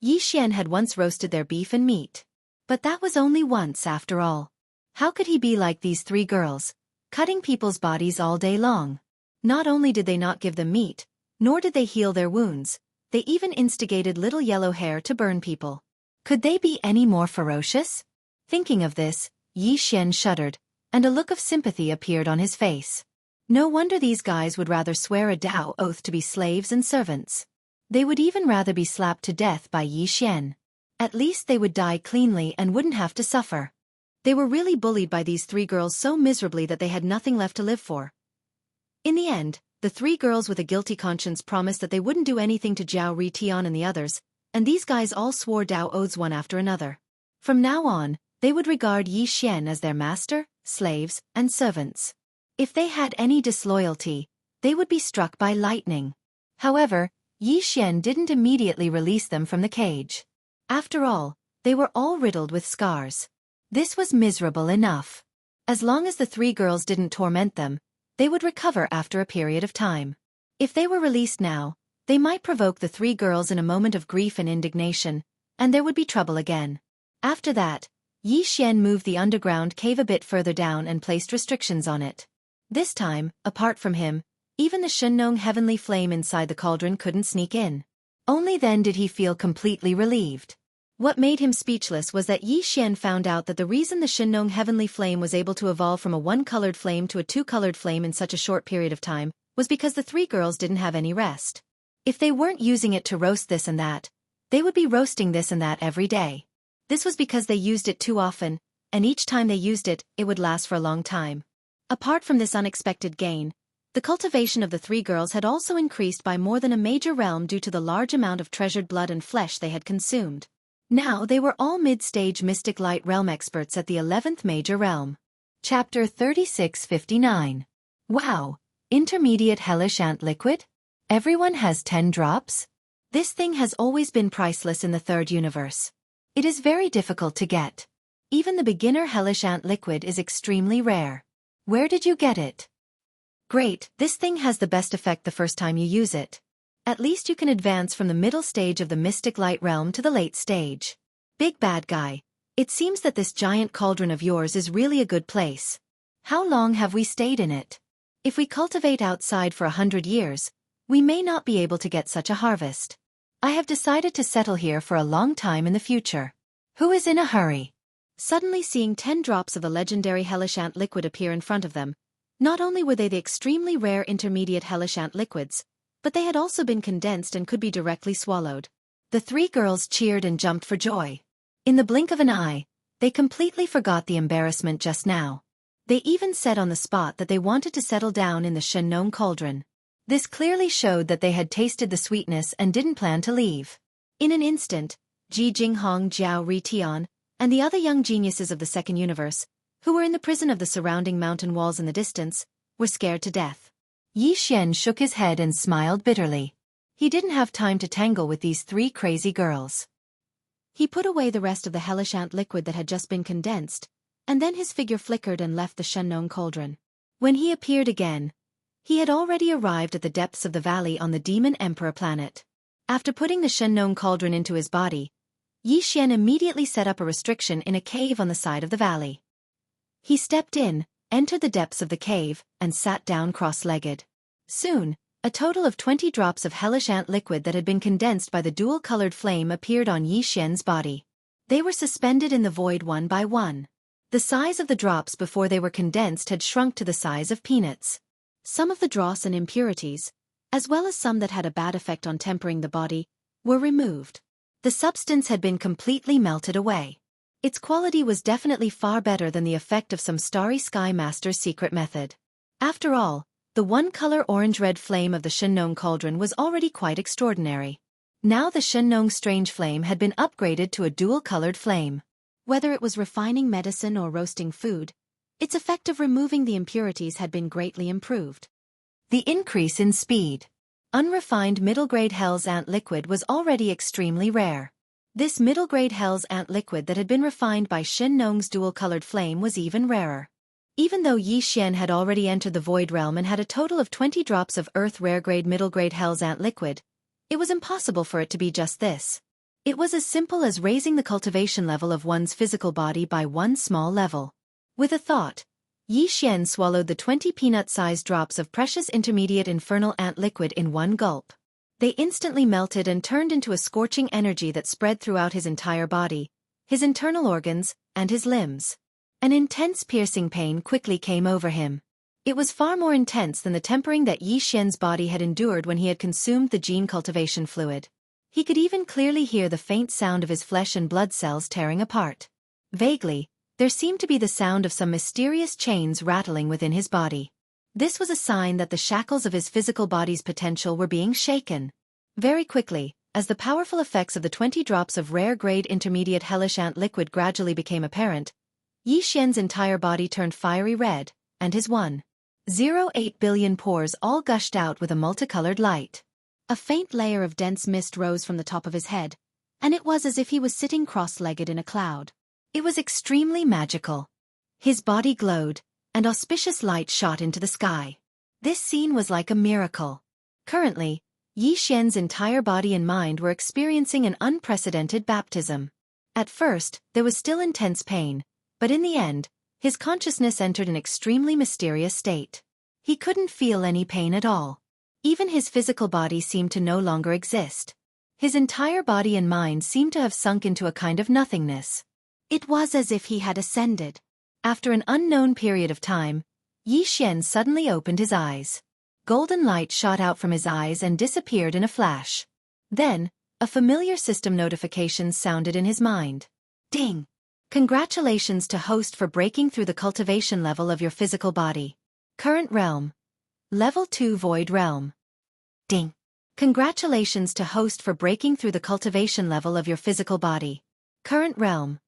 Speaker 1: Yixian had once roasted their beef and meat. But that was only once after all. How could he be like these three girls, cutting people's bodies all day long? Not only did they not give them meat, nor did they heal their wounds, they even instigated little yellow hair to burn people. Could they be any more ferocious? Thinking of this, Yixian shuddered, and a look of sympathy appeared on his face. No wonder these guys would rather swear a Dao oath to be slaves and servants. They would even rather be slapped to death by Yixian. At least they would die cleanly and wouldn't have to suffer. They were really bullied by these three girls so miserably that they had nothing left to live for. In the end, the three girls with a guilty conscience promised that they wouldn't do anything to Jiao Ritian and the others, and these guys all swore Dao oaths one after another. From now on, they would regard Yixian as their master, slaves, and servants. If they had any disloyalty, they would be struck by lightning. However, Yixian didn't immediately release them from the cage. After all, they were all riddled with scars. This was miserable enough. As long as the three girls didn't torment them, they would recover after a period of time. If they were released now, they might provoke the three girls in a moment of grief and indignation, and there would be trouble again. After that, Yixian moved the underground cave a bit further down and placed restrictions on it. This time, apart from him, even the Shenong heavenly flame inside the cauldron couldn't sneak in. Only then did he feel completely relieved. What made him speechless was that Yixian found out that the reason the Shenong heavenly flame was able to evolve from a one-colored flame to a two-colored flame in such a short period of time was because the three girls didn't have any rest. If they weren't using it to roast this and that, they would be roasting this and that every day. This was because they used it too often, and each time they used it, it would last for a long time. Apart from this unexpected gain, the cultivation of the three girls had also increased by more than a major realm due to the large amount of treasured blood and flesh they had consumed. Now they were all mid-stage mystic light realm experts at the 11th major realm. Chapter 3659. Wow! Intermediate hellish ant liquid? Everyone has 10 drops? This thing has always been priceless in the third universe. It is very difficult to get. Even the beginner hellish ant liquid is extremely rare. Where did you get it? Great, this thing has the best effect the first time you use it. At least you can advance from the middle stage of the mystic light realm to the late stage. Big bad guy, it seems that this giant cauldron of yours is really a good place. How long have we stayed in it? If we cultivate outside for 100 years, we may not be able to get such a harvest. I have decided to settle here for a long time in the future. Who is in a hurry? Suddenly seeing 10 drops of the legendary hellish ant liquid appear in front of them, not only were they the extremely rare intermediate hellish ant liquids, but they had also been condensed and could be directly swallowed. The three girls cheered and jumped for joy. In the blink of an eye, they completely forgot the embarrassment just now. They even said on the spot that they wanted to settle down in the Shenong cauldron. This clearly showed that they had tasted the sweetness and didn't plan to leave. In an instant, Ji Jinghong, Jiao Ritian, and the other young geniuses of the second universe, who were in the prison of the surrounding mountain walls in the distance, were scared to death. Yixian shook his head and smiled bitterly. He didn't have time to tangle with these three crazy girls. He put away the rest of the hellish ant liquid that had just been condensed, and then his figure flickered and left the Shenong cauldron. When he appeared again, he had already arrived at the depths of the valley on the Demon Emperor planet. After putting the Shenong cauldron into his body, Yixian immediately set up a restriction in a cave on the side of the valley. He stepped in, entered the depths of the cave, and sat down cross-legged. Soon, a total of 20 drops of hellish ant liquid that had been condensed by the dual-colored flame appeared on Yixian's body. They were suspended in the void one by one. The size of the drops before they were condensed had shrunk to the size of peanuts. Some of the dross and impurities, as well as some that had a bad effect on tempering the body, were removed. The substance had been completely melted away. Its quality was definitely far better than the effect of some Starry Sky Master's secret method. After all, the one-color orange-red flame of the Shenong cauldron was already quite extraordinary. Now the Shenong strange flame had been upgraded to a dual-colored flame. Whether it was refining medicine or roasting food, its effect of removing the impurities had been greatly improved. The increase in speed. Unrefined middle-grade Hell's Ant liquid was already extremely rare. This middle-grade Hell's Ant liquid that had been refined by Shenong's dual-colored flame was even rarer. Even though Yi Xian had already entered the Void Realm and had a total of 20 drops of Earth rare-grade middle-grade Hell's Ant liquid, it was impossible for it to be just this. It was as simple as raising the cultivation level of one's physical body by one small level. With a thought, Yi Xian swallowed the 20 peanut-sized drops of precious intermediate infernal ant liquid in one gulp. They instantly melted and turned into a scorching energy that spread throughout his entire body, his internal organs, and his limbs. An intense piercing pain quickly came over him. It was far more intense than the tempering that Yi Xian's body had endured when he had consumed the gene cultivation fluid. He could even clearly hear the faint sound of his flesh and blood cells tearing apart. Vaguely, there seemed to be the sound of some mysterious chains rattling within his body. This was a sign that the shackles of his physical body's potential were being shaken. Very quickly, as the powerful effects of the 20 drops of rare-grade intermediate hellish ant liquid gradually became apparent, Yi Xian's entire body turned fiery red, and his 1.08 billion pores all gushed out with a multicolored light. A faint layer of dense mist rose from the top of his head, and it was as if he was sitting cross-legged in a cloud. It was extremely magical. His body glowed, and auspicious light shot into the sky. This scene was like a miracle. Currently, Yi Xian's entire body and mind were experiencing an unprecedented baptism. At first, there was still intense pain, but in the end, his consciousness entered an extremely mysterious state. He couldn't feel any pain at all. Even his physical body seemed to no longer exist. His entire body and mind seemed to have sunk into a kind of nothingness. It was as if he had ascended. After an unknown period of time, Yi Xian suddenly opened his eyes. Golden light shot out from his eyes and disappeared in a flash. Then, a familiar system notification sounded in his mind. Ding! Congratulations to host for breaking through the cultivation level of your physical body. Current realm. Level 2 Void Realm. Ding! Congratulations to host for breaking through the cultivation level of your physical body. Current realm.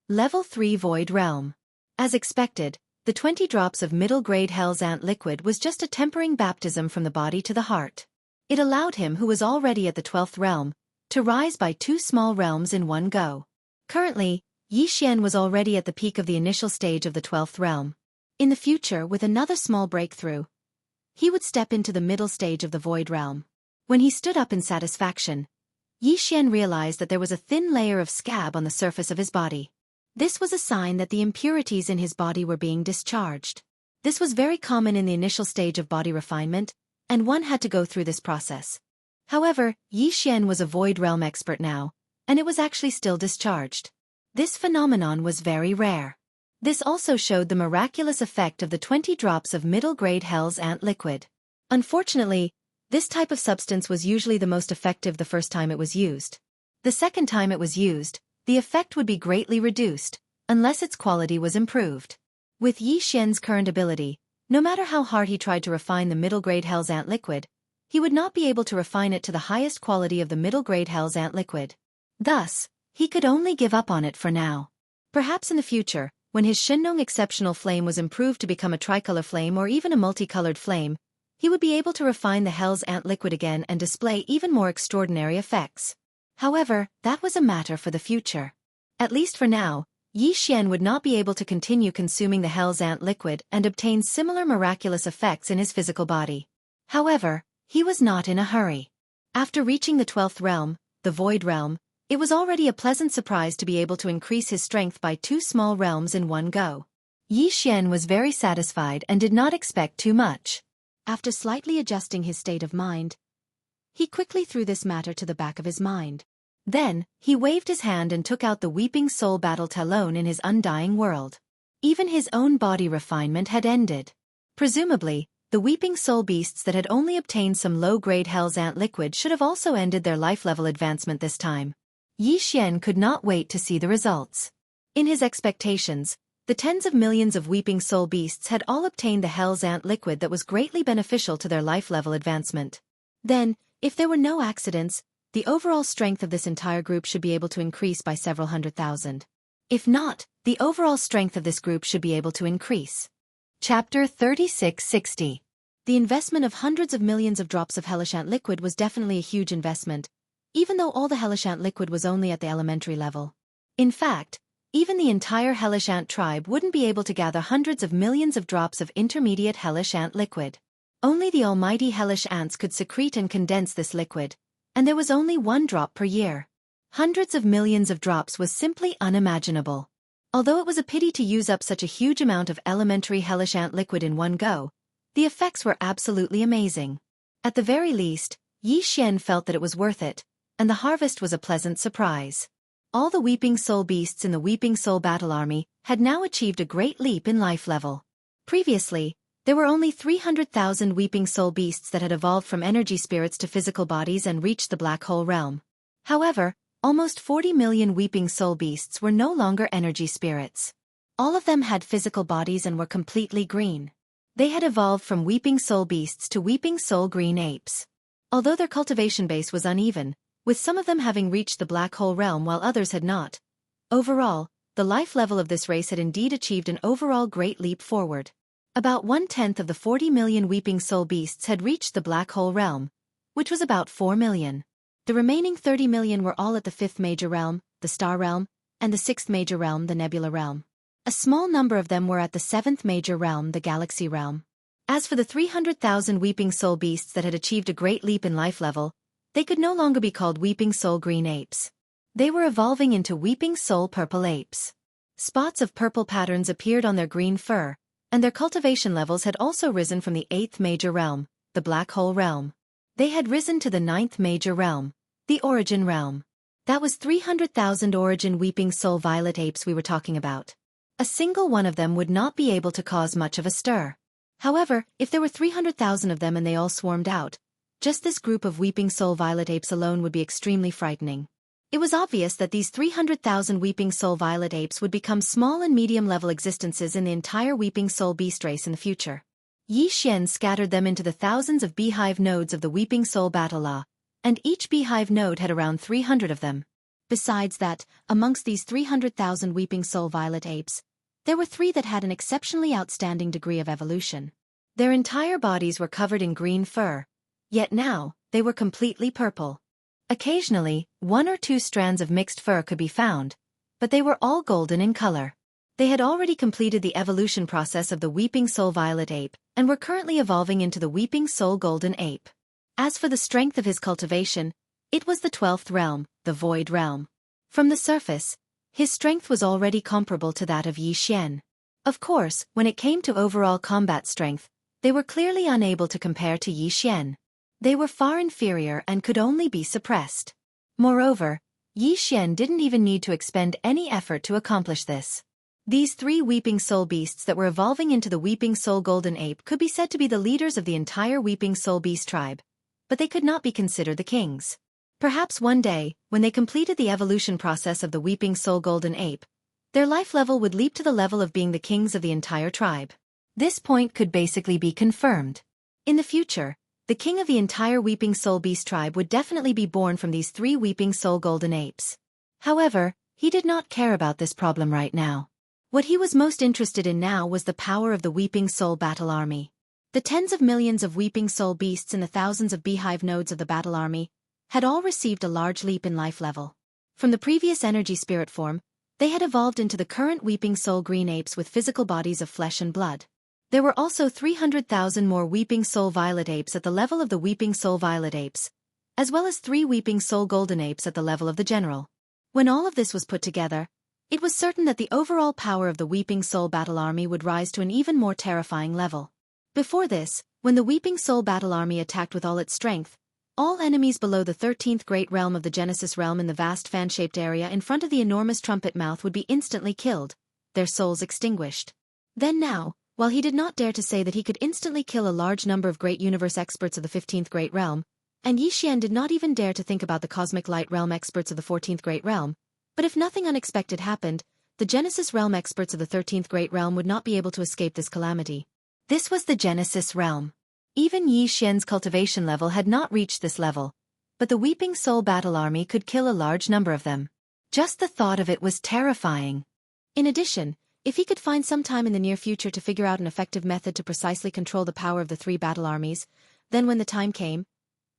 Speaker 1: Level 3 Void Realm. As expected, the 20 drops of middle-grade Hell's Ant liquid was just a tempering baptism from the body to the heart. It allowed him, who was already at the 12th realm, to rise by 2 small realms in one go. Currently, Yi Xian was already at the peak of the initial stage of the 12th realm. In the future, with another small breakthrough, he would step into the middle stage of the Void Realm. When he stood up in satisfaction, Yi Xian realized that there was a thin layer of scab on the surface of his body. This was a sign that the impurities in his body were being discharged. This was very common in the initial stage of body refinement, and one had to go through this process. However, Yi Xian was a Void Realm expert now, and it was actually still discharged. This phenomenon was very rare. This also showed the miraculous effect of the 20 drops of middle-grade Hell's Ant liquid. Unfortunately, this type of substance was usually the most effective the first time it was used. The second time it was used, the effect would be greatly reduced, unless its quality was improved. With Yi Xian's current ability, no matter how hard he tried to refine the middle-grade Hell's Ant liquid, he would not be able to refine it to the highest quality of the middle-grade Hell's Ant liquid. Thus, he could only give up on it for now. Perhaps in the future, when his Shenong exceptional flame was improved to become a tricolor flame or even a multicolored flame, he would be able to refine the Hell's Ant liquid again and display even more extraordinary effects. However, that was a matter for the future. At least for now, Yi Xian would not be able to continue consuming the Hell's Ant liquid and obtain similar miraculous effects in his physical body. However, he was not in a hurry. After reaching the 12th realm, the Void Realm, it was already a pleasant surprise to be able to increase his strength by 2 small realms in one go. Yi Xian was very satisfied and did not expect too much. After slightly adjusting his state of mind, he quickly threw this matter to the back of his mind. Then, he waved his hand and took out the Weeping Soul Battle Talon in his undying world. Even his own body refinement had ended. Presumably, the Weeping Soul beasts that had only obtained some low-grade Hell's Ant liquid should have also ended their life level advancement this time. Yi Xian could not wait to see the results. In his expectations, the tens of millions of weeping soul beasts had all obtained the Hell's Ant liquid that was greatly beneficial to their life level advancement. Then, if there were no accidents, the overall strength of this entire group should be able to increase by several 100,000. If not, the overall strength of this group should be able to increase. Chapter 3660. The investment of hundreds of millions of drops of Hellish Ant liquid was definitely a huge investment, even though all the Hellish Ant liquid was only at the elementary level. In fact, even the entire Hellish Ant tribe wouldn't be able to gather hundreds of millions of drops of intermediate Hellish Ant liquid. Only the almighty Hellish Ants could secrete and condense this liquid, and there was only 1 drop per year. Hundreds of millions of drops was simply unimaginable. Although it was a pity to use up such a huge amount of elementary Hellish Ant liquid in one go, the effects were absolutely amazing. At the very least, Xianxia felt that it was worth it, and the harvest was a pleasant surprise. All the Weeping Soul beasts in the Weeping Soul battle army had now achieved a great leap in life level. Previously, there were only 300,000 Weeping Soul beasts that had evolved from energy spirits to physical bodies and reached the Black Hole realm. However, almost 40 million Weeping Soul beasts were no longer energy spirits. All of them had physical bodies and were completely green. They had evolved from Weeping Soul beasts to Weeping Soul green apes. Although their cultivation base was uneven, with some of them having reached the Black Hole realm while others had not, overall, the life level of this race had indeed achieved an overall great leap forward. About 1/10 of the 40 million Weeping Soul beasts had reached the Black Hole realm, which was about 4 million. The remaining 30 million were all at the 5th major realm, the Star realm, and the 6th major realm, the Nebula realm. A small number of them were at the 7th major realm, the Galaxy realm. As for the 300,000 Weeping Soul beasts that had achieved a great leap in life level, they could no longer be called Weeping Soul green apes. They were evolving into Weeping Soul purple apes. Spots of purple patterns appeared on their green fur, and their cultivation levels had also risen from the 8th major realm, the Black Hole realm. They had risen to the 9th major realm, the Origin realm. That was 300,000 Origin Weeping Soul violet apes we were talking about. A single one of them would not be able to cause much of a stir. However, if there were 300,000 of them and they all swarmed out, just this group of Weeping Soul violet apes alone would be extremely frightening. It was obvious that these 300,000 Weeping Soul violet apes would become small and medium-level existences in the entire Weeping Soul beast race in the future. Xianxia scattered them into the thousands of beehive nodes of the Weeping Soul battle law, and each beehive node had around 300 of them. Besides that, amongst these 300,000 Weeping Soul violet apes, there were 3 that had an exceptionally outstanding degree of evolution. Their entire bodies were covered in green fur, yet now, they were completely purple. Occasionally, 1 or 2 strands of mixed fur could be found, but they were all golden in color. They had already completed the evolution process of the Weeping Soul violet ape, and were currently evolving into the Weeping Soul golden ape. As for the strength of his cultivation, it was the 12th realm, the Void realm. From the surface, his strength was already comparable to that of Xianxia. Of course, when it came to overall combat strength, they were clearly unable to compare to Xianxia. They were far inferior and could only be suppressed. Moreover, Xianxia didn't even need to expend any effort to accomplish this. These 3 Weeping Soul beasts that were evolving into the Weeping Soul golden ape could be said to be the leaders of the entire Weeping Soul beast tribe, but they could not be considered the kings. Perhaps one day, when they completed the evolution process of the Weeping Soul golden ape, their life level would leap to the level of being the kings of the entire tribe. This point could basically be confirmed. In the future, the king of the entire Weeping Soul beast tribe would definitely be born from these 3 Weeping Soul golden apes. However, he did not care about this problem right now. What he was most interested in now was the power of the Weeping Soul battle army. The tens of millions of Weeping Soul beasts and the thousands of beehive nodes of the battle army had all received a large leap in life level. From the previous energy spirit form, they had evolved into the current Weeping Soul green apes with physical bodies of flesh and blood. There were also 300,000 more Weeping Soul violet apes at the level of the Weeping Soul violet apes, as well as 3 Weeping Soul golden apes at the level of the general. When all of this was put together, it was certain that the overall power of the Weeping Soul battle army would rise to an even more terrifying level. Before this, when the Weeping Soul battle army attacked with all its strength, all enemies below the 13th great realm of the Genesis realm in the vast fan-shaped area in front of the enormous trumpet mouth would be instantly killed, their souls extinguished. Then now, while he did not dare to say that he could instantly kill a large number of great universe experts of the 15th great realm, and Xianxia did not even dare to think about the cosmic light realm experts of the 14th great realm, but if nothing unexpected happened, the Genesis Realm experts of the 13th Great Realm would not be able to escape this calamity. This was the Genesis Realm. Even Yi Xian's cultivation level had not reached this level, but the Weeping Soul battle army could kill a large number of them. Just the thought of it was terrifying. In addition, if he could find some time in the near future to figure out an effective method to precisely control the power of the three battle armies, then when the time came,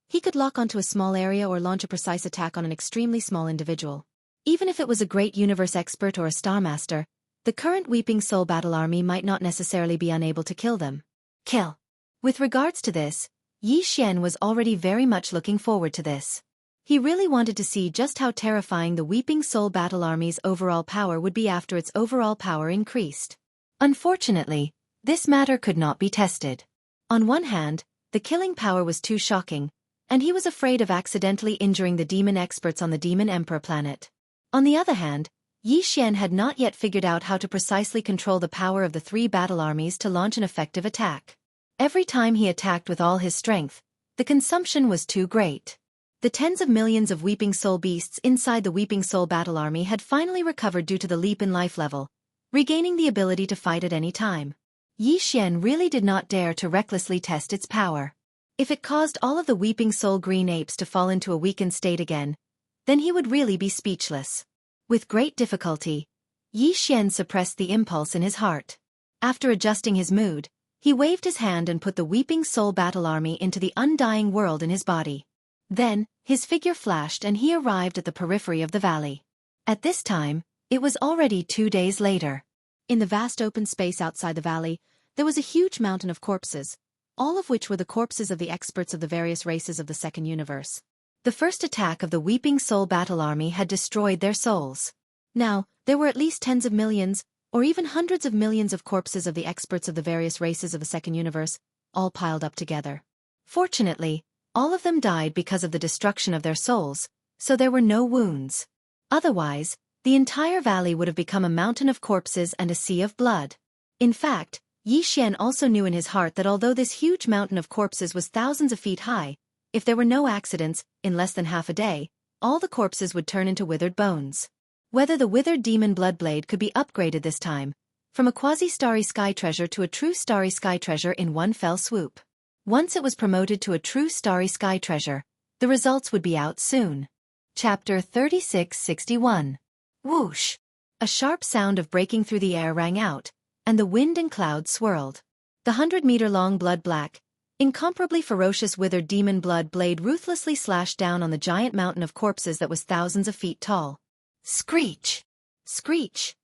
Speaker 1: he could lock onto a small area or launch a precise attack on an extremely small individual. Even if it was a great universe expert or a star master, the current Weeping Soul battle army might not necessarily be unable to kill them. Kill. With regards to this, Yi Xian was already very much looking forward to this. He really wanted to see just how terrifying the Weeping Soul battle army's overall power would be after its overall power increased. Unfortunately, this matter could not be tested. On one hand, the killing power was too shocking, and he was afraid of accidentally injuring the demon experts on the Demon Emperor planet. On the other hand, Yi Xian had not yet figured out how to precisely control the power of the three battle armies to launch an effective attack. Every time he attacked with all his strength, the consumption was too great. The tens of millions of Weeping Soul beasts inside the Weeping Soul battle army had finally recovered due to the leap in life level, regaining the ability to fight at any time. Yi Xian really did not dare to recklessly test its power. If it caused all of the Weeping Soul green apes to fall into a weakened state again, then he would really be speechless. With great difficulty, Yi Xian suppressed the impulse in his heart. After adjusting his mood, he waved his hand and put the Weeping Soul battle army into the undying world in his body. Then, his figure flashed and he arrived at the periphery of the valley. At this time, it was already 2 days later. In the vast open space outside the valley, there was a huge mountain of corpses, all of which were the corpses of the experts of the various races of the second universe. The first attack of the Weeping Soul battle army had destroyed their souls. Now, there were at least tens of millions, or even hundreds of millions of corpses of the experts of the various races of the second universe, all piled up together. Fortunately, all of them died because of the destruction of their souls, so there were no wounds. Otherwise, the entire valley would have become a mountain of corpses and a sea of blood. In fact, Yi Xian also knew in his heart that although this huge mountain of corpses was thousands of feet high, if there were no accidents, in less than half a day, all the corpses would turn into withered bones. Whether the withered demon bloodblade could be upgraded this time, from a quasi-starry sky treasure to a true starry sky treasure in one fell swoop. Once it was promoted to a true starry sky treasure, the results would be out soon. Chapter 3661. Whoosh! A sharp sound of breaking through the air rang out, and the wind and clouds swirled. The 100-meter-long blood-black, incomparably ferocious withered demon blood blade ruthlessly slashed down on the giant mountain of corpses that was thousands of feet tall. Screech! Screech!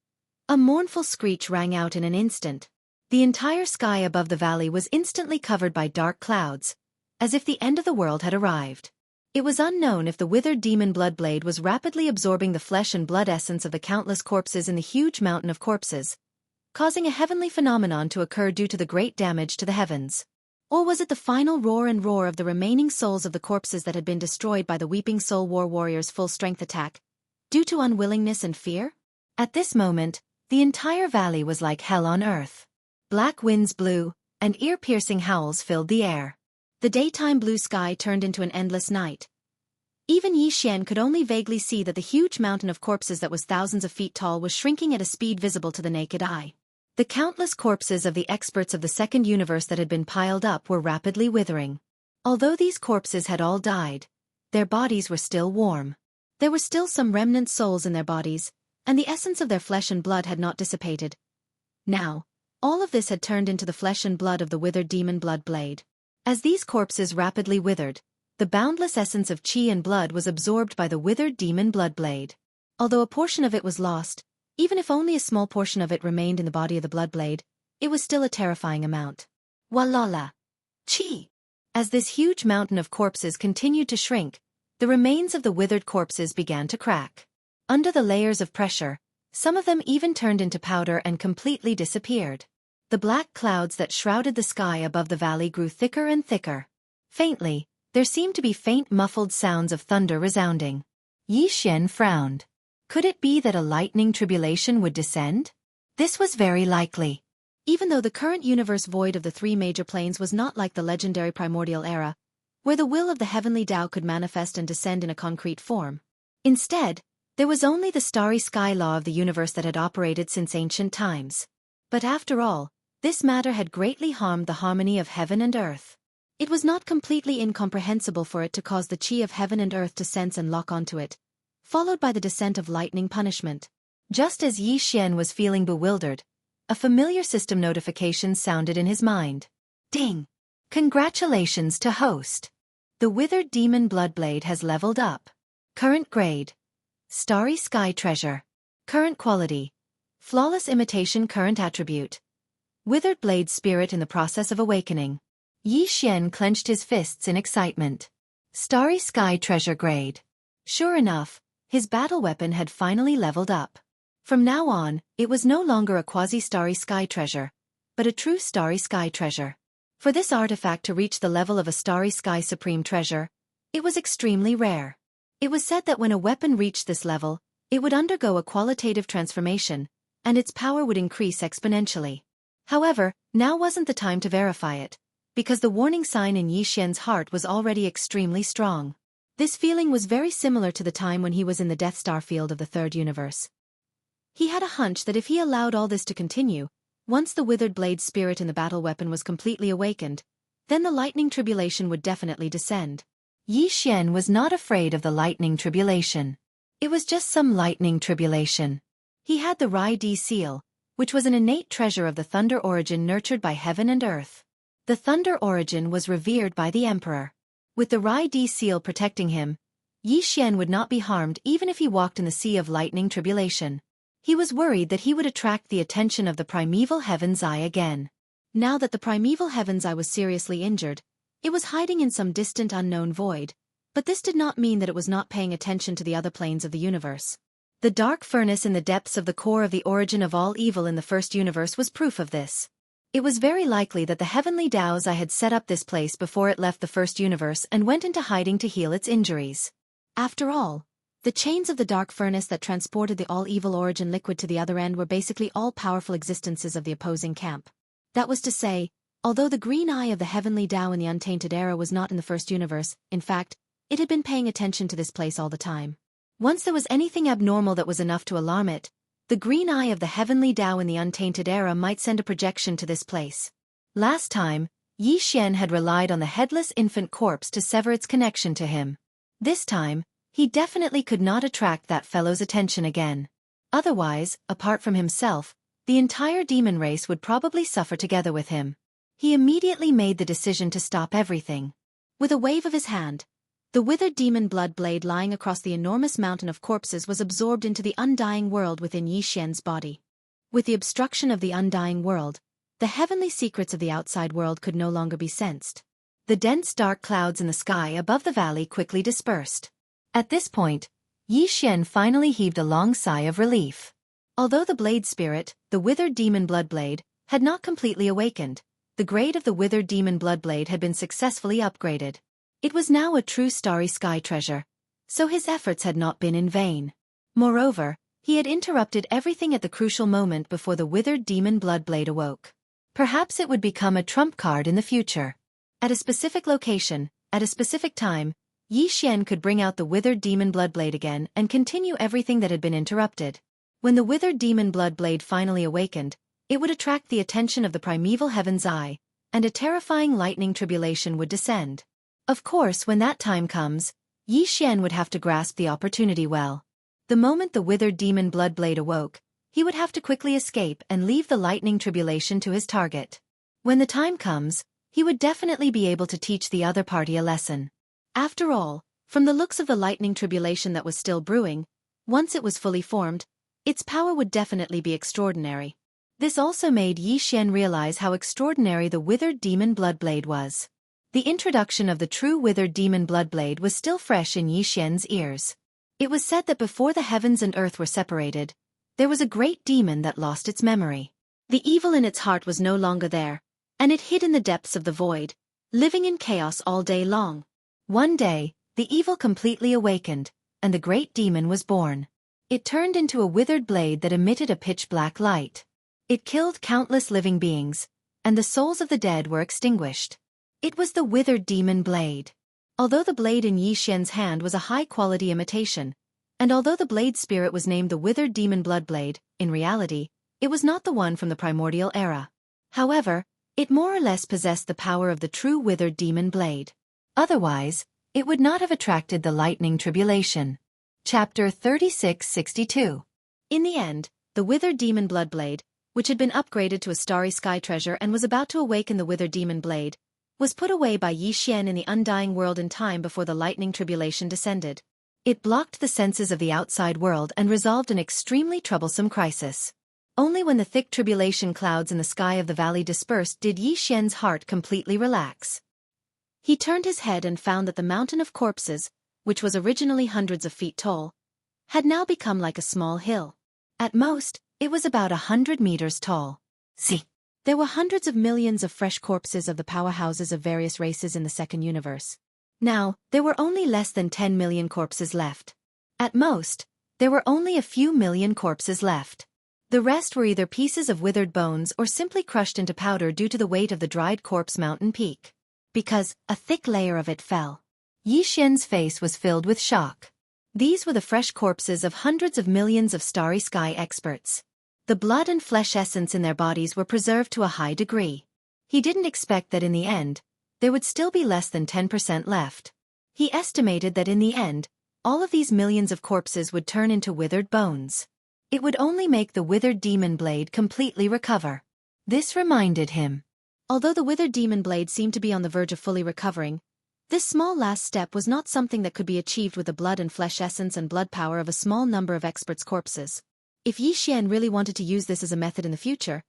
Speaker 1: A mournful screech rang out in an instant. The entire sky above the valley was instantly covered by dark clouds, as if the end of the world had arrived. It was unknown if the withered demon bloodblade was rapidly absorbing the flesh and blood essence of the countless corpses in the huge mountain of corpses, causing a heavenly phenomenon to occur due to the great damage to the heavens. Or was it the final roar of the remaining souls of the corpses that had been destroyed by the Weeping Soul War Warrior's full-strength attack, due to unwillingness and fear? At this moment, the entire valley was like hell on earth. Black winds blew, and ear-piercing howls filled the air. The daytime blue sky turned into an endless night. Even Yi Xian could only vaguely see that the huge mountain of corpses that was thousands of feet tall was shrinking at a speed visible to the naked eye. The countless corpses of the experts of the second universe that had been piled up were rapidly withering. Although these corpses had all died, their bodies were still warm. There were still some remnant souls in their bodies, and the essence of their flesh and blood had not dissipated. Now, all of this had turned into the flesh and blood of the withered demon blood blade. As these corpses rapidly withered, the boundless essence of chi and blood was absorbed by the withered demon blood blade. Although a portion of it was lost, even if only a small portion of it remained in the body of the bloodblade, it was still a terrifying amount. Walala! Chi! As this huge mountain of corpses continued to shrink, the remains of the withered corpses began to crack. Under the layers of pressure, some of them even turned into powder and completely disappeared. The black clouds that shrouded the sky above the valley grew thicker and thicker. Faintly, there seemed to be faint muffled sounds of thunder resounding. Yi Xian frowned. Could it be that a lightning tribulation would descend? This was very likely. Even though the current universe void of the three major planes was not like the legendary primordial era, where the will of the heavenly Tao could manifest and descend in a concrete form. Instead, There was only the starry sky law of the universe that had operated since ancient times. But after all, this matter had greatly harmed the harmony of heaven and earth. It was not completely incomprehensible for it to cause the chi of heaven and earth to sense and lock onto it, followed by the descent of lightning punishment. Just as Yi Xian was feeling bewildered, a familiar system notification sounded in his mind. Ding! Congratulations to host. The withered demon Bloodblade has leveled up. Current grade: Starry Sky Treasure. Current quality: Flawless Imitation. Current attribute: Withered Blade Spirit in the process of awakening. Yi Xian clenched his fists in excitement. Starry Sky Treasure grade. Sure enough, his battle weapon had finally leveled up. From now on, it was no longer a quasi-starry sky treasure, but a true starry sky treasure. For this artifact to reach the level of a starry sky supreme treasure, it was extremely rare. It was said that when a weapon reached this level, it would undergo a qualitative transformation, and its power would increase exponentially. However, now wasn't the time to verify it, because the warning sign in Yi Xian's heart was already extremely strong. This feeling was very similar to the time when he was in the Death Star field of the Third Universe. He had a hunch that if he allowed all this to continue, once the withered blade spirit in the battle weapon was completely awakened, then the lightning tribulation would definitely descend. Yi Xian was not afraid of the lightning tribulation. It was just some lightning tribulation. He had the Rai Di seal, which was an innate treasure of the thunder origin nurtured by heaven and earth. The thunder origin was revered by the emperor. With the Rai Di seal protecting him, Yi Xian would not be harmed even if he walked in the sea of lightning tribulation. He was worried that he would attract the attention of the primeval Heaven's Eye again. Now that the primeval Heaven's Eye was seriously injured, it was hiding in some distant unknown void, but this did not mean that it was not paying attention to the other planes of the universe. The dark furnace in the depths of the core of the origin of all evil in the first universe was proof of this. It was very likely that the heavenly Tao's Eye had set up this place before it left the first universe and went into hiding to heal its injuries. After all, the chains of the dark furnace that transported the all-evil origin liquid to the other end were basically all-powerful existences of the opposing camp. That was to say, although the green eye of the heavenly Tao in the untainted era was not in the first universe, in fact, it had been paying attention to this place all the time. Once there was anything abnormal that was enough to alarm it, the green eye of the heavenly Tao in the untainted era might send a projection to this place. Last time, Yi Xian had relied on the headless infant corpse to sever its connection to him. This time, he definitely could not attract that fellow's attention again. Otherwise, apart from himself, the entire demon race would probably suffer together with him. He immediately made the decision to stop everything. With a wave of his hand, the withered demon blood blade lying across the enormous mountain of corpses was absorbed into the undying world within Yi Xian's body. With the obstruction of the undying world, the heavenly secrets of the outside world could no longer be sensed. The dense dark clouds in the sky above the valley quickly dispersed. At this point, Yi Xian finally heaved a long sigh of relief. Although the blade spirit, the withered demon bloodblade, had not completely awakened, the grade of the withered demon bloodblade had been successfully upgraded. It was now a true starry sky treasure, so his efforts had not been in vain. Moreover, he had interrupted everything at the crucial moment before the withered demon bloodblade awoke. Perhaps it would become a trump card in the future. At a specific location, at a specific time, Yi Xian could bring out the withered demon bloodblade again and continue everything that had been interrupted. When the withered demon bloodblade finally awakened, it would attract the attention of the primeval Heaven's Eye, and a terrifying lightning tribulation would descend. Of course, when that time comes, Yi Xian would have to grasp the opportunity well. The moment the withered demon bloodblade awoke, he would have to quickly escape and leave the lightning tribulation to his target. When the time comes, he would definitely be able to teach the other party a lesson. After all, from the looks of the lightning tribulation that was still brewing, once it was fully formed, its power would definitely be extraordinary. This also made Yi Xian realize how extraordinary the withered demon bloodblade was. The introduction of the true withered demon bloodblade was still fresh in Yi Xian's ears. It was said that before the heavens and earth were separated, there was a great demon that lost its memory. The evil in its heart was no longer there, and it hid in the depths of the void, living in chaos all day long. One day, the evil completely awakened, and the great demon was born. It turned into a withered blade that emitted a pitch-black light. It killed countless living beings, and the souls of the dead were extinguished. It was the withered demon blade. Although the blade in Yi Xian's hand was a high-quality imitation, And although the blade spirit was named the Withered Demon Bloodblade, in reality, it was not the one from the primordial era. However, it more or less possessed the power of the true Withered Demon Blade. Otherwise, it would not have attracted the lightning tribulation. Chapter 3662. In the end, the Withered Demon Bloodblade, which had been upgraded to a starry sky treasure and was about to awaken the Withered Demon Blade, was put away by Yi Xian in the Undying World in time before the lightning tribulation descended. It blocked the senses of the outside world and resolved an extremely troublesome crisis. Only when the thick tribulation clouds in the sky of the valley dispersed did Yi Xian's heart completely relax. He turned his head and found that the mountain of corpses, which was originally hundreds of feet tall, had now become like a small hill. At most, it was about 100 meters tall. See, there were hundreds of millions of fresh corpses of the powerhouses of various races in the second universe. Now, there were only less than 10 million corpses left. At most, there were only a few million corpses left. The rest were either pieces of withered bones or simply crushed into powder due to the weight of the dried corpse mountain peak. Because a thick layer of it fell. Yi Xian's face was filled with shock. These were the fresh corpses of hundreds of millions of starry sky experts. The blood and flesh essence in their bodies were preserved to a high degree. He didn't expect that in the end, there would still be less than 10% left. He estimated that in the end, all of these millions of corpses would turn into withered bones. It would only make the Withered Demon Blade completely recover. This reminded him. Although the Withered Demon Blade seemed to be on the verge of fully recovering, this small last step was not something that could be achieved with the blood and flesh essence and blood power of a small number of experts' corpses. If Yi Xian really wanted to use this as a method in the future,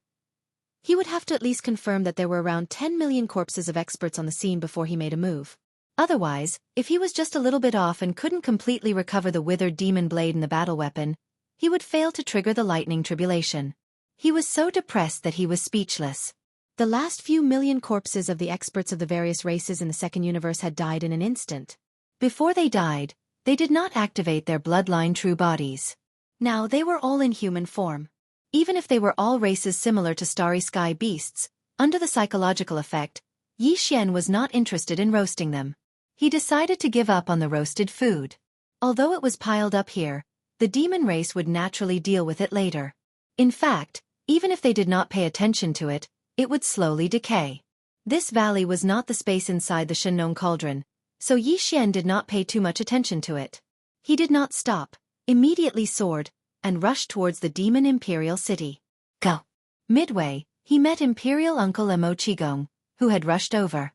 Speaker 1: he would have to at least confirm that there were around 10 million corpses of experts on the scene before he made a move. Otherwise, if he was just a little bit off and couldn't completely recover the Withered Demon Blade in the battle weapon, he would fail to trigger the lightning tribulation. He was so depressed that he was speechless. The last few million corpses of the experts of the various races in the second universe had died in an instant. Before they died, they did not activate their bloodline true bodies. Now they were all in human form. Even if they were all races similar to starry sky beasts, under the psychological effect, Yi Xian was not interested in roasting them. He decided to give up on the roasted food. Although it was piled up here, the demon race would naturally deal with it later. In fact, even if they did not pay attention to it, it would slowly decay. This valley was not the space inside the Shenong cauldron, so Yi Xian did not pay too much attention to it. He did not stop, immediately soared, and rushed towards the demon imperial city. Go! Midway, he met Imperial Uncle Mo Qigong, who had rushed over.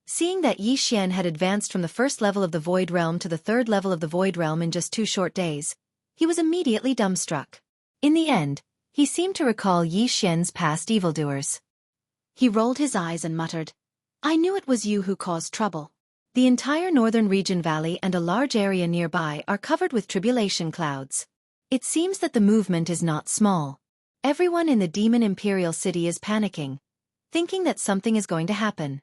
Speaker 1: Seeing that Yi Xian had advanced from the first level of the Void Realm to the third level of the Void Realm in just 2 short days, he was immediately dumbstruck. In the end, he seemed to recall Yi Xian's past evildoers. He rolled his eyes and muttered, "I knew it was you who caused trouble." The entire northern region valley and a large area nearby are covered with tribulation clouds. It seems that the movement is not small. Everyone in the demon imperial city is panicking, thinking that something is going to happen.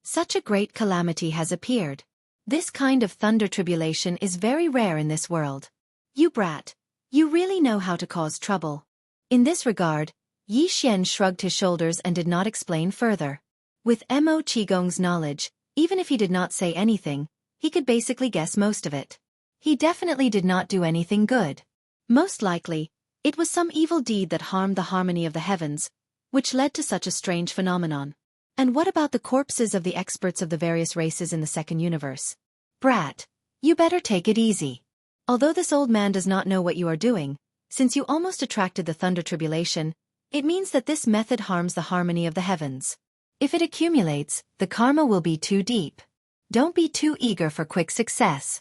Speaker 1: Such a great calamity has appeared. This kind of thunder tribulation is very rare in this world. You brat, you really know how to cause trouble. In this regard, Yi Xian shrugged his shoulders and did not explain further. With Mo Qigong's knowledge, even if he did not say anything, he could basically guess most of it. He definitely did not do anything good. Most likely, it was some evil deed that harmed the harmony of the heavens, which led to such a strange phenomenon. And what about the corpses of the experts of the various races in the second universe? Brat, you better take it easy. Although this old man does not know what you are doing, since you almost attracted the thunder tribulation, it means that this method harms the harmony of the heavens. If it accumulates, the karma will be too deep. Don't be too eager for quick success.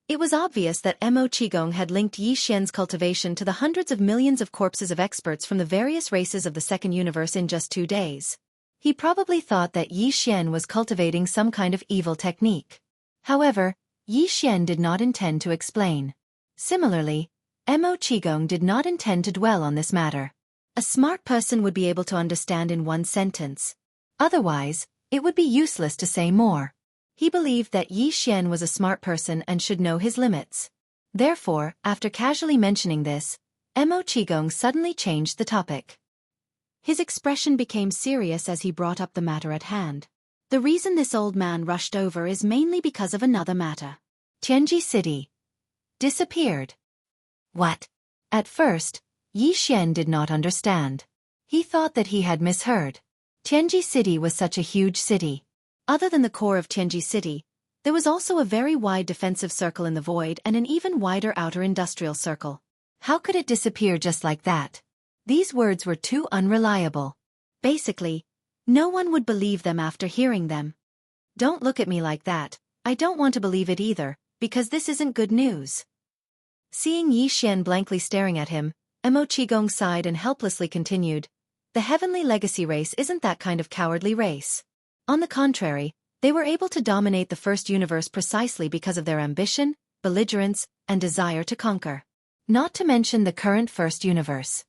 Speaker 1: It was obvious that Mo Qigong had linked Yi Xian's cultivation to the hundreds of millions of corpses of experts from the various races of the second universe in just 2 days. He probably thought that Yi Xian was cultivating some kind of evil technique. However, Yi Xian did not intend to explain. Similarly, Mo Qigong did not intend to dwell on this matter. A smart person would be able to understand in 1 sentence. Otherwise, it would be useless to say more. He believed that Yi Xian was a smart person and should know his limits. Therefore, after casually mentioning this, Mo Qigong suddenly changed the topic. His expression became serious as he brought up the matter at hand. The reason this old man rushed over is mainly because of another matter. Tianji City disappeared. What? At first, Yi Xian did not understand. He thought that he had misheard. Tianji City was such a huge city. Other than the core of Tianji City, there was also a very wide defensive circle in the void and an even wider outer industrial circle. How could it disappear just like that? These words were too unreliable. Basically, no one would believe them after hearing them. Don't look at me like that. I don't want to believe it either, because this isn't good news. Seeing Yi Xian blankly staring at him, Mo Qigong sighed and helplessly continued, "The heavenly legacy race isn't that kind of cowardly race. On the contrary, they were able to dominate the first universe precisely because of their ambition, belligerence, and desire to conquer. Not to mention the current first universe.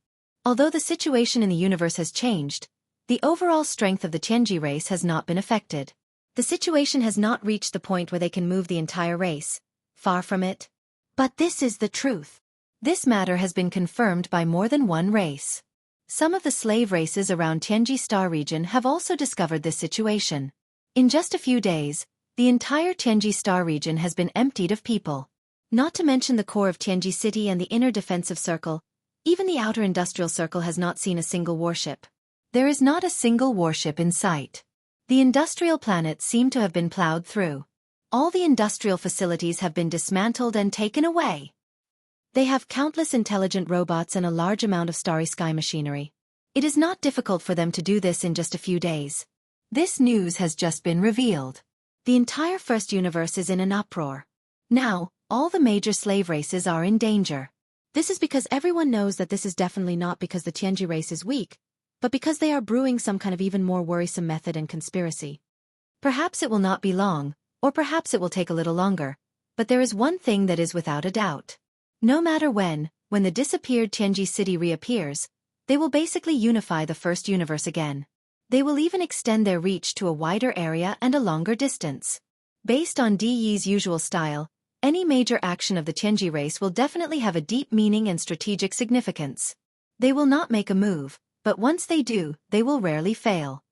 Speaker 1: Although the situation in the universe has changed, the overall strength of the Tianji race has not been affected. The situation has not reached the point where they can move the entire race. Far from it. But this is the truth. This matter has been confirmed by more than one race. Some of the slave races around Tianji Star region have also discovered this situation. In just a few days, the entire Tianji Star region has been emptied of people. Not to mention the core of Tianji City and the inner defensive circle, even the outer industrial circle has not seen a single warship. There is not a single warship in sight. The industrial planets seem to have been plowed through. All the industrial facilities have been dismantled and taken away. They have countless intelligent robots and a large amount of starry sky machinery. It is not difficult for them to do this in just a few days. This news has just been revealed. The entire first universe is in an uproar. Now, all the major slave races are in danger. This is because everyone knows that this is definitely not because the Tianji race is weak, but because they are brewing some kind of even more worrisome method and conspiracy. Perhaps it will not be long, or perhaps it will take a little longer, but there is one thing that is without a doubt. No matter when the disappeared Tianji city reappears, they will basically unify the first universe again. They will even extend their reach to a wider area and a longer distance. Based on Di Yi's usual style, any major action of the Tianji race will definitely have a deep meaning and strategic significance. They will not make a move, but once they do, they will rarely fail.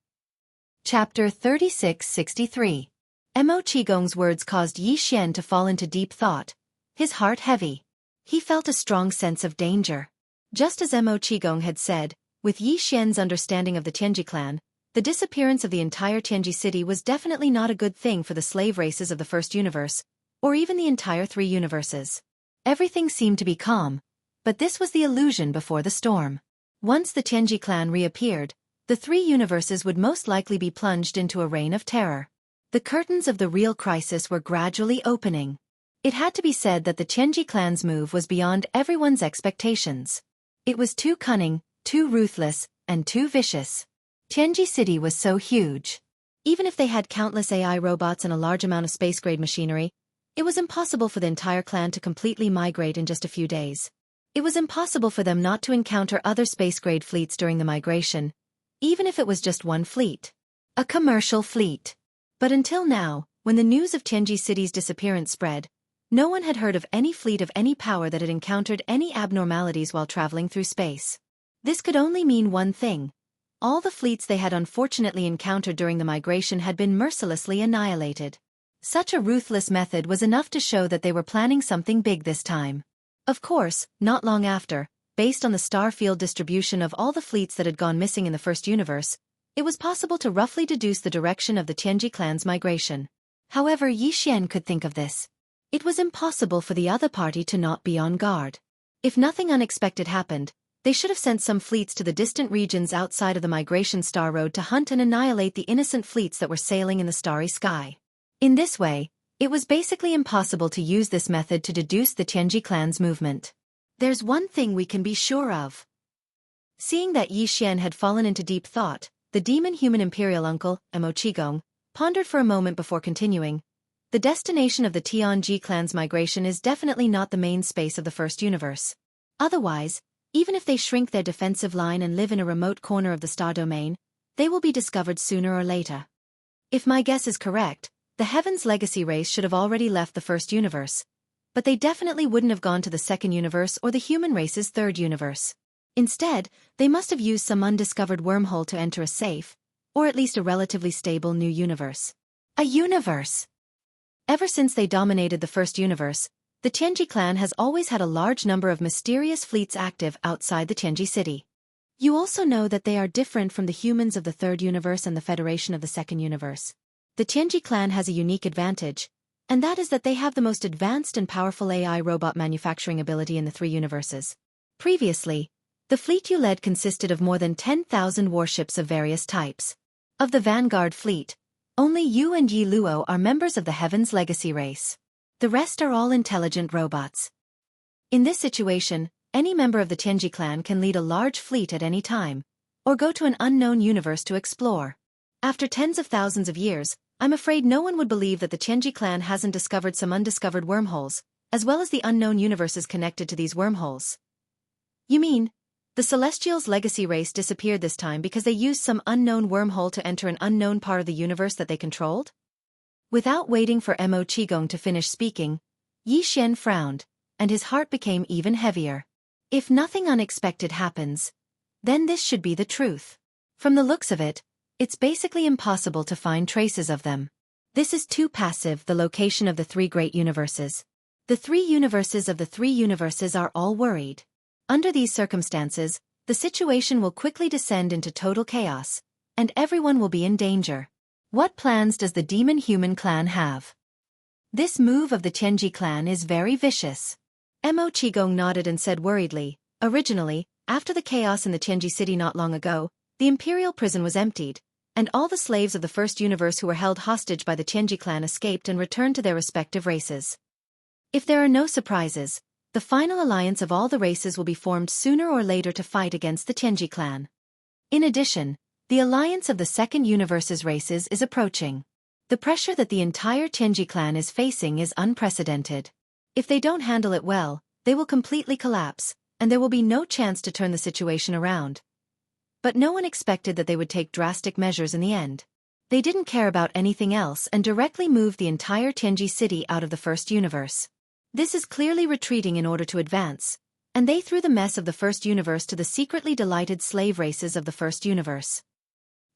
Speaker 1: Chapter 3663. Mo Qigong's words caused Yi Xian to fall into deep thought, his heart heavy. He felt a strong sense of danger. Just as Mo Qigong had said, with Yi Xian's understanding of the Tianji clan, the disappearance of the entire Tianji city was definitely not a good thing for the slave races of the first universe, or even the entire three universes. Everything seemed to be calm, but this was the illusion before the storm. Once the Tianji clan reappeared, the three universes would most likely be plunged into a reign of terror. The curtains of the real crisis were gradually opening. It had to be said that the Tianji clan's move was beyond everyone's expectations. It was too cunning, too ruthless, and too vicious. Tianji City was so huge. Even if they had countless AI robots and a large amount of space-grade machinery, it was impossible for the entire clan to completely migrate in just a few days. It was impossible for them not to encounter other space-grade fleets during the migration, even if it was just one fleet. A commercial fleet. But until now, when the news of Tianji City's disappearance spread, no one had heard of any fleet of any power that had encountered any abnormalities while traveling through space. This could only mean one thing. All the fleets they had unfortunately encountered during the migration had been mercilessly annihilated. Such a ruthless method was enough to show that they were planning something big this time. Of course, not long after, based on the star field distribution of all the fleets that had gone missing in the first universe, it was possible to roughly deduce the direction of the Tianji clan's migration. However, Yi Xian could think of this. It was impossible for the other party to not be on guard. If nothing unexpected happened, they should have sent some fleets to the distant regions outside of the migration star road to hunt and annihilate the innocent fleets that were sailing in the starry sky. In this way, it was basically impossible to use this method to deduce the Tianji clan's movement. There's one thing we can be sure of. Seeing that Yi Xian had fallen into deep thought, the demon-human imperial uncle, Mo Qigong, pondered for a moment before continuing. The destination of the Tianji clan's migration is definitely not the main space of the first universe. Otherwise, even if they shrink their defensive line and live in a remote corner of the star domain, they will be discovered sooner or later. If my guess is correct, the Heaven's Legacy race should have already left the first universe. But they definitely wouldn't have gone to the second universe or the human race's third universe. Instead, they must have used some undiscovered wormhole to enter a safe, or at least a relatively stable new universe. A universe! Ever since they dominated the first universe, The Tianji clan has always had a large number of mysterious fleets active outside the Tianji city. You also know that they are different from the humans of the Third Universe and the Federation of the Second Universe. The Tianji clan has a unique advantage, and that is that they have the most advanced and powerful AI robot manufacturing ability in the three universes. Previously, the fleet you led consisted of more than 10,000 warships of various types. Of the Vanguard fleet, only you and Yi Luo are members of the Heaven's Legacy race. The rest are all intelligent robots. In this situation, any member of the Tianji clan can lead a large fleet at any time, or go to an unknown universe to explore. After tens of thousands of years, I'm afraid no one would believe that the Tianji clan hasn't discovered some undiscovered wormholes, as well as the unknown universes connected to these wormholes. You mean, the Celestials' legacy race disappeared this time because they used some unknown wormhole to enter an unknown part of the universe that they controlled? Without waiting for Mo Qigong to finish speaking, Yi Xian frowned, and his heart became even heavier. If nothing unexpected happens, then this should be the truth. From the looks of it, it's basically impossible to find traces of them. This is too passive, the location of the three great universes. The three universes of the three universes are all worried. Under these circumstances, the situation will quickly descend into total chaos, and everyone will be in danger. What plans does the demon-human clan have? This move of the Tianji clan is very vicious. Mo Qigong nodded and said worriedly, originally, after the chaos in the Tianji city not long ago, the imperial prison was emptied, and all the slaves of the first universe who were held hostage by the Tianji clan escaped and returned to their respective races. If there are no surprises, the final alliance of all the races will be formed sooner or later to fight against the Tianji clan. In addition, the alliance of the second universe's races is approaching. The pressure that the entire Tianji clan is facing is unprecedented. If they don't handle it well, they will completely collapse, and there will be no chance to turn the situation around. But no one expected that they would take drastic measures in the end. They didn't care about anything else and directly moved the entire Tianji city out of the first universe. This is clearly retreating in order to advance, and they threw the mess of the first universe to the secretly delighted slave races of the first universe.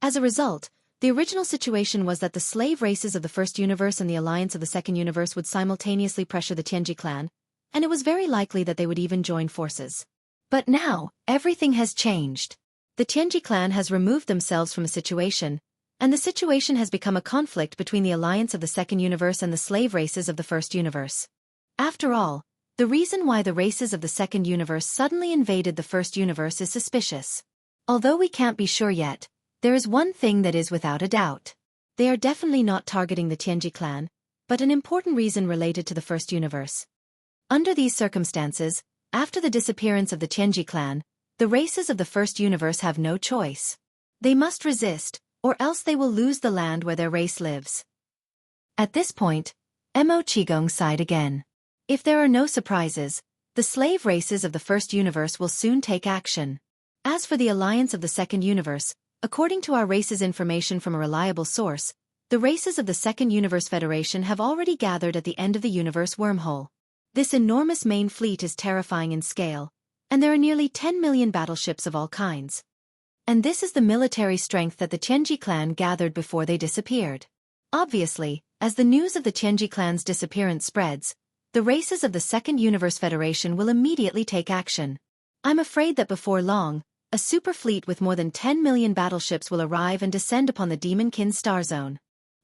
Speaker 1: As a result, the original situation was that the slave races of the first universe and the alliance of the second universe would simultaneously pressure the Tianji clan, and it was very likely that they would even join forces. But now, everything has changed. The Tianji clan has removed themselves from a situation, and the situation has become a conflict between the alliance of the second universe and the slave races of the first universe. After all, the reason why the races of the second universe suddenly invaded the first universe is suspicious. Although we can't be sure yet, there is one thing that is without a doubt. They are definitely not targeting the Tianji clan, but an important reason related to the first universe. Under these circumstances, after the disappearance of the Tianji clan, the races of the first universe have no choice. They must resist, or else they will lose the land where their race lives. At this point, Mo Qigong sighed again. If there are no surprises, the slave races of the first universe will soon take action. As for the alliance of the second universe, according to our race's information from a reliable source, the races of the Second Universe Federation have already gathered at the end of the universe wormhole. This enormous main fleet is terrifying in scale, and there are nearly 10 million battleships of all kinds. And this is the military strength that the Tianji clan gathered before they disappeared. Obviously, as the news of the Tianji clan's disappearance spreads, the races of the Second Universe Federation will immediately take action. I'm afraid that before long, a super fleet with more than 10 million battleships will arrive and descend upon the Demonkin Star Zone.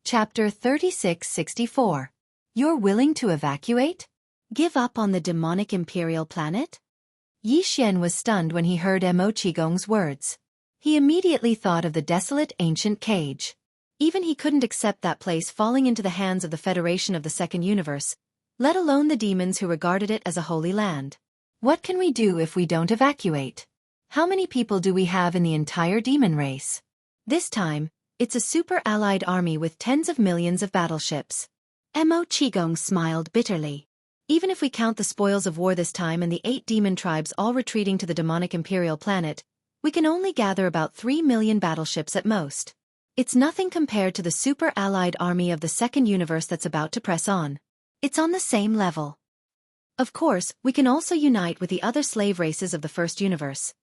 Speaker 1: Chapter 3664. You're willing to evacuate? Give up on the demonic imperial planet? Yi Xian was stunned when he heard Mo Qigong's words. He immediately thought of the desolate ancient cage. Even he couldn't accept that place falling into the hands of the Federation of the Second Universe, let alone the demons who regarded it as a holy land. What can we do if we don't evacuate? How many people do we have in the entire demon race? This time, it's a super-allied army with tens of millions of battleships. Mo Qigong smiled bitterly. Even if we count the spoils of war this time and the 8 demon tribes all retreating to the demonic imperial planet, we can only gather about 3 million battleships at most. It's nothing compared to the super-allied army of the second universe that's about to press on. It's on the same level. Of course, we can also unite with the other slave races of the first universe.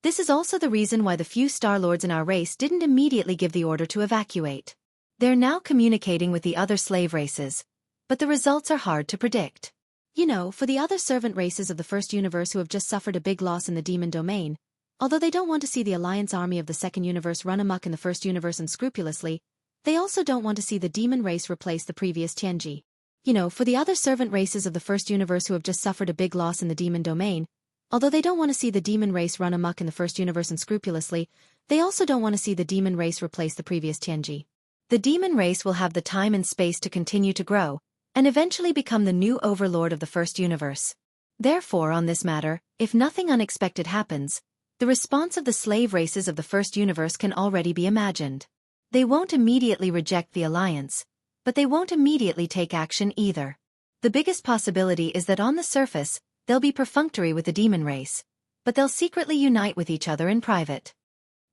Speaker 1: This is also the reason why the few Star Lords in our race didn't immediately give the order to evacuate. They're now communicating with the other slave races, but the results are hard to predict. For the other servant races of the first universe who have just suffered a big loss in the demon domain, although they don't want to see the alliance army of the second universe run amok in the first universe unscrupulously, they also don't want to see the demon race replace the previous Tianji. For the other servant races of the first universe who have just suffered a big loss in the demon domain, although they don't want to see the demon race run amok in the first universe unscrupulously, they also don't want to see the demon race replace the previous Tianji. The demon race will have the time and space to continue to grow, and eventually become the new overlord of the first universe. Therefore, on this matter, if nothing unexpected happens, the response of the slave races of the first universe can already be imagined. They won't immediately reject the alliance, but they won't immediately take action either. The biggest possibility is that on the surface, they'll be perfunctory with the demon race, but they'll secretly unite with each other in private.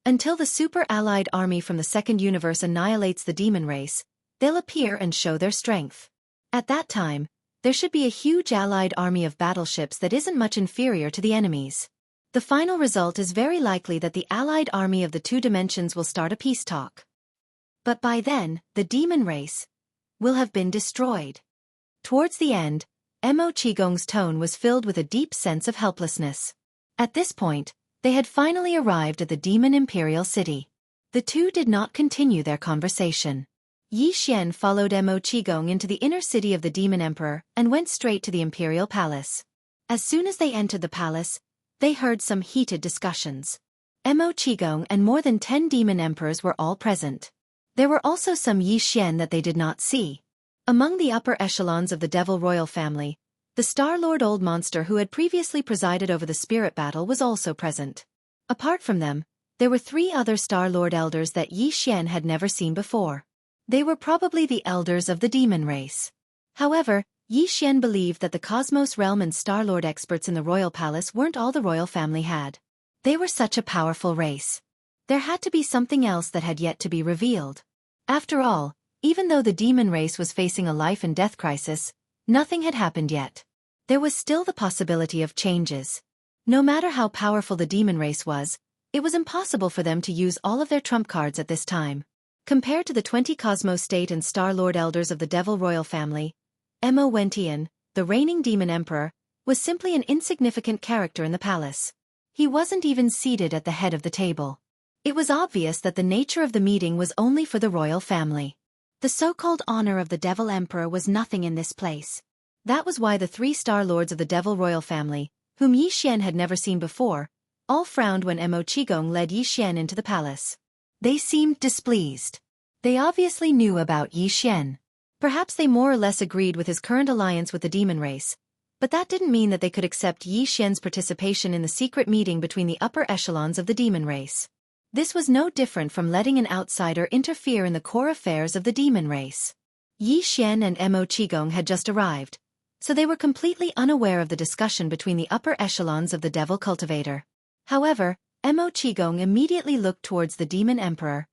Speaker 1: Until the super-allied army from the second universe annihilates the demon race, they'll appear and show their strength. At that time, there should be a huge allied army of battleships that isn't much inferior to the enemy's. The final result is very likely that the allied army of the two dimensions will start a peace talk. But by then, the demon race will have been destroyed. Towards the end, Mo Qigong's tone was filled with a deep sense of helplessness. At this point, they had finally arrived at the demon imperial city. The two did not continue their conversation. Yi Xian followed Mo Qigong into the inner city of the demon emperor and went straight to the imperial palace. As soon as they entered the palace, they heard some heated discussions. Mo Qigong and more than 10 demon emperors were all present. There were also some Yi Xian that they did not see. Among the upper echelons of the Devil Royal family, the Star-Lord Old Monster who had previously presided over the spirit battle was also present. Apart from them, there were 3 other Star-Lord elders that Yi Xian had never seen before. They were probably the elders of the demon race. However, Yi Xian believed that the Cosmos Realm and Star-Lord experts in the royal palace weren't all the royal family had. They were such a powerful race. There had to be something else that had yet to be revealed. After all, even though the demon race was facing a life-and-death crisis, nothing had happened yet. There was still the possibility of changes. No matter how powerful the demon race was, it was impossible for them to use all of their trump cards at this time. Compared to the 20 Cosmos State and Star-Lord elders of the Devil Royal family, Mo Wentian, the reigning demon emperor, was simply an insignificant character in the palace. He wasn't even seated at the head of the table. It was obvious that the nature of the meeting was only for the royal family. The so-called honor of the Devil Emperor was nothing in this place. That was why the 3 Star-Lords of the Devil Royal family, whom Yi Xian had never seen before, all frowned when Mo Qigong led Yi Xian into the palace. They seemed displeased. They obviously knew about Yi Xian. Perhaps they more or less agreed with his current alliance with the demon race, but that didn't mean that they could accept Yi Xian's participation in the secret meeting between the upper echelons of the demon race. This was no different from letting an outsider interfere in the core affairs of the demon race. Yi Xian and Mo Qigong had just arrived, so they were completely unaware of the discussion between the upper echelons of the Devil Cultivator. However, Mo Qigong immediately looked towards the demon emperor,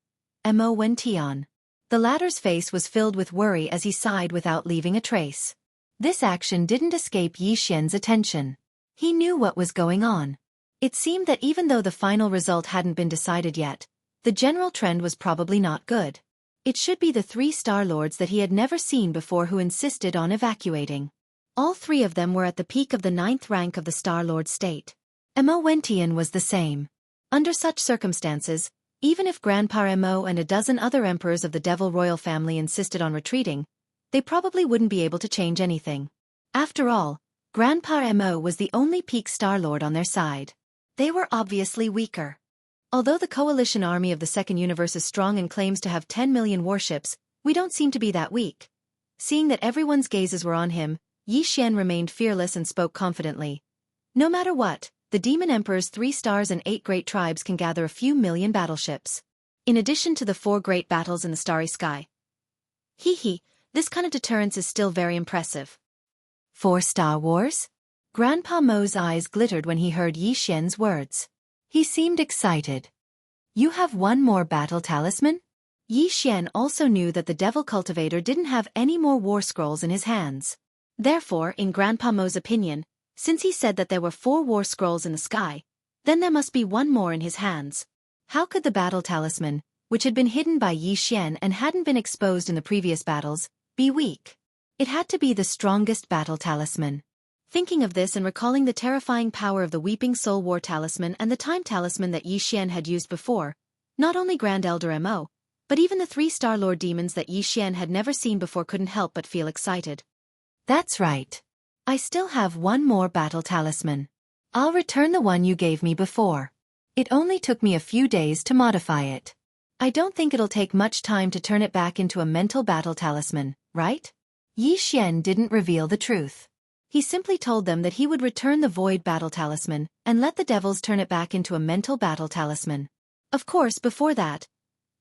Speaker 1: Mo Wentian. The latter's face was filled with worry as he sighed without leaving a trace. This action didn't escape Yi Xian's attention. He knew what was going on. It seemed that even though the final result hadn't been decided yet, the general trend was probably not good. It should be the 3 Star-Lords that he had never seen before who insisted on evacuating. All 3 of them were at the peak of the 9th rank of the Star-Lord state. Mo Wentian was the same. Under such circumstances, even if Grandpa Mo and a dozen other emperors of the Devil Royal family insisted on retreating, they probably wouldn't be able to change anything. After all, Grandpa Mo was the only peak Star-Lord on their side. They were obviously weaker. Although the coalition army of the second universe is strong and claims to have 10 million warships, we don't seem to be that weak. Seeing that everyone's gazes were on him, Yi Xian remained fearless and spoke confidently. No matter what, the Demon Emperor's 3 stars and 8 great tribes can gather a few million battleships. In addition to the 4 great battles in the starry sky. This kind of deterrence is still very impressive. 4 Star Wars? Grandpa Mo's eyes glittered when he heard Yi Xian's words. He seemed excited. You have 1 more battle talisman? Yi Xian also knew that the Devil Cultivator didn't have any more war scrolls in his hands. Therefore, in Grandpa Mo's opinion, since he said that there were 4 war scrolls in the sky, then there must be 1 more in his hands. How could the battle talisman, which had been hidden by Yi Xian and hadn't been exposed in the previous battles, be weak? It had to be the strongest battle talisman. Thinking of this and recalling the terrifying power of the Weeping Soul War Talisman and the Time Talisman that Yixian had used before, not only Grand Elder Mo, but even the 3 Star Lord demons that Yixian had never seen before couldn't help but feel excited. That's right. I still have one more battle talisman. I'll return the one you gave me before. It only took me a few days to modify it. I don't think it'll take much time to turn it back into a mental battle talisman, right? Yixian didn't reveal the truth. He simply told them that he would return the Void Battle Talisman and let the devils turn it back into a mental battle talisman. Of course, before that,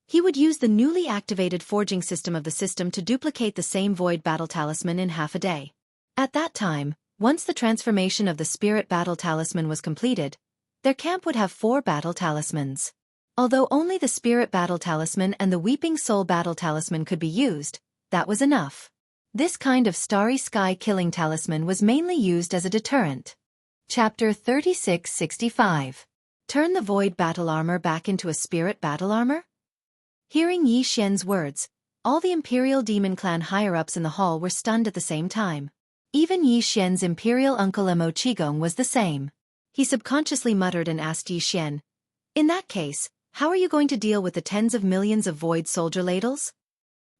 Speaker 1: he would use the newly activated forging system of the system to duplicate the same Void Battle Talisman in half a day. At that time, once the transformation of the Spirit Battle Talisman was completed, their camp would have 4 battle talismans. Although only the Spirit Battle Talisman and the Weeping Soul Battle Talisman could be used, that was enough. This kind of starry sky killing talisman was mainly used as a deterrent. Chapter 3665. Turn the Void Battle Armor back into a Spirit Battle Armor? Hearing Yixian's words, all the Imperial Demon Clan higher-ups in the hall were stunned at the same time. Even Yixian's Imperial uncle Mo Qigong was the same. He subconsciously muttered and asked Yixian, "In that case, how are you going to deal with the tens of millions of Void Soldier Ladles?"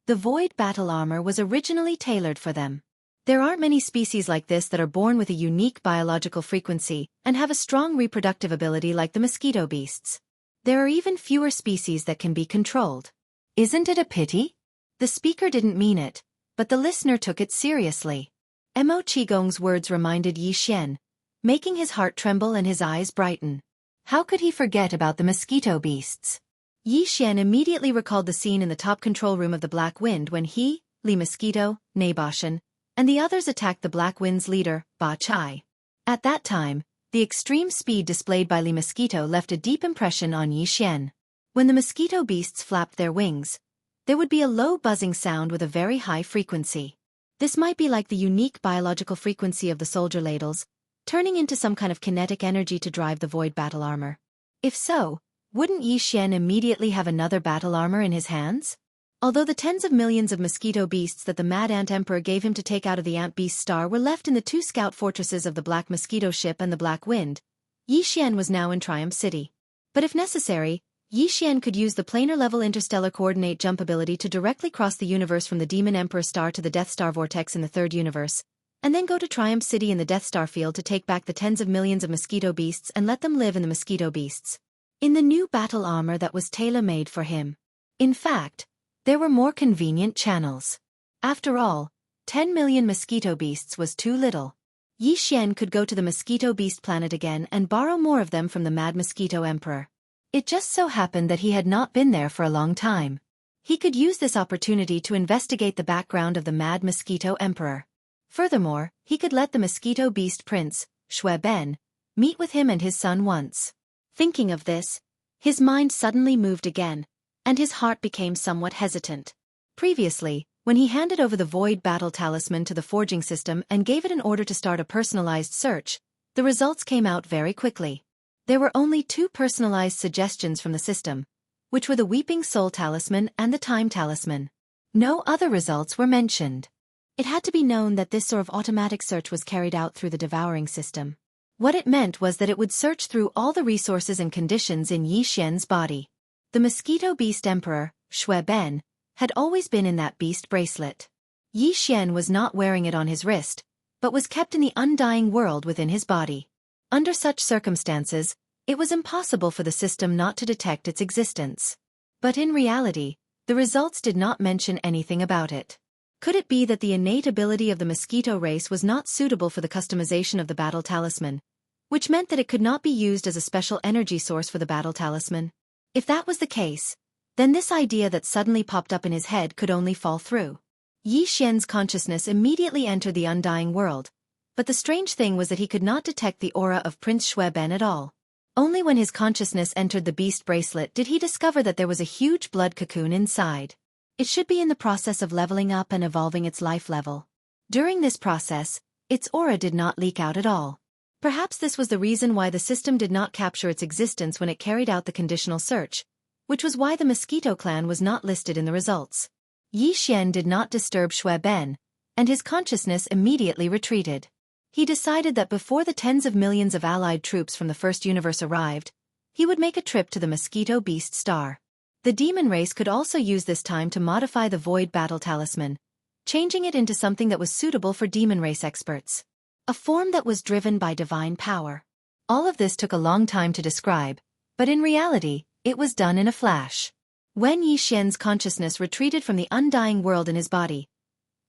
Speaker 1: The Void Battle Armor was originally tailored for them. There aren't many species like this that are born with a unique biological frequency and have a strong reproductive ability like the mosquito beasts. There are even fewer species that can be controlled. Isn't it a pity? The speaker didn't mean it, but the listener took it seriously. Mo Qigong's words reminded Yixian, making his heart tremble and his eyes brighten. How could he forget about the mosquito beasts? Yixian immediately recalled the scene in the top control room of the Black Wind when he, Li Mosquito, Naboshan, and the others attacked the Black Wind's leader, Ba Chai. At that time, the extreme speed displayed by Li Mosquito left a deep impression on Yixian. When the mosquito beasts flapped their wings, there would be a low buzzing sound with a very high frequency. This might be like the unique biological frequency of the soldier ladles, turning into some kind of kinetic energy to drive the Void Battle Armor. If so, wouldn't Yixian immediately have another battle armor in his hands? Although the tens of millions of mosquito beasts that the Mad Ant Emperor gave him to take out of the Ant Beast Star were left in the 2 scout fortresses of the Black Mosquito Ship and the Black Wind, Yixian was now in Triumph City. But if necessary, Yixian could use the planar-level interstellar coordinate jump ability to directly cross the universe from the Demon Emperor Star to the Death Star Vortex in the 3rd universe, and then go to Triumph City in the Death Star field to take back the tens of millions of mosquito beasts and let them live in the mosquito beasts. In the new battle armor that was tailor-made for him. In fact, there were more convenient channels. After all, 10 million mosquito beasts was too little. Yixian could go to the mosquito beast planet again and borrow more of them from the Mad Mosquito Emperor. It just so happened that he had not been there for a long time. He could use this opportunity to investigate the background of the Mad Mosquito Emperor. Furthermore, he could let the Mosquito Beast Prince, Shui Ben, meet with him and his son once. Thinking of this, his mind suddenly moved again, and his heart became somewhat hesitant. Previously, when he handed over the Void Battle Talisman to the forging system and gave it an order to start a personalized search, the results came out very quickly. There were only 2 personalized suggestions from the system, which were the Weeping Soul Talisman and the Time Talisman. No other results were mentioned. It had to be known that this sort of automatic search was carried out through the devouring system. What it meant was that it would search through all the resources and conditions in Yixian's body. The Mosquito Beast Emperor, Shui Ben, had always been in that beast bracelet. Yixian was not wearing it on his wrist, but was kept in the undying world within his body. Under such circumstances, it was impossible for the system not to detect its existence. But in reality, the results did not mention anything about it. Could it be that the innate ability of the mosquito race was not suitable for the customization of the battle talisman, which meant that it could not be used as a special energy source for the battle talisman? If that was the case, then this idea that suddenly popped up in his head could only fall through. Yixian's consciousness immediately entered the undying world, but the strange thing was that he could not detect the aura of Prince Shui Ben at all. Only when his consciousness entered the beast bracelet did he discover that there was a huge blood cocoon inside. It should be in the process of leveling up and evolving its life level. During this process, its aura did not leak out at all. Perhaps this was the reason why the system did not capture its existence when it carried out the conditional search, which was why the Mosquito Clan was not listed in the results. Yixian did not disturb Shui Ben, and his consciousness immediately retreated. He decided that before the tens of millions of allied troops from the first universe arrived, he would make a trip to the Mosquito Beast Star. The demon race could also use this time to modify the Void Battle Talisman, changing it into something that was suitable for demon race experts. A form that was driven by divine power. All of this took a long time to describe, but in reality, it was done in a flash. When Yi Xian's consciousness retreated from the undying world in his body,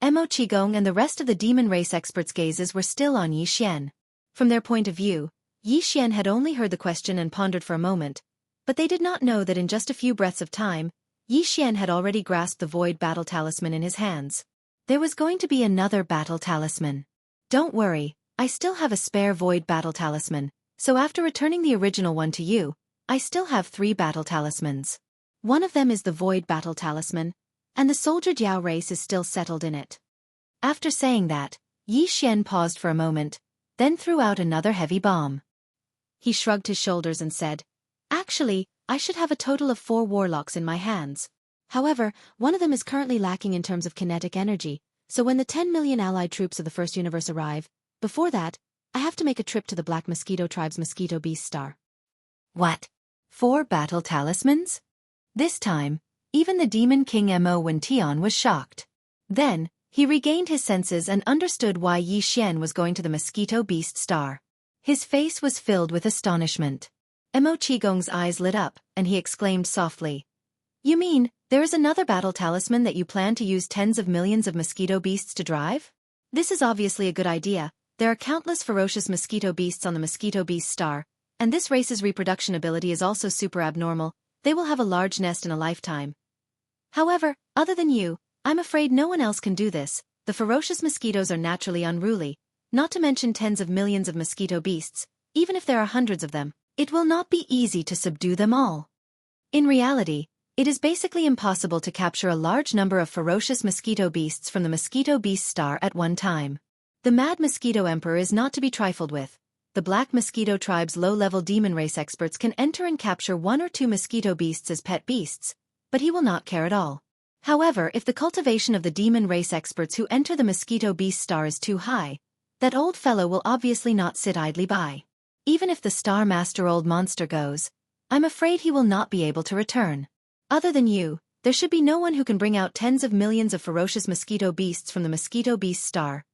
Speaker 1: Mo Qigong and the rest of the demon race experts' gazes were still on Yi Xian. From their point of view, Yi Xian had only heard the question and pondered for a moment, but they did not know that in just a few breaths of time, Yi Xian had already grasped the Void Battle Talisman in his hands. There was going to be another Battle Talisman. Don't worry, I still have a spare Void Battle Talisman, so after returning the original one to you, I still have 3 Battle Talismans. One of them is the Void Battle Talisman, and the Soldier Jiao race is still settled in it. After saying that, Yi Xian paused for a moment, then threw out another heavy bomb. He shrugged his shoulders and said, "Actually, I should have a total of 4 warlocks in my hands. However, one of them is currently lacking in terms of kinetic energy, so when the 10 million allied troops of the first universe arrive, before that, I have to make a trip to the Black Mosquito Tribe's Mosquito Beast Star." What? 4 battle talismans? This time, even the Demon King Mo Wentian was shocked. Then, he regained his senses and understood why Yi Xian was going to the Mosquito Beast Star. His face was filled with astonishment. Mo Qigong's eyes lit up, and he exclaimed softly, "You mean, there is another battle talisman that you plan to use tens of millions of mosquito beasts to drive? This is obviously a good idea. There are countless ferocious mosquito beasts on the Mosquito Beast Star, and this race's reproduction ability is also super abnormal. They will have a large nest in a lifetime. However, other than you, I'm afraid no one else can do this. The ferocious mosquitoes are naturally unruly, not to mention tens of millions of mosquito beasts. Even if there are hundreds of them, it will not be easy to subdue them all. In reality, it is basically impossible to capture a large number of ferocious mosquito beasts from the Mosquito Beast Star at one time. The Mad Mosquito Emperor is not to be trifled with. The Black Mosquito Tribe's low-level demon race experts can enter and capture 1 or 2 mosquito beasts as pet beasts, but he will not care at all. However, if the cultivation of the demon race experts who enter the Mosquito Beast Star is too high, that old fellow will obviously not sit idly by. Even if the Star Master Old Monster goes, I'm afraid he will not be able to return. Other than you, there should be no one who can bring out tens of millions of ferocious mosquito beasts from the Mosquito Beast Star."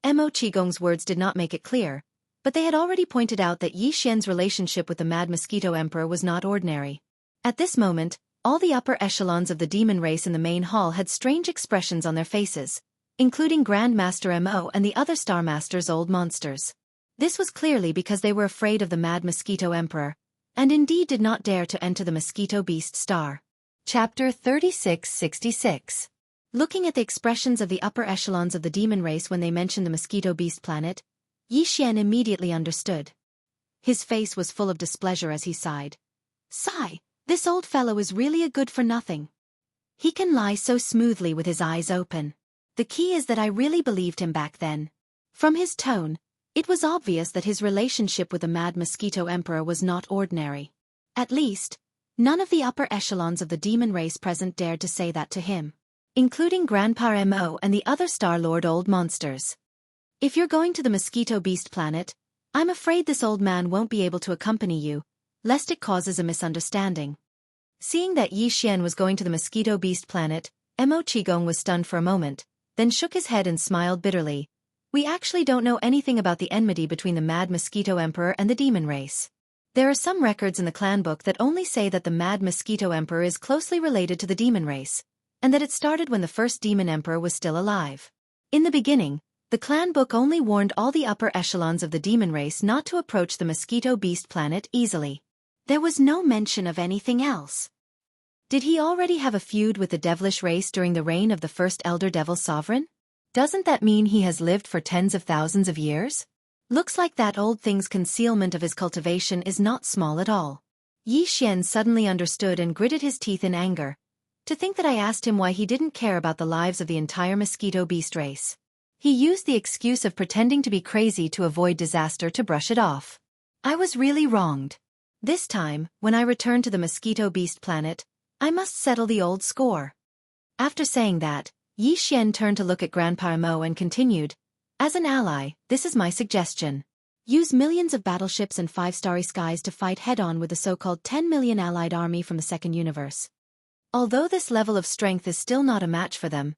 Speaker 1: Mo Qigong's words did not make it clear, but they had already pointed out that Yi Xian's relationship with the Mad Mosquito Emperor was not ordinary. At this moment, all the upper echelons of the demon race in the main hall had strange expressions on their faces, including Grand Master Mo and the other Star Master's old monsters. This was clearly because they were afraid of the Mad Mosquito Emperor, and indeed did not dare to enter the Mosquito Beast Star. Chapter 3666. Looking at the expressions of the upper echelons of the demon race when they mentioned the Mosquito Beast planet, Yi Xian immediately understood. His face was full of displeasure as he sighed. "Sigh, this old fellow is really a good-for-nothing. He can lie so smoothly with his eyes open. The key is that I really believed him back then." From his tone, it was obvious that his relationship with the Mad Mosquito Emperor was not ordinary. At least, none of the upper echelons of the demon race present dared to say that to him, including Grandpa Mo and the other Star Lord old monsters. "If you're going to the Mosquito Beast planet, I'm afraid this old man won't be able to accompany you, lest it causes a misunderstanding." Seeing that Yi Xian was going to the Mosquito Beast planet, Mo Qigong was stunned for a moment, then shook his head and smiled bitterly. "We actually don't know anything about the enmity between the Mad Mosquito Emperor and the demon race. There are some records in the clan book that only say that the Mad Mosquito Emperor is closely related to the demon race, and that it started when the first demon emperor was still alive. In the beginning, the clan book only warned all the upper echelons of the demon race not to approach the Mosquito Beast planet easily. There was no mention of anything else. Did he already have a feud with the devilish race during the reign of the first Elder Devil Sovereign? Doesn't that mean he has lived for tens of thousands of years? Looks like that old thing's concealment of his cultivation is not small at all." Yi Xian suddenly understood and gritted his teeth in anger. To think that I asked him why he didn't care about the lives of the entire Mosquito Beast race. He used the excuse of pretending to be crazy to avoid disaster to brush it off. I was really wronged. This time, when I return to the Mosquito Beast planet, I must settle the old score. After saying that, Yi Xian turned to look at Grandpa Mo and continued, As an ally, this is my suggestion. Use millions of battleships and 5-starry skies to fight head-on with the so-called 10 million allied army from the second universe. Although this level of strength is still not a match for them,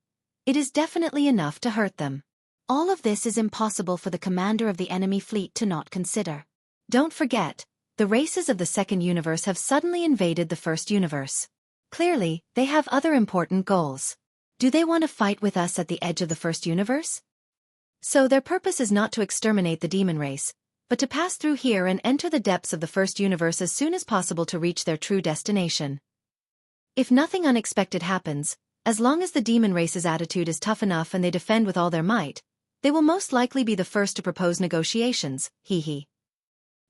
Speaker 1: it is definitely enough to hurt them. All of this is impossible for the commander of the enemy fleet to not consider. Don't forget, the races of the second universe have suddenly invaded the first universe. Clearly, they have other important goals. Do they want to fight with us at the edge of the first universe? So their purpose is not to exterminate the demon race, but to pass through here and enter the depths of the first universe as soon as possible to reach their true destination. If nothing unexpected happens, as long as the demon race's attitude is tough enough and they defend with all their might, they will most likely be the first to propose negotiations, hee.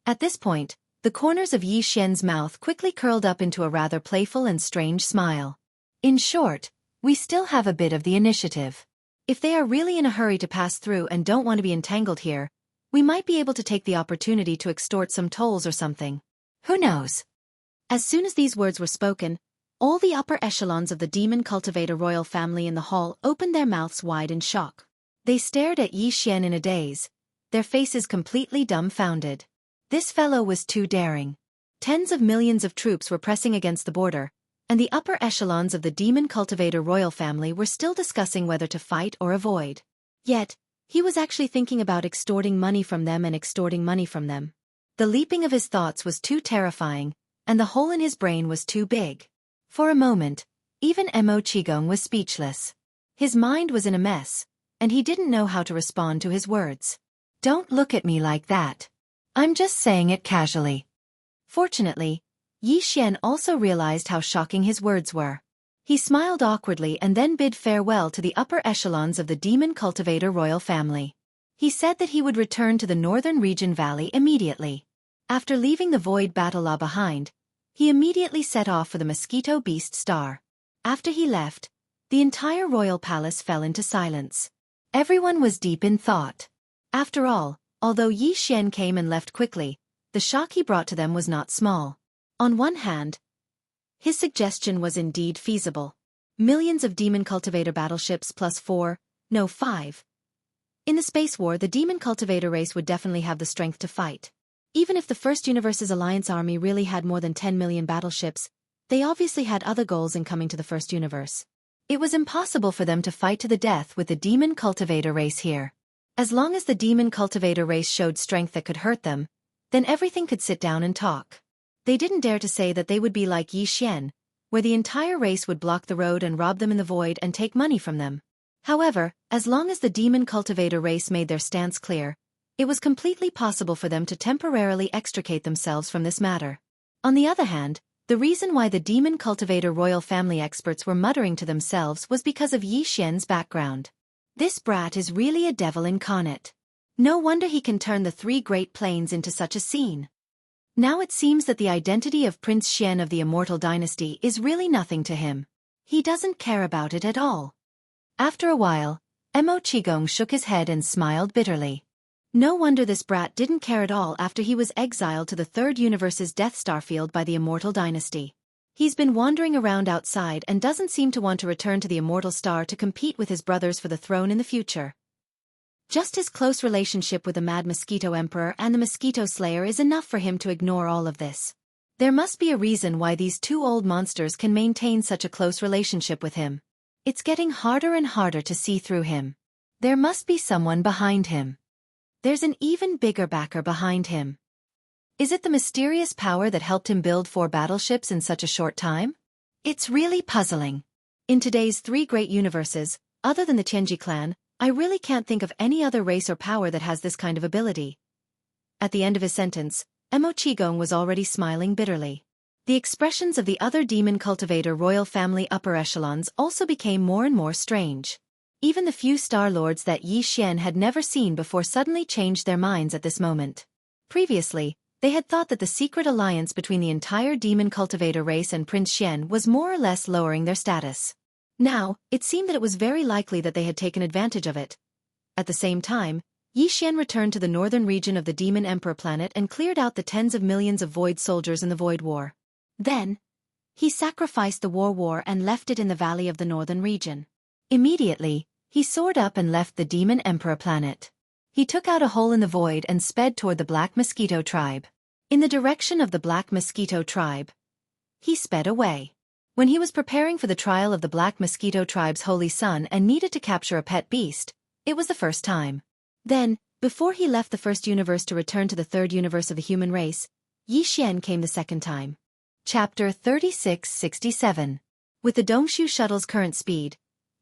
Speaker 1: At this point, the corners of Yi Xian's mouth quickly curled up into a rather playful and strange smile. In short, we still have a bit of the initiative. If they are really in a hurry to pass through and don't want to be entangled here, we might be able to take the opportunity to extort some tolls or something. Who knows? As soon as these words were spoken, all the upper echelons of the demon cultivator royal family in the hall opened their mouths wide in shock. They stared at Yi Xian in a daze, their faces completely dumbfounded. This fellow was too daring. Tens of millions of troops were pressing against the border, and the upper echelons of the demon cultivator royal family were still discussing whether to fight or avoid. Yet, he was actually thinking about extorting money from them and extorting money from them. The leaping of his thoughts was too terrifying, and the hole in his brain was too big. For a moment, even Mo Qigong was speechless. His mind was in a mess, and he didn't know how to respond to his words. Don't look at me like that. I'm just saying it casually. Fortunately, Yi Xian also realized how shocking his words were. He smiled awkwardly and then bid farewell to the upper echelons of the demon cultivator royal family. He said that he would return to the northern region valley immediately. After leaving the void battle behind, he immediately set off for the mosquito beast star. After he left, the entire royal palace fell into silence. Everyone was deep in thought. After all, although Yi Xian came and left quickly, the shock he brought to them was not small. On one hand, his suggestion was indeed feasible. Millions of demon cultivator battleships plus 5. In the space war, the demon cultivator race would definitely have the strength to fight. Even if the First Universe's alliance army really had more than 10 million battleships, they obviously had other goals in coming to the First Universe. It was impossible for them to fight to the death with the demon cultivator race here. As long as the demon cultivator race showed strength that could hurt them, then everything could sit down and talk. They didn't dare to say that they would be like Yi Xian, where the entire race would block the road and rob them in the void and take money from them. However, as long as the demon cultivator race made their stance clear, it was completely possible for them to temporarily extricate themselves from this matter. On the other hand, the reason why the demon cultivator royal family experts were muttering to themselves was because of Yi Xian's background. This brat is really a devil incarnate. No wonder he can turn the 3 Great Plains into such a scene. Now it seems that the identity of Prince Xian of the Immortal Dynasty is really nothing to him. He doesn't care about it at all. After a while, Mo Qigong shook his head and smiled bitterly. No wonder this brat didn't care at all after he was exiled to the Third Universe's Death Star field by the Immortal Dynasty. He's been wandering around outside and doesn't seem to want to return to the Immortal Star to compete with his brothers for the throne in the future. Just his close relationship with the Mad Mosquito Emperor and the Mosquito Slayer is enough for him to ignore all of this. There must be a reason why these 2 old monsters can maintain such a close relationship with him. It's getting harder and harder to see through him. There must be someone behind him. There's an even bigger backer behind him. Is it the mysterious power that helped him build 4 battleships in such a short time? It's really puzzling. In today's 3 great universes, other than the Tianji clan, I really can't think of any other race or power that has this kind of ability. At the end of his sentence, Mo Qigong was already smiling bitterly. The expressions of the other demon cultivator royal family upper echelons also became more and more strange. Even the few Star Lords that Yi Xian had never seen before suddenly changed their minds at this moment. Previously, they had thought that the secret alliance between the entire demon cultivator race and Prince Xian was more or less lowering their status. Now, it seemed that it was very likely that they had taken advantage of it. At the same time, Yi Xian returned to the northern region of the Demon Emperor planet and cleared out the tens of millions of Void soldiers in the Void War. Then, he sacrificed the war and left it in the valley of the northern region. Immediately, he soared up and left the Demon Emperor planet. He took out a hole in the void and sped toward the Black Mosquito tribe. In the direction of the Black Mosquito tribe, he sped away. When he was preparing for the trial of the Black Mosquito tribe's holy son and needed to capture a pet beast, it was the first time. Then, before he left the first universe to return to the third universe of the human race, Xian came the second time. Chapter 3667. With the Dongshu shuttle's current speed,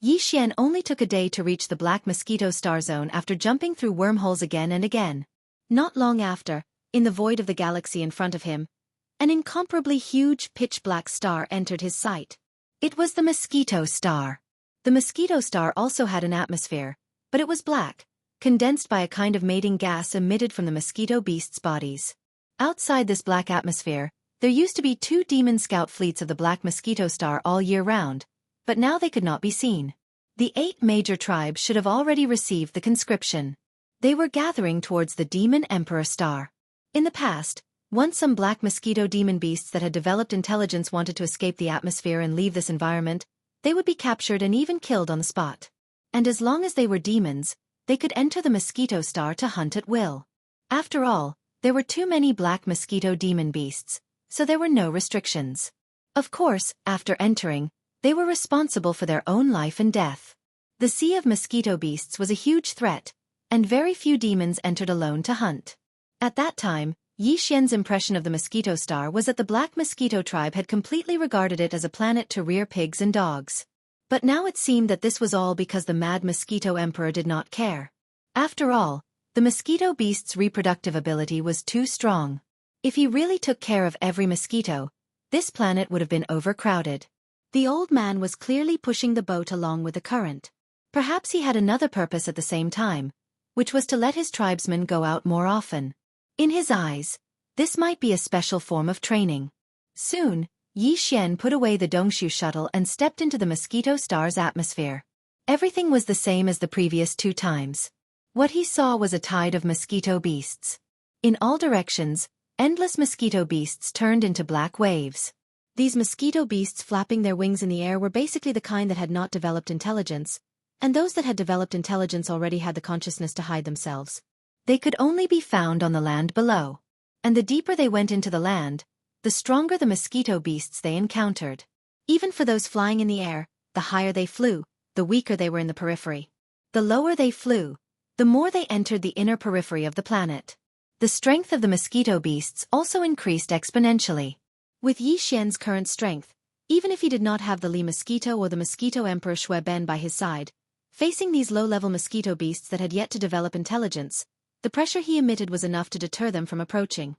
Speaker 1: Xian only took a day to reach the Black Mosquito star zone after jumping through wormholes again and again. Not long after, in the void of the galaxy in front of him, an incomparably huge pitch-black star entered his sight. It was the Mosquito Star. The Mosquito Star also had an atmosphere, but it was black, condensed by a kind of mating gas emitted from the mosquito beasts' bodies. Outside this black atmosphere, there used to be 2 demon scout fleets of the Black Mosquito Star all year round, but now they could not be seen. The 8 major tribes should have already received the conscription. They were gathering towards the Demon Emperor Star. In the past, once some black mosquito demon beasts that had developed intelligence wanted to escape the atmosphere and leave this environment, they would be captured and even killed on the spot. And as long as they were demons, they could enter the Mosquito Star to hunt at will. After all, there were too many black mosquito demon beasts, so there were no restrictions. Of course, after entering, they were responsible for their own life and death. The sea of mosquito beasts was a huge threat, and very few demons entered alone to hunt. At that time, Xian's impression of the Mosquito Star was that the Black Mosquito tribe had completely regarded it as a planet to rear pigs and dogs. But now it seemed that this was all because the mad Mosquito Emperor did not care. After all, the mosquito beast's reproductive ability was too strong. If he really took care of every mosquito, this planet would have been overcrowded. The old man was clearly pushing the boat along with the current. Perhaps he had another purpose at the same time, which was to let his tribesmen go out more often. In his eyes, this might be a special form of training. Soon, Xian put away the Dongshu shuttle and stepped into the Mosquito Star's atmosphere. Everything was the same as the previous 2 times. What he saw was a tide of mosquito beasts. In all directions, endless mosquito beasts turned into black waves. These mosquito beasts flapping their wings in the air were basically the kind that had not developed intelligence, and those that had developed intelligence already had the consciousness to hide themselves. They could only be found on the land below. And the deeper they went into the land, the stronger the mosquito beasts they encountered. Even for those flying in the air, the higher they flew, the weaker they were in the periphery. The lower they flew, the more they entered the inner periphery of the planet. The strength of the mosquito beasts also increased exponentially. With Xian's current strength, even if he did not have the Li Mosquito or the Mosquito Emperor Shui Ben by his side, facing these low-level mosquito beasts that had yet to develop intelligence, the pressure he emitted was enough to deter them from approaching.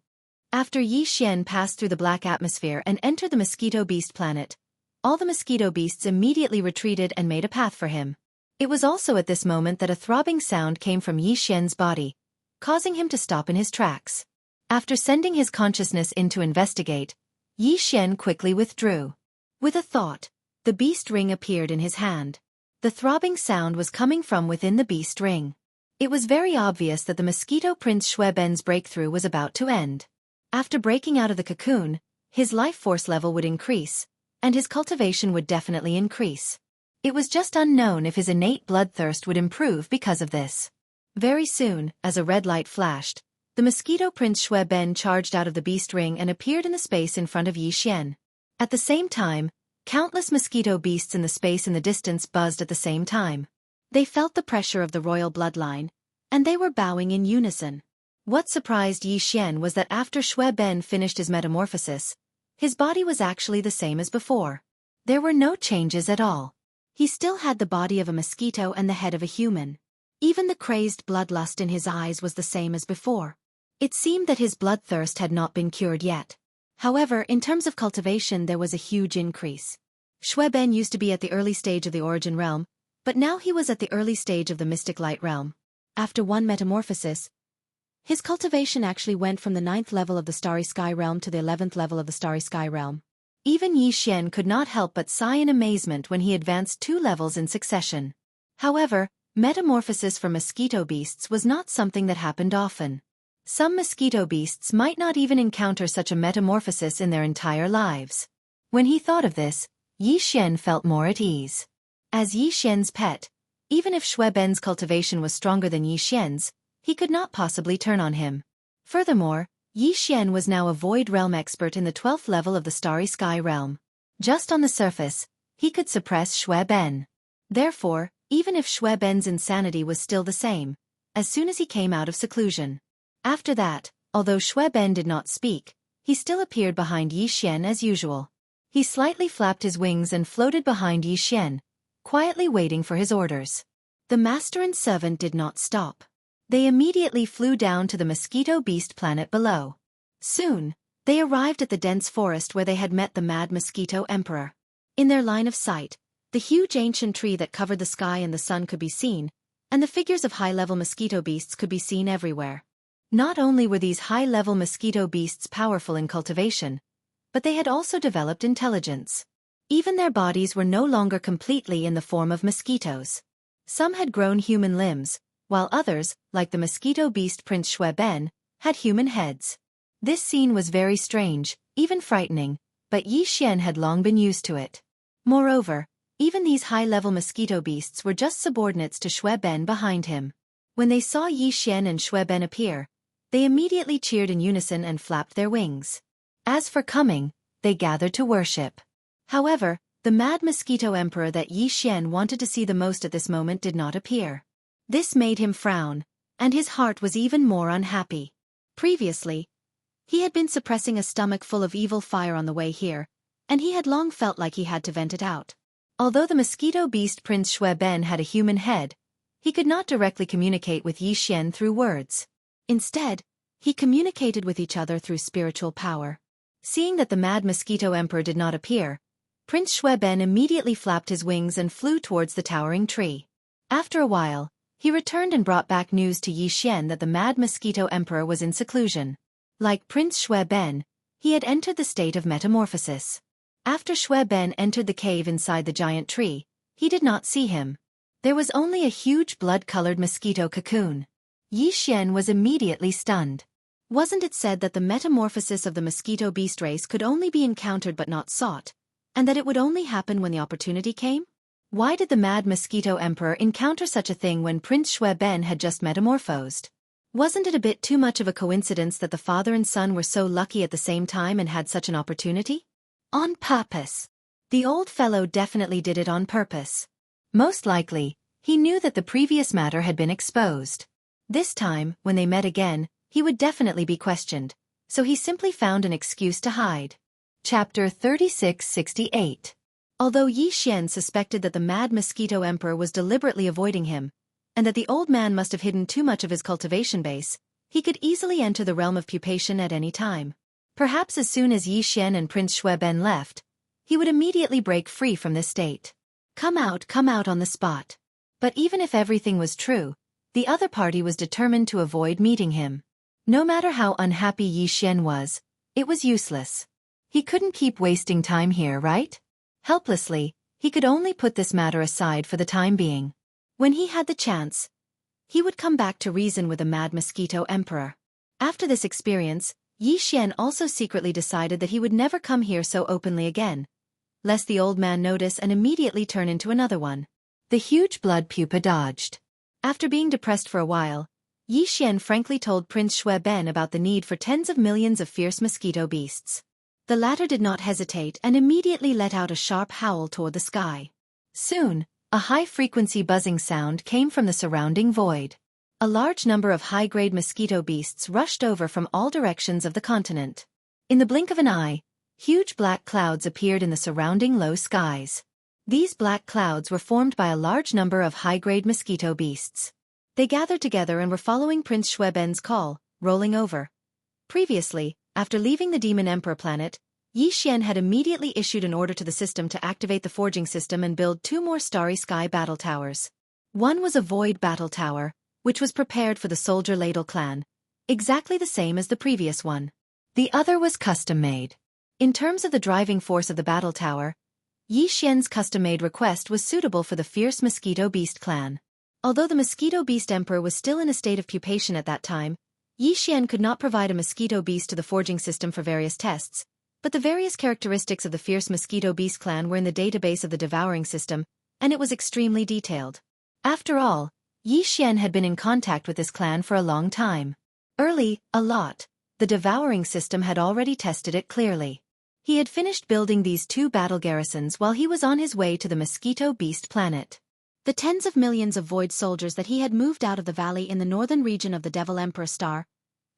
Speaker 1: After Xian passed through the black atmosphere and entered the mosquito beast planet, all the mosquito beasts immediately retreated and made a path for him. It was also at this moment that a throbbing sound came from Xian's body, causing him to stop in his tracks. After sending his consciousness in to investigate, Xian quickly withdrew. With a thought, the beast ring appeared in his hand. The throbbing sound was coming from within the beast ring. It was very obvious that the Mosquito Prince Shui Ben's breakthrough was about to end. After breaking out of the cocoon, his life force level would increase, and his cultivation would definitely increase. It was just unknown if his innate bloodthirst would improve because of this. Very soon, as a red light flashed, the Mosquito Prince Shui Ben charged out of the beast ring and appeared in the space in front of Xian. At the same time, countless mosquito beasts in the space in the distance buzzed at the same time. They felt the pressure of the royal bloodline, and they were bowing in unison. What surprised Xian was that after Shui Ben finished his metamorphosis, his body was actually the same as before. There were no changes at all. He still had the body of a mosquito and the head of a human. Even the crazed bloodlust in his eyes was the same as before. It seemed that his bloodthirst had not been cured yet. However, in terms of cultivation there was a huge increase. Shui Ben used to be at the early stage of the Origin Realm, but now he was at the early stage of the Mystic Light Realm. After one metamorphosis, his cultivation actually went from the 9th level of the Starry Sky Realm to the 11th level of the Starry Sky Realm. Even Xian could not help but sigh in amazement when he advanced 2 levels in succession. However, metamorphosis for mosquito beasts was not something that happened often. Some mosquito beasts might not even encounter such a metamorphosis in their entire lives. When he thought of this, Xian felt more at ease. As Xian's pet, even if Shui Ben's cultivation was stronger than Xian's, he could not possibly turn on him. Furthermore, Yi Xian was now a void realm expert in the 12th level of the Starry Sky realm. Just on the surface, he could suppress Xue Ben. Therefore, even if Xue Ben's insanity was still the same, as soon as he came out of seclusion. After that, although Xue Ben did not speak, he still appeared behind Yi Xian as usual. He slightly flapped his wings and floated behind Yi Xian, quietly waiting for his orders. The master and servant did not stop. They immediately flew down to the mosquito beast planet below. Soon, they arrived at the dense forest where they had met the mad mosquito emperor. In their line of sight, the huge ancient tree that covered the sky and the sun could be seen, and the figures of high-level mosquito beasts could be seen everywhere. Not only were these high-level mosquito beasts powerful in cultivation, but they had also developed intelligence. Even their bodies were no longer completely in the form of mosquitoes. Some had grown human limbs, while others, like the mosquito beast Prince Xue Ben, had human heads. This scene was very strange, even frightening, but Yi Xian had long been used to it. Moreover, even these high-level mosquito beasts were just subordinates to Xue Ben behind him. When they saw Yi Xian and Xue Ben appear, they immediately cheered in unison and flapped their wings. As for coming, they gathered to worship. However, the mad mosquito emperor that Yi Xian wanted to see the most at this moment did not appear. This made him frown, and his heart was even more unhappy. Previously, he had been suppressing a stomach full of evil fire on the way here, and he had long felt like he had to vent it out. Although the mosquito beast Prince Xue Ben had a human head, he could not directly communicate with Yi Xian through words. Instead, he communicated with each other through spiritual power. Seeing that the mad mosquito emperor did not appear, Prince Xue Ben immediately flapped his wings and flew towards the towering tree. After a while, he returned and brought back news to Yi Xian that the mad mosquito emperor was in seclusion. Like Prince Xue Ben, he had entered the state of metamorphosis. After Xue Ben entered the cave inside the giant tree, he did not see him. There was only a huge blood-colored mosquito cocoon. Yi Xian was immediately stunned. Wasn't it said that the metamorphosis of the mosquito beast race could only be encountered but not sought, and that it would only happen when the opportunity came? Why did the mad mosquito emperor encounter such a thing when Prince Xue Ben had just metamorphosed? Wasn't it a bit too much of a coincidence that the father and son were so lucky at the same time and had such an opportunity? On purpose. The old fellow definitely did it on purpose. Most likely, he knew that the previous matter had been exposed. This time, when they met again, he would definitely be questioned, so he simply found an excuse to hide. Chapter 3668. Although Yi Xian suspected that the mad mosquito emperor was deliberately avoiding him, and that the old man must have hidden too much of his cultivation base, he could easily enter the realm of pupation at any time. Perhaps as soon as Yi Xian and Prince Xue Ben left, he would immediately break free from this state. Come out on the spot. But even if everything was true, the other party was determined to avoid meeting him. No matter how unhappy Yi Xian was, it was useless. He couldn't keep wasting time here, right? Helplessly, he could only put this matter aside for the time being. When he had the chance, he would come back to reason with the mad mosquito emperor. After this experience, Yi Xian also secretly decided that he would never come here so openly again, lest the old man notice and immediately turn into another one. The huge blood pupa dodged. After being depressed for a while, Yi Xian frankly told Prince Xue Ben about the need for tens of millions of fierce mosquito beasts. The latter did not hesitate and immediately let out a sharp howl toward the sky. Soon, a high-frequency buzzing sound came from the surrounding void. A large number of high-grade mosquito beasts rushed over from all directions of the continent. In the blink of an eye, huge black clouds appeared in the surrounding low skies. These black clouds were formed by a large number of high-grade mosquito beasts. They gathered together and were following Prince Xue Ben's call, rolling over. Previously, after leaving the Demon Emperor planet, Yi Xian had immediately issued an order to the system to activate the forging system and build 2 more Starry Sky battle towers. One was a void battle tower, which was prepared for the soldier ladle clan, exactly the same as the previous one. The other was custom-made. In terms of the driving force of the battle tower, Yi Xian's custom-made request was suitable for the fierce Mosquito Beast clan. Although the Mosquito Beast Emperor was still in a state of pupation at that time, Yi Xian could not provide a Mosquito Beast to the forging system for various tests, but the various characteristics of the fierce Mosquito Beast clan were in the database of the devouring system, and it was extremely detailed. After all, Yi Xian had been in contact with this clan for a long time. A lot. The devouring system had already tested it clearly. He had finished building these 2 battle garrisons while he was on his way to the Mosquito Beast planet. The tens of millions of void soldiers that he had moved out of the valley in the northern region of the Devil Emperor Star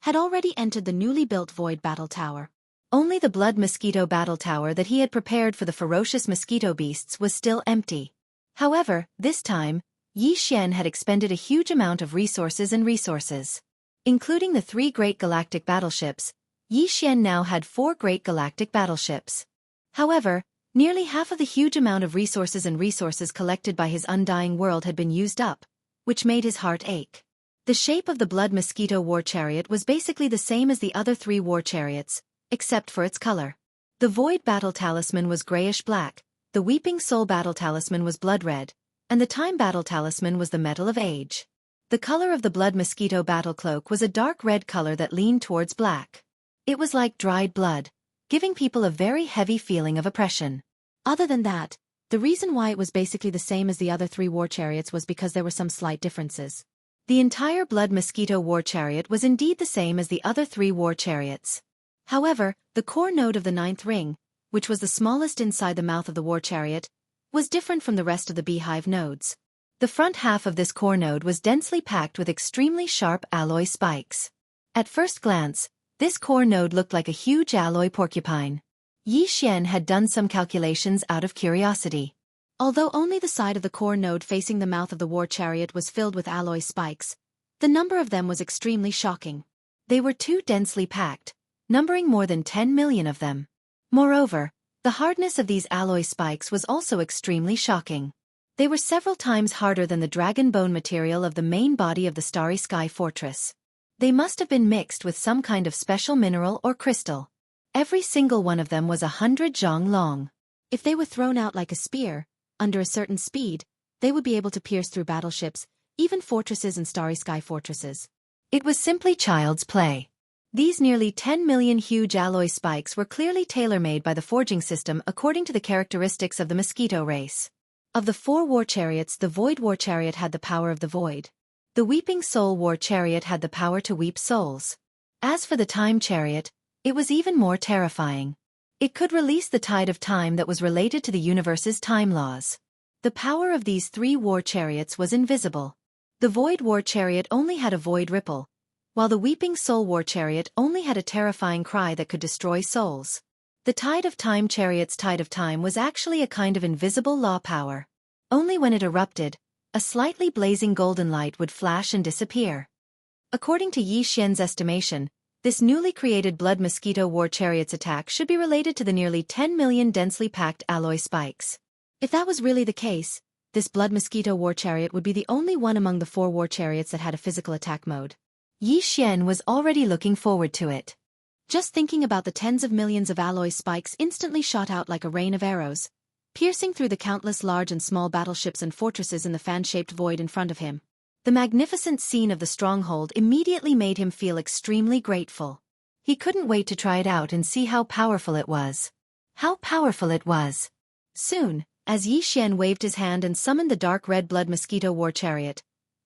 Speaker 1: had already entered the newly built Void Battle Tower. Only the Blood Mosquito Battle Tower that he had prepared for the ferocious mosquito beasts was still empty. However, this time, Yi Xian had expended a huge amount of resources. Including the 3 great galactic battleships, Yi Xian now had 4 great galactic battleships. However, nearly half of the huge amount of resources collected by his undying world had been used up, which made his heart ache. The shape of the Blood Mosquito War Chariot was basically the same as the other 3 war chariots, except for its color. The Void Battle Talisman was grayish-black, the Weeping Soul Battle Talisman was blood red, and the Time Battle Talisman was the Metal of Age. The color of the Blood Mosquito Battle Cloak was a dark red color that leaned towards black. It was like dried blood, giving people a very heavy feeling of oppression. Other than that, the reason why it was basically the same as the other 3 war chariots was because there were some slight differences. The entire Blood Mosquito War Chariot was indeed the same as the other 3 war chariots. However, the core node of the 9th ring, which was the smallest inside the mouth of the war chariot, was different from the rest of the beehive nodes. The front half of this core node was densely packed with extremely sharp alloy spikes. At first glance, this core node looked like a huge alloy porcupine. Yi Xian had done some calculations out of curiosity. Although only the side of the core node facing the mouth of the war chariot was filled with alloy spikes, the number of them was extremely shocking. They were too densely packed, numbering more than 10 million of them. Moreover, the hardness of these alloy spikes was also extremely shocking. They were several times harder than the dragon bone material of the main body of the Starry Sky Fortress. They must have been mixed with some kind of special mineral or crystal. Every single one of them was 100 zhang long. If they were thrown out like a spear, under a certain speed, they would be able to pierce through battleships, even fortresses and Starry Sky Fortresses. It was simply child's play. These nearly 10 million huge alloy spikes were clearly tailor-made by the forging system according to the characteristics of the mosquito race. Of the 4 war chariots, the Void War Chariot had the power of the void. The Weeping Soul War Chariot had the power to weep souls. As for the Time Chariot, it was even more terrifying. It could release the tide of time that was related to the universe's time laws. The power of these 3 war chariots was invisible. The Void War Chariot only had a void ripple, while the Weeping Soul War Chariot only had a terrifying cry that could destroy souls. The Tide of Time Chariot's Tide of Time was actually a kind of invisible law power. Only when it erupted, a slightly blazing golden light would flash and disappear. According to Yi Xian's estimation, this newly created Blood Mosquito War Chariot's attack should be related to the nearly 10 million densely packed alloy spikes. If that was really the case, this Blood Mosquito War Chariot would be the only one among the 4 war chariots that had a physical attack mode. Yi Xian was already looking forward to it. Just thinking about the tens of millions of alloy spikes instantly shot out like a rain of arrows, piercing through the countless large and small battleships and fortresses in the fan-shaped void in front of him. The magnificent scene of the stronghold immediately made him feel extremely grateful. He couldn't wait to try it out and see how powerful it was. How powerful it was! Soon, as Yi Xian waved his hand and summoned the dark red Blood Mosquito War Chariot,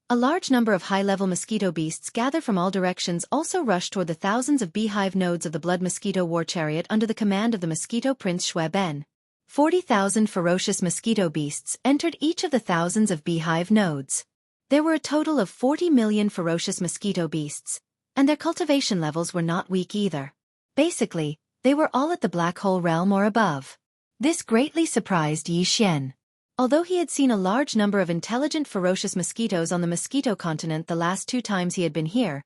Speaker 1: a large number of high-level mosquito beasts gathered from all directions also rushed toward the thousands of beehive nodes of the Blood Mosquito War Chariot under the command of the Mosquito Prince Xue Ben. 40,000 ferocious mosquito beasts entered each of the thousands of beehive nodes. There were a total of 40 million ferocious mosquito beasts, and their cultivation levels were not weak either. Basically, they were all at the black hole realm or above. This greatly surprised Yi Xian. Although he had seen a large number of intelligent ferocious mosquitoes on the mosquito continent the last 2 times he had been here,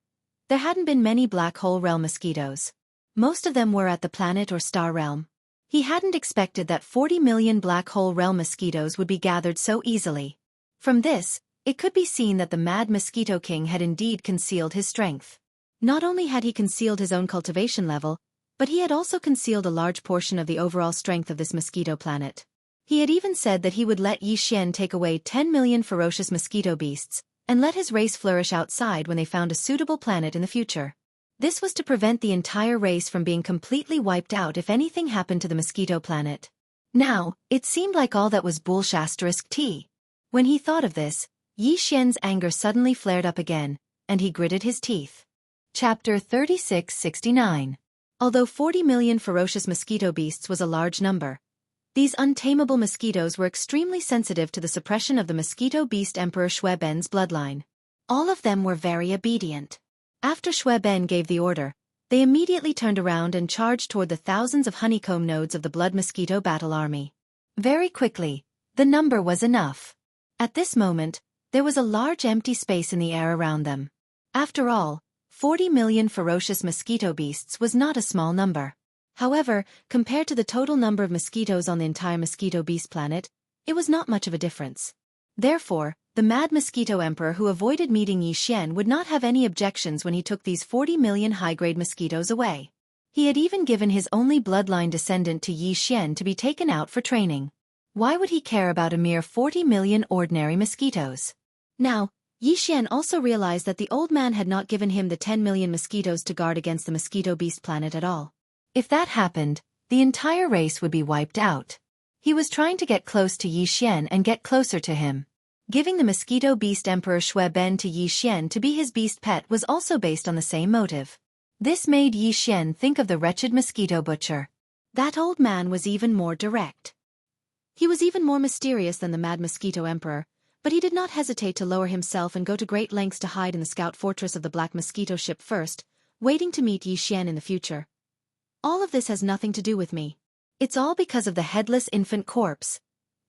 Speaker 1: there hadn't been many black hole realm mosquitoes. Most of them were at the planet or star realm. He hadn't expected that 40 million black hole realm mosquitoes would be gathered so easily. From this, it could be seen that the Mad Mosquito King had indeed concealed his strength. Not only had he concealed his own cultivation level, but he had also concealed a large portion of the overall strength of this mosquito planet. He had even said that he would let Yi Xian take away 10 million ferocious mosquito beasts, and let his race flourish outside when they found a suitable planet in the future. This was to prevent the entire race from being completely wiped out if anything happened to the mosquito planet. Now, it seemed like all that was bullshit. When he thought of this, Yi Xian's anger suddenly flared up again, and he gritted his teeth. Chapter 3669. Although 40 million ferocious mosquito beasts was a large number, these untamable mosquitoes were extremely sensitive to the suppression of the mosquito beast Emperor Shueben's bloodline. All of them were very obedient. After Shueben gave the order, they immediately turned around and charged toward the thousands of honeycomb nodes of the blood mosquito battle army. Very quickly, the number was enough. At this moment, there was a large empty space in the air around them. After all, 40 million ferocious mosquito beasts was not a small number. However, compared to the total number of mosquitoes on the entire mosquito beast planet, it was not much of a difference. Therefore, the mad mosquito emperor who avoided meeting Yi Xian would not have any objections when he took these 40 million high-grade mosquitoes away. He had even given his only bloodline descendant to Yi Xian to be taken out for training. Why would he care about a mere 40 million ordinary mosquitoes? Now, Yi Xian also realized that the old man had not given him the 10 million mosquitoes to guard against the mosquito beast planet at all. If that happened, the entire race would be wiped out. He was trying to get close to Yi Xian and get closer to him. Giving the mosquito beast Emperor Shueben to Yi Xian to be his beast pet was also based on the same motive. This made Yi Xian think of the wretched mosquito butcher. That old man was even more direct. He was even more mysterious than the mad mosquito emperor, but he did not hesitate to lower himself and go to great lengths to hide in the scout fortress of the black mosquito ship first, waiting to meet Yi Xian in the future. All of this has nothing to do with me. It's all because of the headless infant corpse.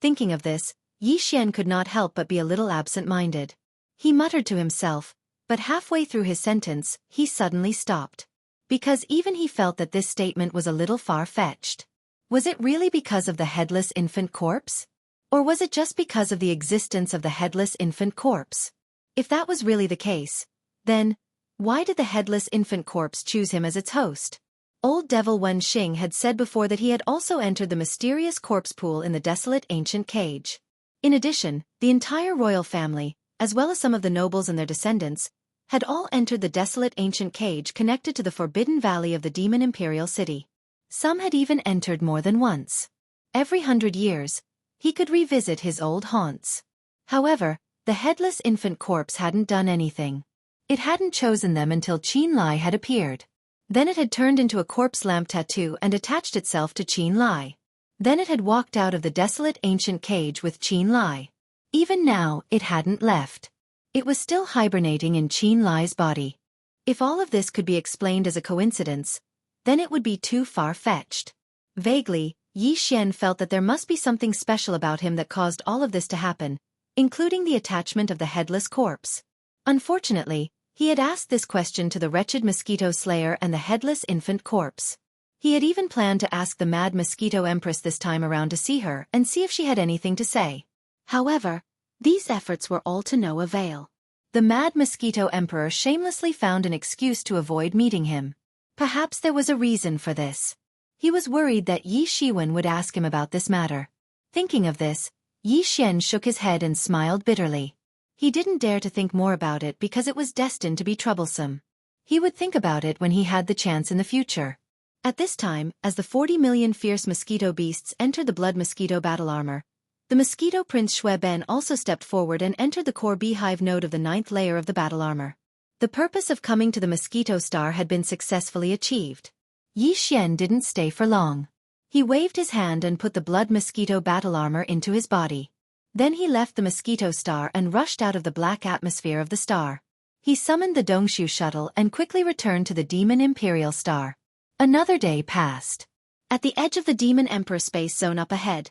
Speaker 1: Thinking of this, Yi Xian could not help but be a little absent-minded. He muttered to himself, but halfway through his sentence, he suddenly stopped. Because even he felt that this statement was a little far-fetched. Was it really because of the headless infant corpse? Or was it just because of the existence of the headless infant corpse? If that was really the case, then, why did the headless infant corpse choose him as its host? Old Devil Wen Xing had said before that he had also entered the mysterious corpse pool in the desolate ancient cage. In addition, the entire royal family, as well as some of the nobles and their descendants, had all entered the desolate ancient cage connected to the forbidden valley of the demon imperial city. Some had even entered more than once. Every 100 years, he could revisit his old haunts. However, the headless infant corpse hadn't done anything. It hadn't chosen them until Qin Lai had appeared. Then it had turned into a corpse lamp tattoo and attached itself to Qin Lai. Then it had walked out of the desolate ancient cage with Qin Lai. Even now, it hadn't left. It was still hibernating in Qin Lai's body. If all of this could be explained as a coincidence, then it would be too far-fetched. Vaguely, Yi Xian felt that there must be something special about him that caused all of this to happen, including the attachment of the headless corpse. Unfortunately, he had asked this question to the wretched mosquito slayer and the headless infant corpse. He had even planned to ask the mad mosquito empress this time around to see her and see if she had anything to say. However, these efforts were all to no avail. The mad mosquito emperor shamelessly found an excuse to avoid meeting him. Perhaps there was a reason for this. He was worried that Yi Shiwen would ask him about this matter. Thinking of this, Yi Xian shook his head and smiled bitterly. He didn't dare to think more about it because it was destined to be troublesome. He would think about it when he had the chance in the future. At this time, as the 40 million fierce mosquito beasts entered the blood mosquito battle armor, the mosquito prince Shueben also stepped forward and entered the core beehive node of the 9th layer of the battle armor. The purpose of coming to the mosquito star had been successfully achieved. Yi Xian didn't stay for long. He waved his hand and put the blood mosquito battle armor into his body. Then he left the mosquito star and rushed out of the black atmosphere of the star. He summoned the Dongshu shuttle and quickly returned to the demon imperial star. Another day passed. At the edge of the demon emperor space zone up ahead,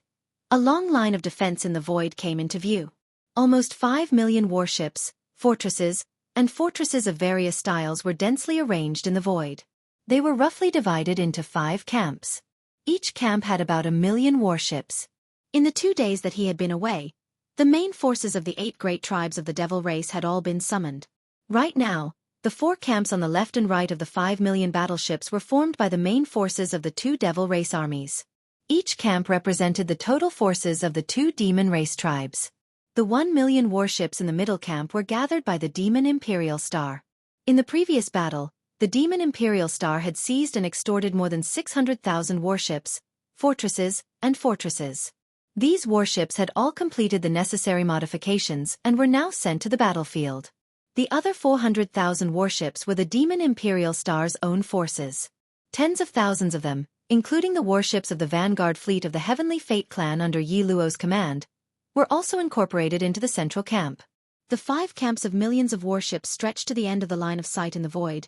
Speaker 1: a long line of defense in the void came into view. Almost 5 million warships, fortresses, and fortresses of various styles were densely arranged in the void. They were roughly divided into 5 camps. Each camp had about 1 million warships. In the 2 days that he had been away, the main forces of the 8 great tribes of the devil race had all been summoned. Right now, the 4 camps on the left and right of the 5 million battleships were formed by the main forces of the 2 devil race armies. Each camp represented the total forces of the 2 demon race tribes. The 1 million warships in the middle camp were gathered by the demon imperial star. In the previous battle, the demon imperial star had seized and extorted more than 600,000 warships, fortresses, and fortresses. These warships had all completed the necessary modifications and were now sent to the battlefield. The other 400,000 warships were the Demon Imperial Star's own forces. Tens of thousands of them, including the warships of the vanguard fleet of the Heavenly Fate clan under Yi Luo's command, were also incorporated into the central camp. The 5 camps of millions of warships stretched to the end of the line of sight in the void,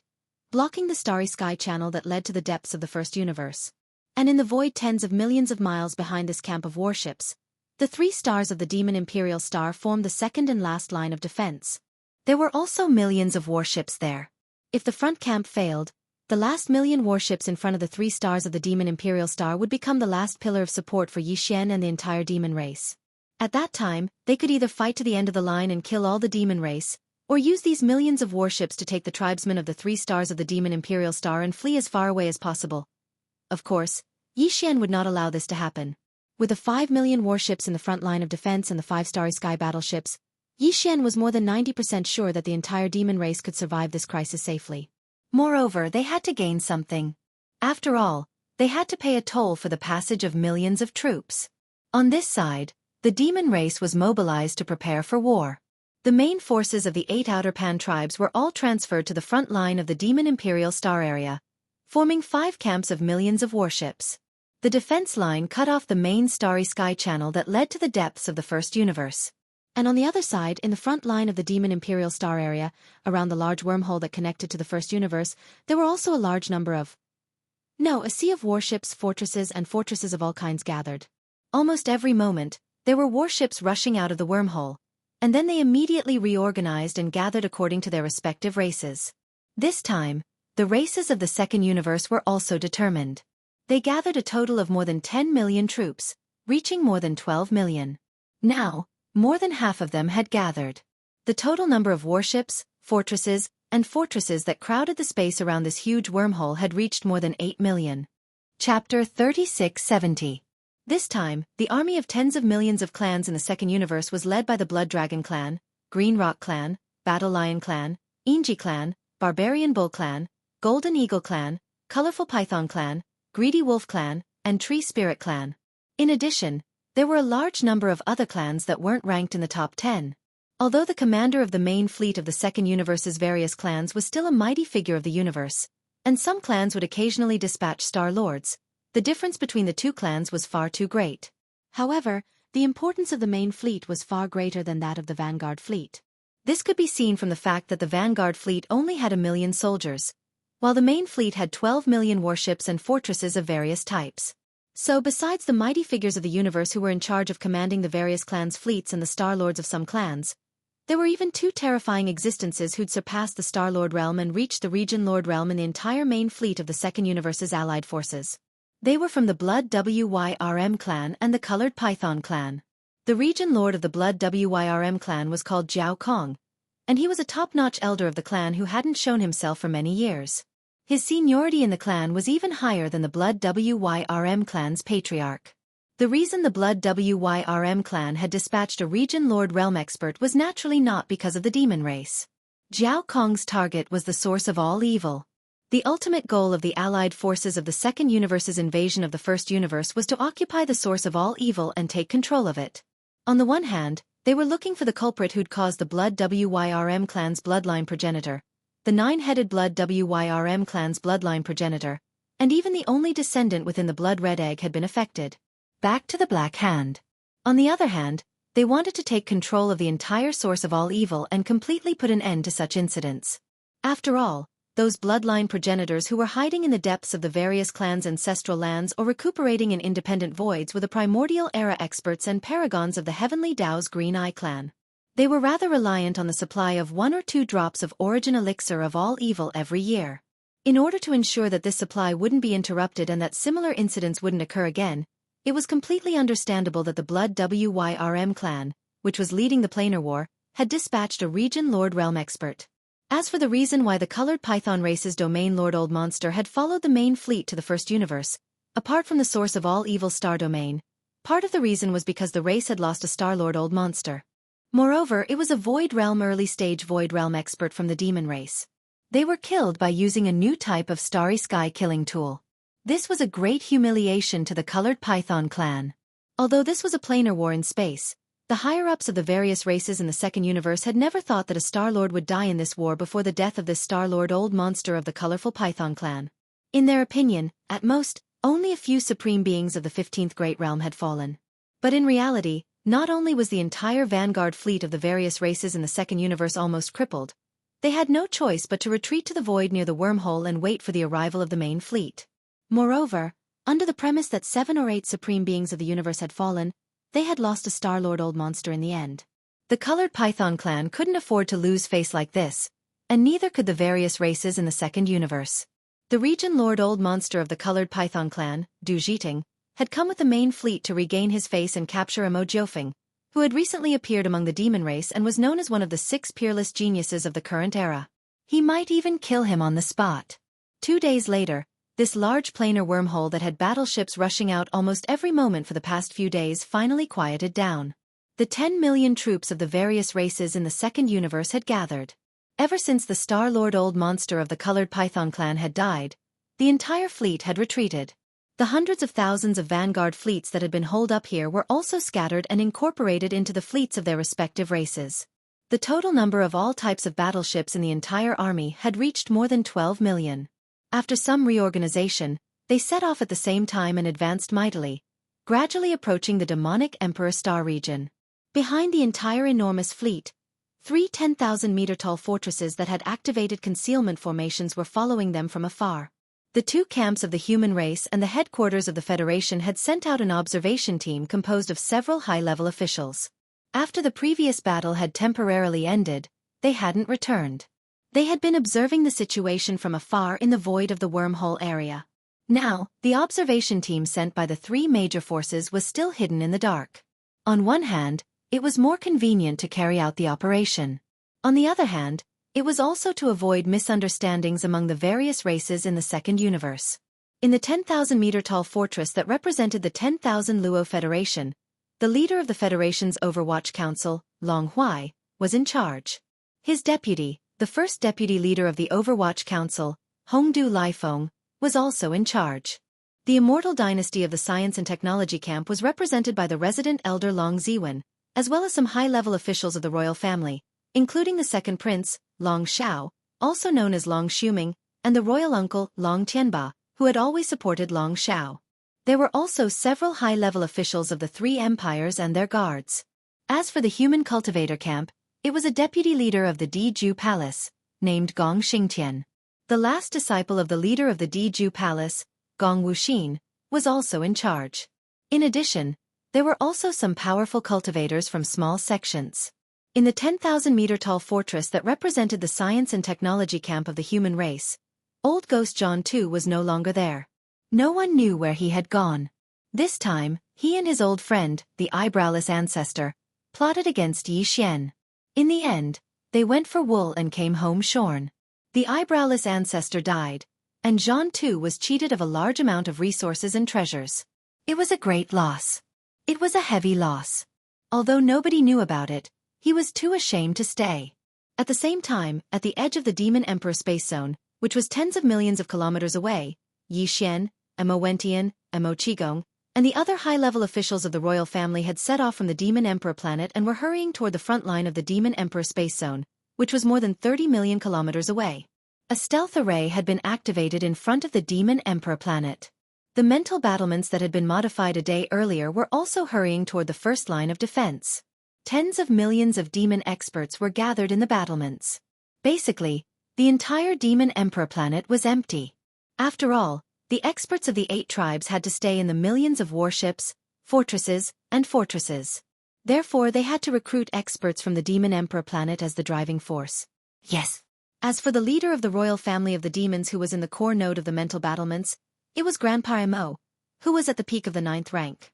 Speaker 1: blocking the starry sky channel that led to the depths of the first universe. And in the void tens of millions of miles behind this camp of warships, the 3 stars of the Demon Imperial Star formed the second and last line of defense. There were also millions of warships there. If the front camp failed, the last million warships in front of the 3 stars of the Demon Imperial Star would become the last pillar of support for Yi Xian and the entire demon race. At that time, they could either fight to the end of the line and kill all the demon race, or use these millions of warships to take the tribesmen of the 3 stars of the Demon Imperial Star and flee as far away as possible. Of course, Yi Xian would not allow this to happen. With the 5 million warships in the front line of defense and the 5 starry sky battleships, Yi Xian was more than 90% sure that the entire demon race could survive this crisis safely. Moreover, they had to gain something. After all, they had to pay a toll for the passage of millions of troops. On this side, the demon race was mobilized to prepare for war. The main forces of the 8 Outer Pan tribes were all transferred to the front line of the Demon Imperial Star area, forming 5 camps of millions of warships. The defense line cut off the main starry sky channel that led to the depths of the first universe. And on the other side, in the front line of the Demon Imperial Star area, around the large wormhole that connected to the first universe, there were also a large number of a sea of warships, fortresses of all kinds gathered. Almost every moment, there were warships rushing out of the wormhole, and then they immediately reorganized and gathered according to their respective races. This time, the races of the second universe were also determined. They gathered a total of more than 10 million troops, reaching more than 12 million. Now, more than half of them had gathered. The total number of warships, fortresses that crowded the space around this huge wormhole had reached more than 8 million. Chapter 3670. This time, the army of tens of millions of clans in the second universe was led by the Blood Dragon clan, Green Rock clan, Battle Lion clan, Inji clan, Barbarian Bull clan, Golden Eagle clan, Colorful Python clan, Greedy Wolf clan, and Tree Spirit clan. In addition, there were a large number of other clans that weren't ranked in the top 10. Although the commander of the main fleet of the second universe's various clans was still a mighty figure of the universe, and some clans would occasionally dispatch Star Lords, the difference between the 2 clans was far too great. However, the importance of the main fleet was far greater than that of the vanguard fleet. This could be seen from the fact that the vanguard fleet only had 1 million soldiers, while the main fleet had 12 million warships and fortresses of various types. So besides the mighty figures of the universe who were in charge of commanding the various clans' fleets and the Star Lords of some clans, there were even 2 terrifying existences who'd surpassed the Star Lord realm and reached the Region Lord realm in the entire main fleet of the second universe's allied forces. They were from the Blood Wyrm clan and the Colored Python clan. The Region Lord of the Blood Wyrm clan was called Jiao Kong, and he was a top-notch elder of the clan who hadn't shown himself for many years. His seniority in the clan was even higher than the Blood Wyrm clan's patriarch. The reason the Blood Wyrm clan had dispatched a Region Lord realm expert was naturally not because of the demon race. Jiao Kong's target was the source of all evil. The ultimate goal of the allied forces of the second universe's invasion of the first universe was to occupy the source of all evil and take control of it. On the one hand, they were looking for the culprit who'd caused the Blood Wyrm clan's bloodline progenitor, the 9-headed Blood Wyrm clan's bloodline progenitor, and even the only descendant within the blood red egg had been affected. Back to the Black Hand. On the other hand, they wanted to take control of the entire source of all evil and completely put an end to such incidents. After all, those bloodline progenitors who were hiding in the depths of the various clans' ancestral lands or recuperating in independent voids were the primordial era experts and paragons of the Heavenly Dao's Green Eye clan. They were rather reliant on the supply of 1 or 2 drops of origin elixir of all evil every year. In order to ensure that this supply wouldn't be interrupted and that similar incidents wouldn't occur again, it was completely understandable that the Blood Wyrm clan, which was leading the planar war, had dispatched a Region Lord realm expert. As for the reason why the Colored Python race's domain Lord Old Monster had followed the main fleet to the first universe, apart from the source of all evil star domain, part of the reason was because the race had lost a Star Lord Old Monster. Moreover, it was a Void Realm early-stage Void Realm expert from the demon race. They were killed by using a new type of Starry Sky killing tool. This was a great humiliation to the Colored Python clan. Although this was a planar war in space, the higher-ups of the various races in the second universe had never thought that a Star-Lord would die in this war before the death of this Star-Lord old monster of the colorful Python clan. In their opinion, at most, only a few supreme beings of the 15th Great Realm had fallen. But in reality, not only was the entire vanguard fleet of the various races in the second universe almost crippled, they had no choice but to retreat to the void near the wormhole and wait for the arrival of the main fleet. Moreover, under the premise that 7 or 8 supreme beings of the universe had fallen, they had lost a Star-Lord old monster in the end. The colored Python clan couldn't afford to lose face like this, and neither could the various races in the second universe. The region lord old monster of the colored Python clan, Du Jiting, had come with the main fleet to regain his face and capture Mo Jiufeng, who had recently appeared among the demon race and was known as one of the 6 peerless geniuses of the current era. He might even kill him on the spot. 2 days later, this large planar wormhole that had battleships rushing out almost every moment for the past few days finally quieted down. The 10 million troops of the various races in the second universe had gathered. Ever since the Star-Lord old monster of the colored Python clan had died, the entire fleet had retreated. The hundreds of thousands of vanguard fleets that had been holed up here were also scattered and incorporated into the fleets of their respective races. The total number of all types of battleships in the entire army had reached more than 12 million. After some reorganization, they set off at the same time and advanced mightily, gradually approaching the demonic Emperor Star region. Behind the entire enormous fleet, 3 10,000-meter-tall fortresses that had activated concealment formations were following them from afar. The 2 camps of the human race and the headquarters of the Federation had sent out an observation team composed of several high-level officials. After the previous battle had temporarily ended, they hadn't returned. They had been observing the situation from afar in the void of the wormhole area. Now, the observation team sent by the 3 major forces was still hidden in the dark. On one hand, it was more convenient to carry out the operation. On the other hand, it was also to avoid misunderstandings among the various races in the second universe. In the 10,000-meter-tall fortress that represented the 10,000 Luo Federation, the leader of the Federation's Overwatch Council, Long Huai, was in charge. His deputy, the first deputy leader of the Overwatch Council, Hongdu Laifeng, was also in charge. The immortal dynasty of the Science and Technology Camp was represented by the resident elder Long Ziwen, as well as some high-level officials of the royal family, including the second prince, Long Xiao, also known as Long Shuming, and the royal uncle, Long Tianba, who had always supported Long Xiao. There were also several high-level officials of the 3 empires and their guards. As for the human cultivator camp, it was a deputy leader of the Diju Palace, named Gong Xingtian. The last disciple of the leader of the Diju Palace, Gong Wuxin, was also in charge. In addition, there were also some powerful cultivators from small sections. In the 10,000-meter-tall fortress that represented the Science and Technology Camp of the human race, Old Ghost John too was no longer there. No one knew where he had gone. This time, he and his old friend, the eyebrowless ancestor, plotted against Yi Xian. In the end, they went for wool and came home shorn. The eyebrowless ancestor died, and Jean too was cheated of a large amount of resources and treasures. It was a great loss. It was a heavy loss. Although nobody knew about it, he was too ashamed to stay. At the same time, at the edge of the Demon Emperor space zone, which was tens of millions of kilometers away, Yi Xian, Mo Wentian, Mo Qigong, and the other high-level officials of the royal family had set off from the Demon Emperor planet and were hurrying toward the front line of the Demon Emperor space zone, which was more than 30 million kilometers away. A stealth array had been activated in front of the Demon Emperor planet. The mental battlements that had been modified a day earlier were also hurrying toward the first line of defense. Tens of millions of demon experts were gathered in the battlements. Basically, the entire Demon Emperor planet was empty. After all, the experts of the 8 tribes had to stay in the millions of warships, fortresses. Therefore they had to recruit experts from the Demon Emperor planet as the driving force. Yes. As for the leader of the royal family of the demons who was in the core node of the mental battlements, it was Grandpa Mo, who was at the peak of the 9th rank.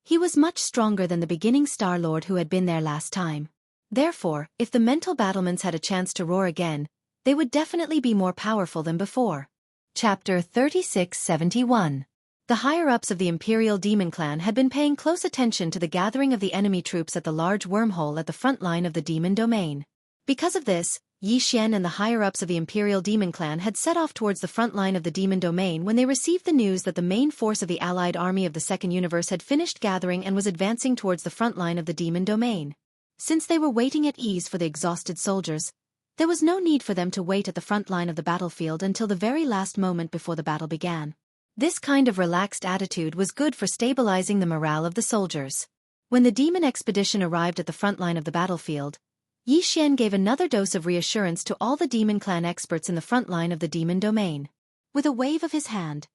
Speaker 1: He was much stronger than the beginning Star-Lord who had been there last time. Therefore, if the mental battlements had a chance to roar again, they would definitely be more powerful than before. Chapter 3671. The higher-ups of the Imperial Demon Clan had been paying close attention to the gathering of the enemy troops at the large wormhole at the front line of the demon domain. Because of this, Yi Xian and the higher-ups of the Imperial Demon Clan had set off towards the front line of the Demon Domain when they received the news that the main force of the allied army of the Second Universe had finished gathering and was advancing towards the front line of the Demon Domain. Since they were waiting at ease for the exhausted soldiers, there was no need for them to wait at the front line of the battlefield until the very last moment before the battle began. This kind of relaxed attitude was good for stabilizing the morale of the soldiers. When the demon expedition arrived at the front line of the battlefield, Yi Xian gave another dose of reassurance to all the Demon Clan experts in the front line of the Demon Domain. With a wave of his hand,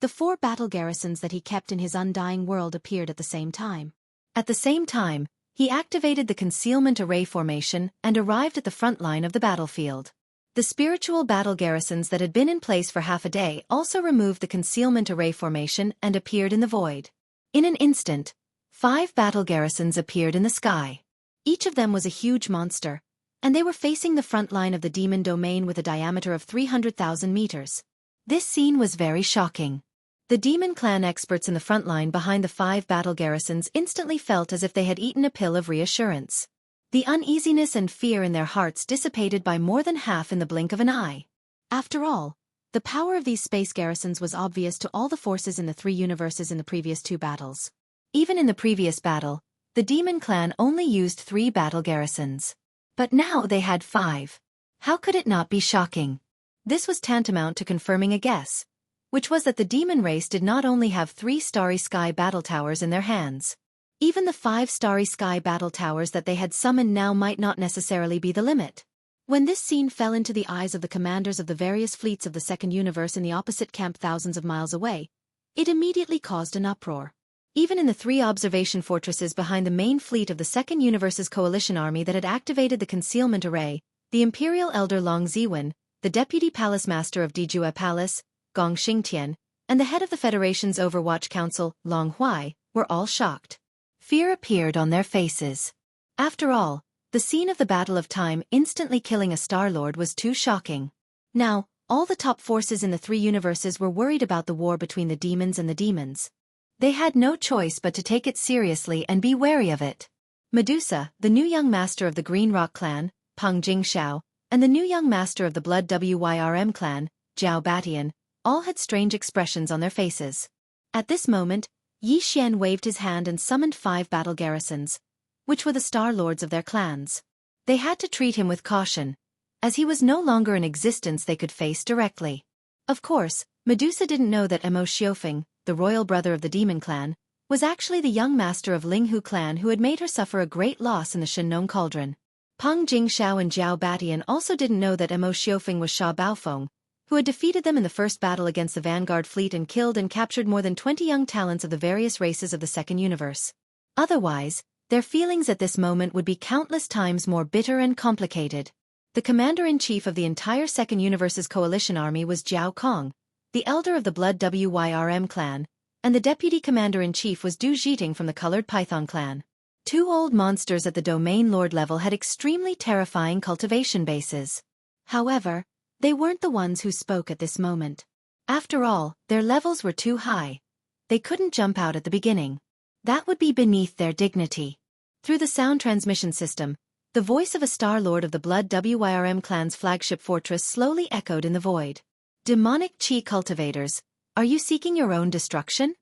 Speaker 1: the 4 battle garrisons that he kept in his undying world appeared at the same time. At the same time, he activated the concealment array formation and arrived at the front line of the battlefield. The spiritual battle garrisons that had been in place for half a day also removed the concealment array formation and appeared in the void. In an instant, 5 battle garrisons appeared in the sky. Each of them was a huge monster, and they were facing the front line of the Demon Domain with a diameter of 300,000 meters. This scene was very shocking. The Demon Clan experts in the front line behind the 5 battle garrisons instantly felt as if they had eaten a pill of reassurance. The uneasiness and fear in their hearts dissipated by more than half in the blink of an eye. After all, the power of these space garrisons was obvious to all the forces in the 3 universes in the previous 2 battles. Even in the previous battle, the Demon Clan only used 3 battle garrisons. But now they had 5. How could it not be shocking? This was tantamount to confirming a guess, which was that the demon race did not only have 3 starry sky battle towers in their hands. Even the 5 starry sky battle towers that they had summoned now might not necessarily be the limit. When this scene fell into the eyes of the commanders of the various fleets of the Second Universe in the opposite camp thousands of miles away, it immediately caused an uproar. Even in the 3 observation fortresses behind the main fleet of the Second Universe's coalition army that had activated the concealment array, the Imperial Elder Long Ziwen, the Deputy Palace Master of Dijue Palace, Gong Xingtian, and the head of the Federation's Overwatch Council, Long Huai, were all shocked. Fear appeared on their faces. After all, the scene of the Battle of Time instantly killing a Star-Lord was too shocking. Now, all the top forces in the 3 universes were worried about the war between the demons and the demons. They had no choice but to take it seriously and be wary of it. Medusa, the new young master of the Green Rock clan, Peng Jingxiao, and the new young master of the Blood Wyrm clan, Zhao Batian, all had strange expressions on their faces. At this moment, Yi Xian waved his hand and summoned 5 battle garrisons, which were the Star Lords of their clans. They had to treat him with caution, as he was no longer an existence they could face directly. Of course, Medusa didn't know that Mo Xiufeng, the royal brother of the Demon Clan, was actually the young master of Linghu clan who had made her suffer a great loss in the Shenong Cauldron. Peng Jingxiao and Zhao Batian also didn't know that Mo Xiufeng was Sha Baofeng, who had defeated them in the first battle against the Vanguard fleet and killed and captured more than 20 young talents of the various races of the Second Universe. Otherwise, their feelings at this moment would be countless times more bitter and complicated. The commander-in-chief of the entire Second Universe's coalition army was Zhao Kong, the elder of the Blood Wyrm clan, and the deputy commander-in-chief was Du Jiting from the Colored Python clan. 2 old monsters at the domain lord level had extremely terrifying cultivation bases. However, they weren't the ones who spoke at this moment. After all, their levels were too high. They couldn't jump out at the beginning. That would be beneath their dignity. Through the sound transmission system, the voice of a Star Lord of the Blood Wyrm clan's flagship fortress slowly echoed in the void. Demonic Qi cultivators, are you seeking your own destruction?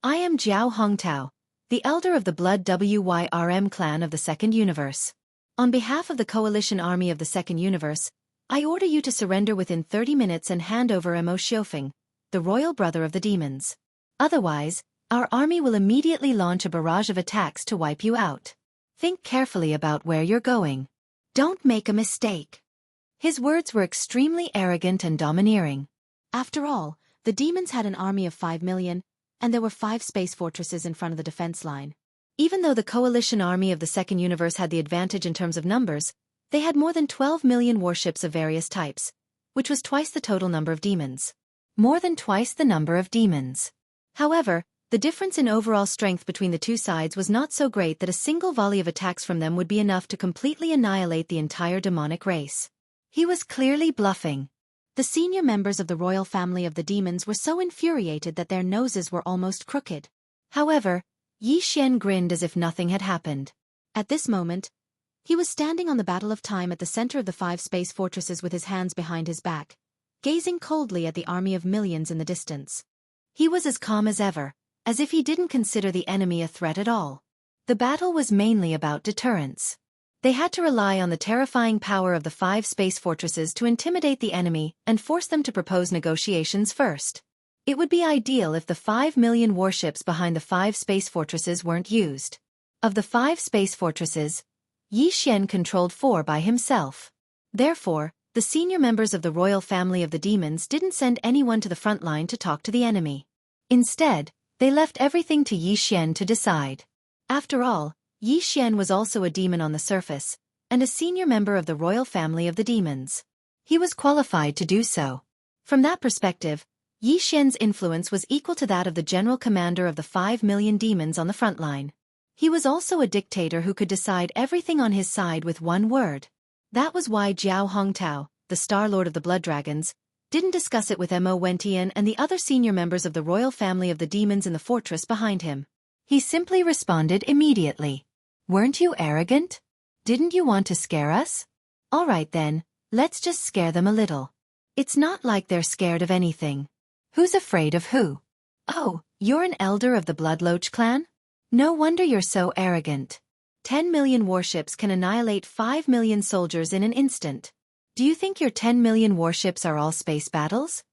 Speaker 1: I am Jiao Hongtao, the elder of the Blood Wyrm clan of the Second Universe. On behalf of the coalition army of the Second Universe, I order you to surrender within 30 minutes and hand over Mo Xiufeng, the royal brother of the demons. Otherwise, our army will immediately launch a barrage of attacks to wipe you out. Think carefully about where you're going. Don't make a mistake. His words were extremely arrogant and domineering. After all, the demons had an army of 5 million, and there were 5 space fortresses in front of the defense line. Even though the coalition army of the Second Universe had the advantage in terms of numbers, they had more than 12 million warships of various types, which was twice the total number of demons. More than twice the number of demons. However, the difference in overall strength between the 2 sides was not so great that a single volley of attacks from them would be enough to completely annihilate the entire demonic race. He was clearly bluffing. The senior members of the royal family of the demons were so infuriated that their noses were almost crooked. However, Yi Xian grinned as if nothing had happened. At this moment, He was standing on the Battle of Time at the center of the 5 space fortresses with his hands behind his back, gazing coldly at the army of millions in the distance. He was as calm as ever, as if he didn't consider the enemy a threat at all. The battle was mainly about deterrence. They had to rely on the terrifying power of the 5 space fortresses to intimidate the enemy and force them to propose negotiations first. It would be ideal if the 5 million warships behind the 5 space fortresses weren't used. Of the 5 space fortresses, Xianxia controlled 4 by himself. Therefore, the senior members of the royal family of the demons didn't send anyone to the front line to talk to the enemy. Instead, they left everything to Xianxia to decide. After all, Xianxia was also a demon on the surface, and a senior member of the royal family of the demons. He was qualified to do so. From that perspective, Xianxia's influence was equal to that of the general commander of the 5 million demons on the front line. He was also a dictator who could decide everything on his side with one word. That was why Jiao Hongtao, the Star Lord of the Blood Dragons, didn't discuss it with Mo Wentian and the other senior members of the royal family of the demons in the fortress behind him. He simply responded immediately. "Weren't you arrogant? Didn't you want to scare us? All right then, let's just scare them a little. It's not like they're scared of anything. Who's afraid of who? Oh, you're an elder of the Bloodloach clan? No wonder you're so arrogant. 10 million warships can annihilate 5 million soldiers in an instant. Do you think your 10 million warships are all space battles?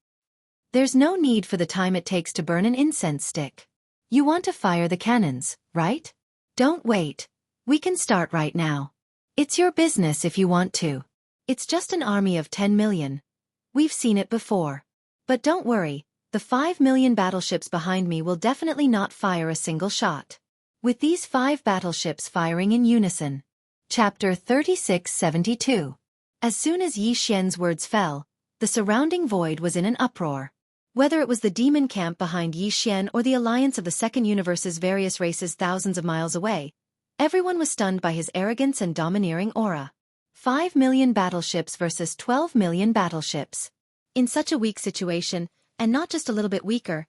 Speaker 1: There's no need for the time it takes to burn an incense stick. You want to fire the cannons, right? Don't wait. We can start right now. It's your business if you want to. It's just an army of 10 million. We've seen it before. But don't worry, the 5 million battleships behind me will definitely not fire a single shot. With these 5 battleships firing in unison." Chapter 3672. As soon as Xianxia's words fell, the surrounding void was in an uproar. Whether it was the demon camp behind Xian or the alliance of the Second Universe's various races thousands of miles away, everyone was stunned by his arrogance and domineering aura. 5 million battleships versus 12 million battleships. In such a weak situation, and not just a little bit weaker,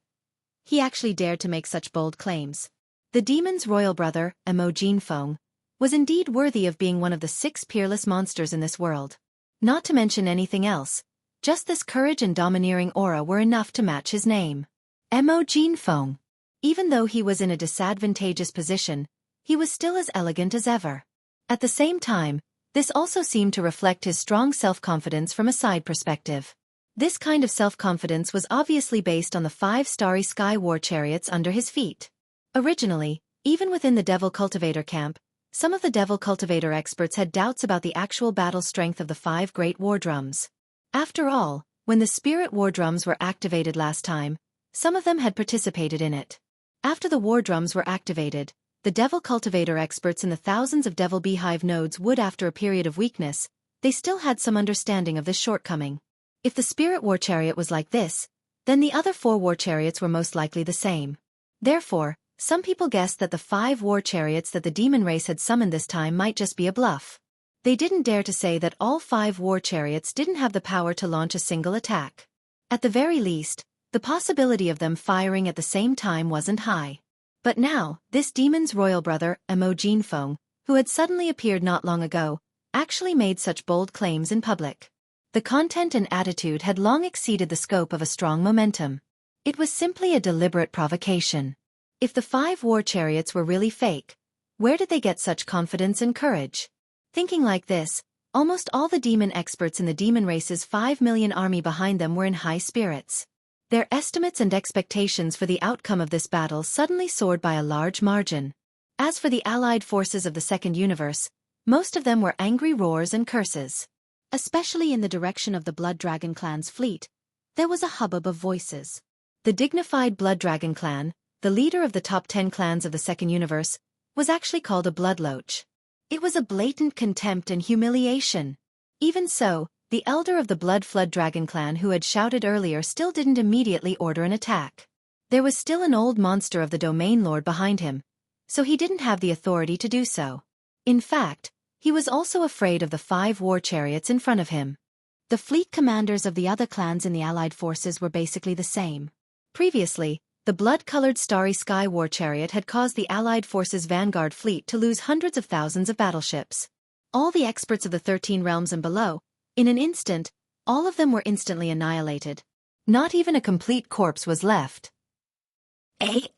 Speaker 1: he actually dared to make such bold claims. The demon's royal brother, Mo Jinfeng, was indeed worthy of being one of the 6 peerless monsters in this world. Not to mention anything else, just this courage and domineering aura were enough to match his name. Mo Jinfeng. Even though he was in a disadvantageous position, he was still as elegant as ever. At the same time, this also seemed to reflect his strong self-confidence from a side perspective. This kind of self-confidence was obviously based on the 5 starry sky war chariots under his feet. Originally, even within the Devil Cultivator camp, some of the Devil Cultivator experts had doubts about the actual battle strength of the 5 great war drums. After all, when the spirit war drums were activated last time, some of them had participated in it. After the war drums were activated, the Devil Cultivator experts in the thousands of Devil Beehive nodes would, after a period of weakness, they still had some understanding of this shortcoming. If the spirit war chariot was like this, then the other 4 war chariots were most likely the same. Therefore, some people guessed that the 5 war chariots that the demon race had summoned this time might just be a bluff. They didn't dare to say that all 5 war chariots didn't have the power to launch a single attack. At the very least, the possibility of them firing at the same time wasn't high. But now, this demon's royal brother, Mo Jinfeng, who had suddenly appeared not long ago, actually made such bold claims in public. The content and attitude had long exceeded the scope of a strong momentum. It was simply a deliberate provocation. If the 5 war chariots were really fake, where did they get such confidence and courage? Thinking like this, almost all the demon experts in the demon race's 5 million army behind them were in high spirits. Their estimates and expectations for the outcome of this battle suddenly soared by a large margin. As for the allied forces of the Second Universe, most of them were angry roars and curses. Especially in the direction of the Blood Dragon clan's fleet, there was a hubbub of voices. The dignified Blood Dragon clan, the leader of the top 10 clans of the Second Universe, was actually called a Bloodloach. It was a blatant contempt and humiliation. Even so, the elder of the Blood Flood Dragon clan who had shouted earlier still didn't immediately order an attack. There was still an old monster of the Domain Lord behind him, so he didn't have the authority to do so. In fact, he was also afraid of the 5 war chariots in front of him. The fleet commanders of the other clans in the allied forces were basically the same. Previously, the blood-colored Starry Sky war chariot had caused the allied forces' vanguard fleet to lose hundreds of thousands of battleships. All the experts of the 13 realms and below, in an instant, all of them were instantly annihilated. Not even a complete corpse was left. If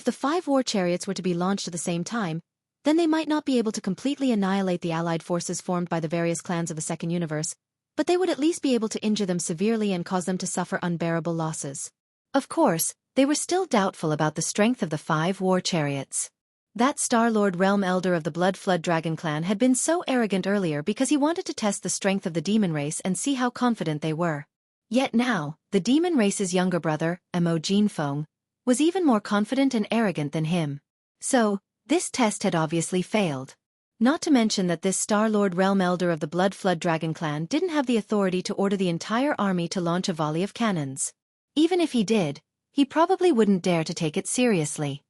Speaker 1: the 5 war chariots were to be launched at the same time, then they might not be able to completely annihilate the allied forces formed by the various clans of the second universe, but they would at least be able to injure them severely and cause them to suffer unbearable losses. Of course, they were still doubtful about the strength of the 5 war chariots. That Star-Lord Realm Elder of the Blood Flood Dragon clan had been so arrogant earlier because he wanted to test the strength of the demon race and see how confident they were. Yet now, the demon race's younger brother, Mo Jinfeng, was even more confident and arrogant than him. So, this test had obviously failed. Not to mention that this Star-Lord Realm Elder of the Blood Flood Dragon clan didn't have the authority to order the entire army to launch a volley of cannons. Even if he did, he probably wouldn't dare to take it seriously.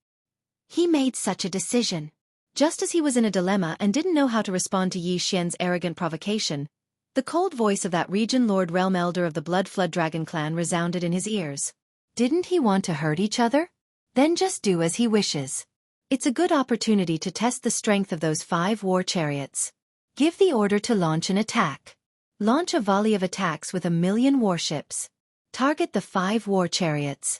Speaker 1: He made such a decision. Just as he was in a dilemma and didn't know how to respond to Yi Xian's arrogant provocation, the cold voice of that Region Lord Realm Elder of the Blood Flood Dragon clan resounded in his ears. Didn't he want to hurt each other? Then just do as he wishes. It's a good opportunity to test the strength of those 5 war chariots. Give the order to launch an attack. Launch a volley of attacks with 1,000,000 warships. Target the 5 war chariots.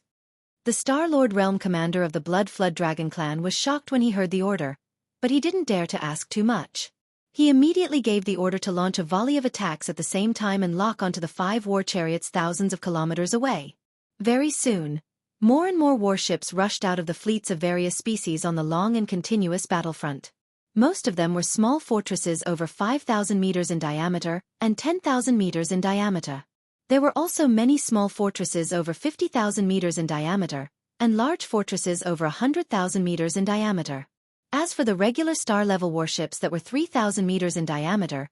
Speaker 1: The Star-Lord Realm Commander of the Blood Flood Dragon clan was shocked when he heard the order, but he didn't dare to ask too much. He immediately gave the order to launch a volley of attacks at the same time and lock onto the 5 war chariots thousands of kilometers away. Very soon, more and more warships rushed out of the fleets of various species on the long and continuous battlefront. Most of them were small fortresses over 5,000 meters in diameter and 10,000 meters in diameter. There were also many small fortresses over 50,000 meters in diameter, and large fortresses over 100,000 meters in diameter. As for the regular star-level warships that were 3,000 meters in diameter,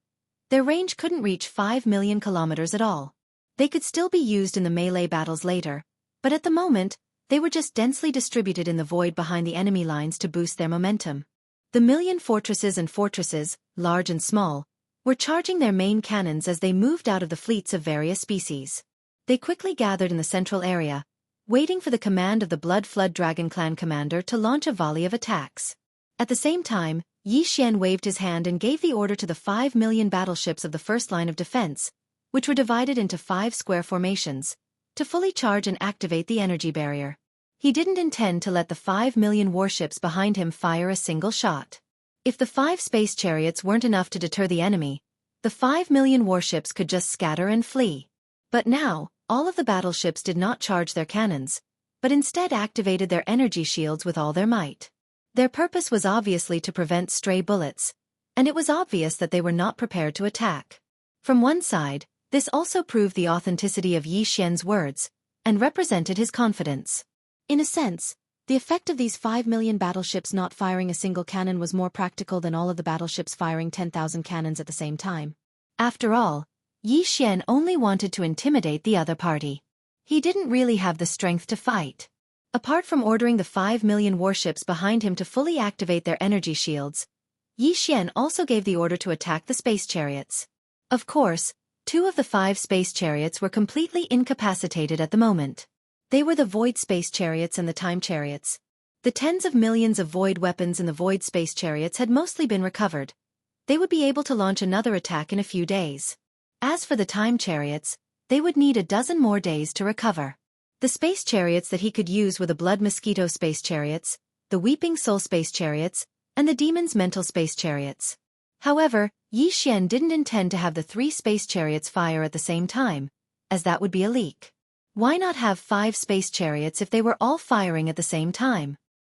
Speaker 1: their range couldn't reach 5,000,000 kilometers at all. They could still be used in the melee battles later, but at the moment, they were just densely distributed in the void behind the enemy lines to boost their momentum. The million fortresses, large and small, were charging their main cannons as they moved out of the fleets of various species. They quickly gathered in the central area, waiting for the command of the Blood Flood Dragon clan commander to launch a volley of attacks. At the same time, Yi Xian waved his hand and gave the order to the 5,000,000 battleships of the first line of defense, which were divided into 5 square formations, to fully charge and activate the energy barrier. He didn't intend to let the 5,000,000 warships behind him fire a single shot. If the 5 space chariots weren't enough to deter the enemy, the 5,000,000 warships could just scatter and flee. But now, all of the battleships did not charge their cannons, but instead activated their energy shields with all their might. Their purpose was obviously to prevent stray bullets, and it was obvious that they were not prepared to attack. From one side, this also proved the authenticity of Yi Xian's words, and represented his confidence. In a sense, the effect of these 5,000,000 battleships not firing a single cannon was more practical than all of the battleships firing 10,000 cannons at the same time. After all, Yi Xian only wanted to intimidate the other party. He didn't really have the strength to fight. Apart from ordering the 5,000,000 warships behind him to fully activate their energy shields, Yi Xian also gave the order to attack the space chariots. Of course, 2 of the 5 space chariots were completely incapacitated at the moment. They were the Void Space Chariots and the Time Chariots. The tens of millions of Void weapons in the Void Space Chariots had mostly been recovered. They would be able to launch another attack in a few days. As for the Time Chariots, they would need a dozen more days to recover. The space chariots that he could use were the Blood Mosquito Space Chariots, the Weeping Soul Space Chariots, and the Demon's Mental Space Chariots. However, Yi Xian didn't intend to have the 3 space chariots fire at the same time, as that would be a leak. Why not have 5 space chariots if they were all firing at the same time?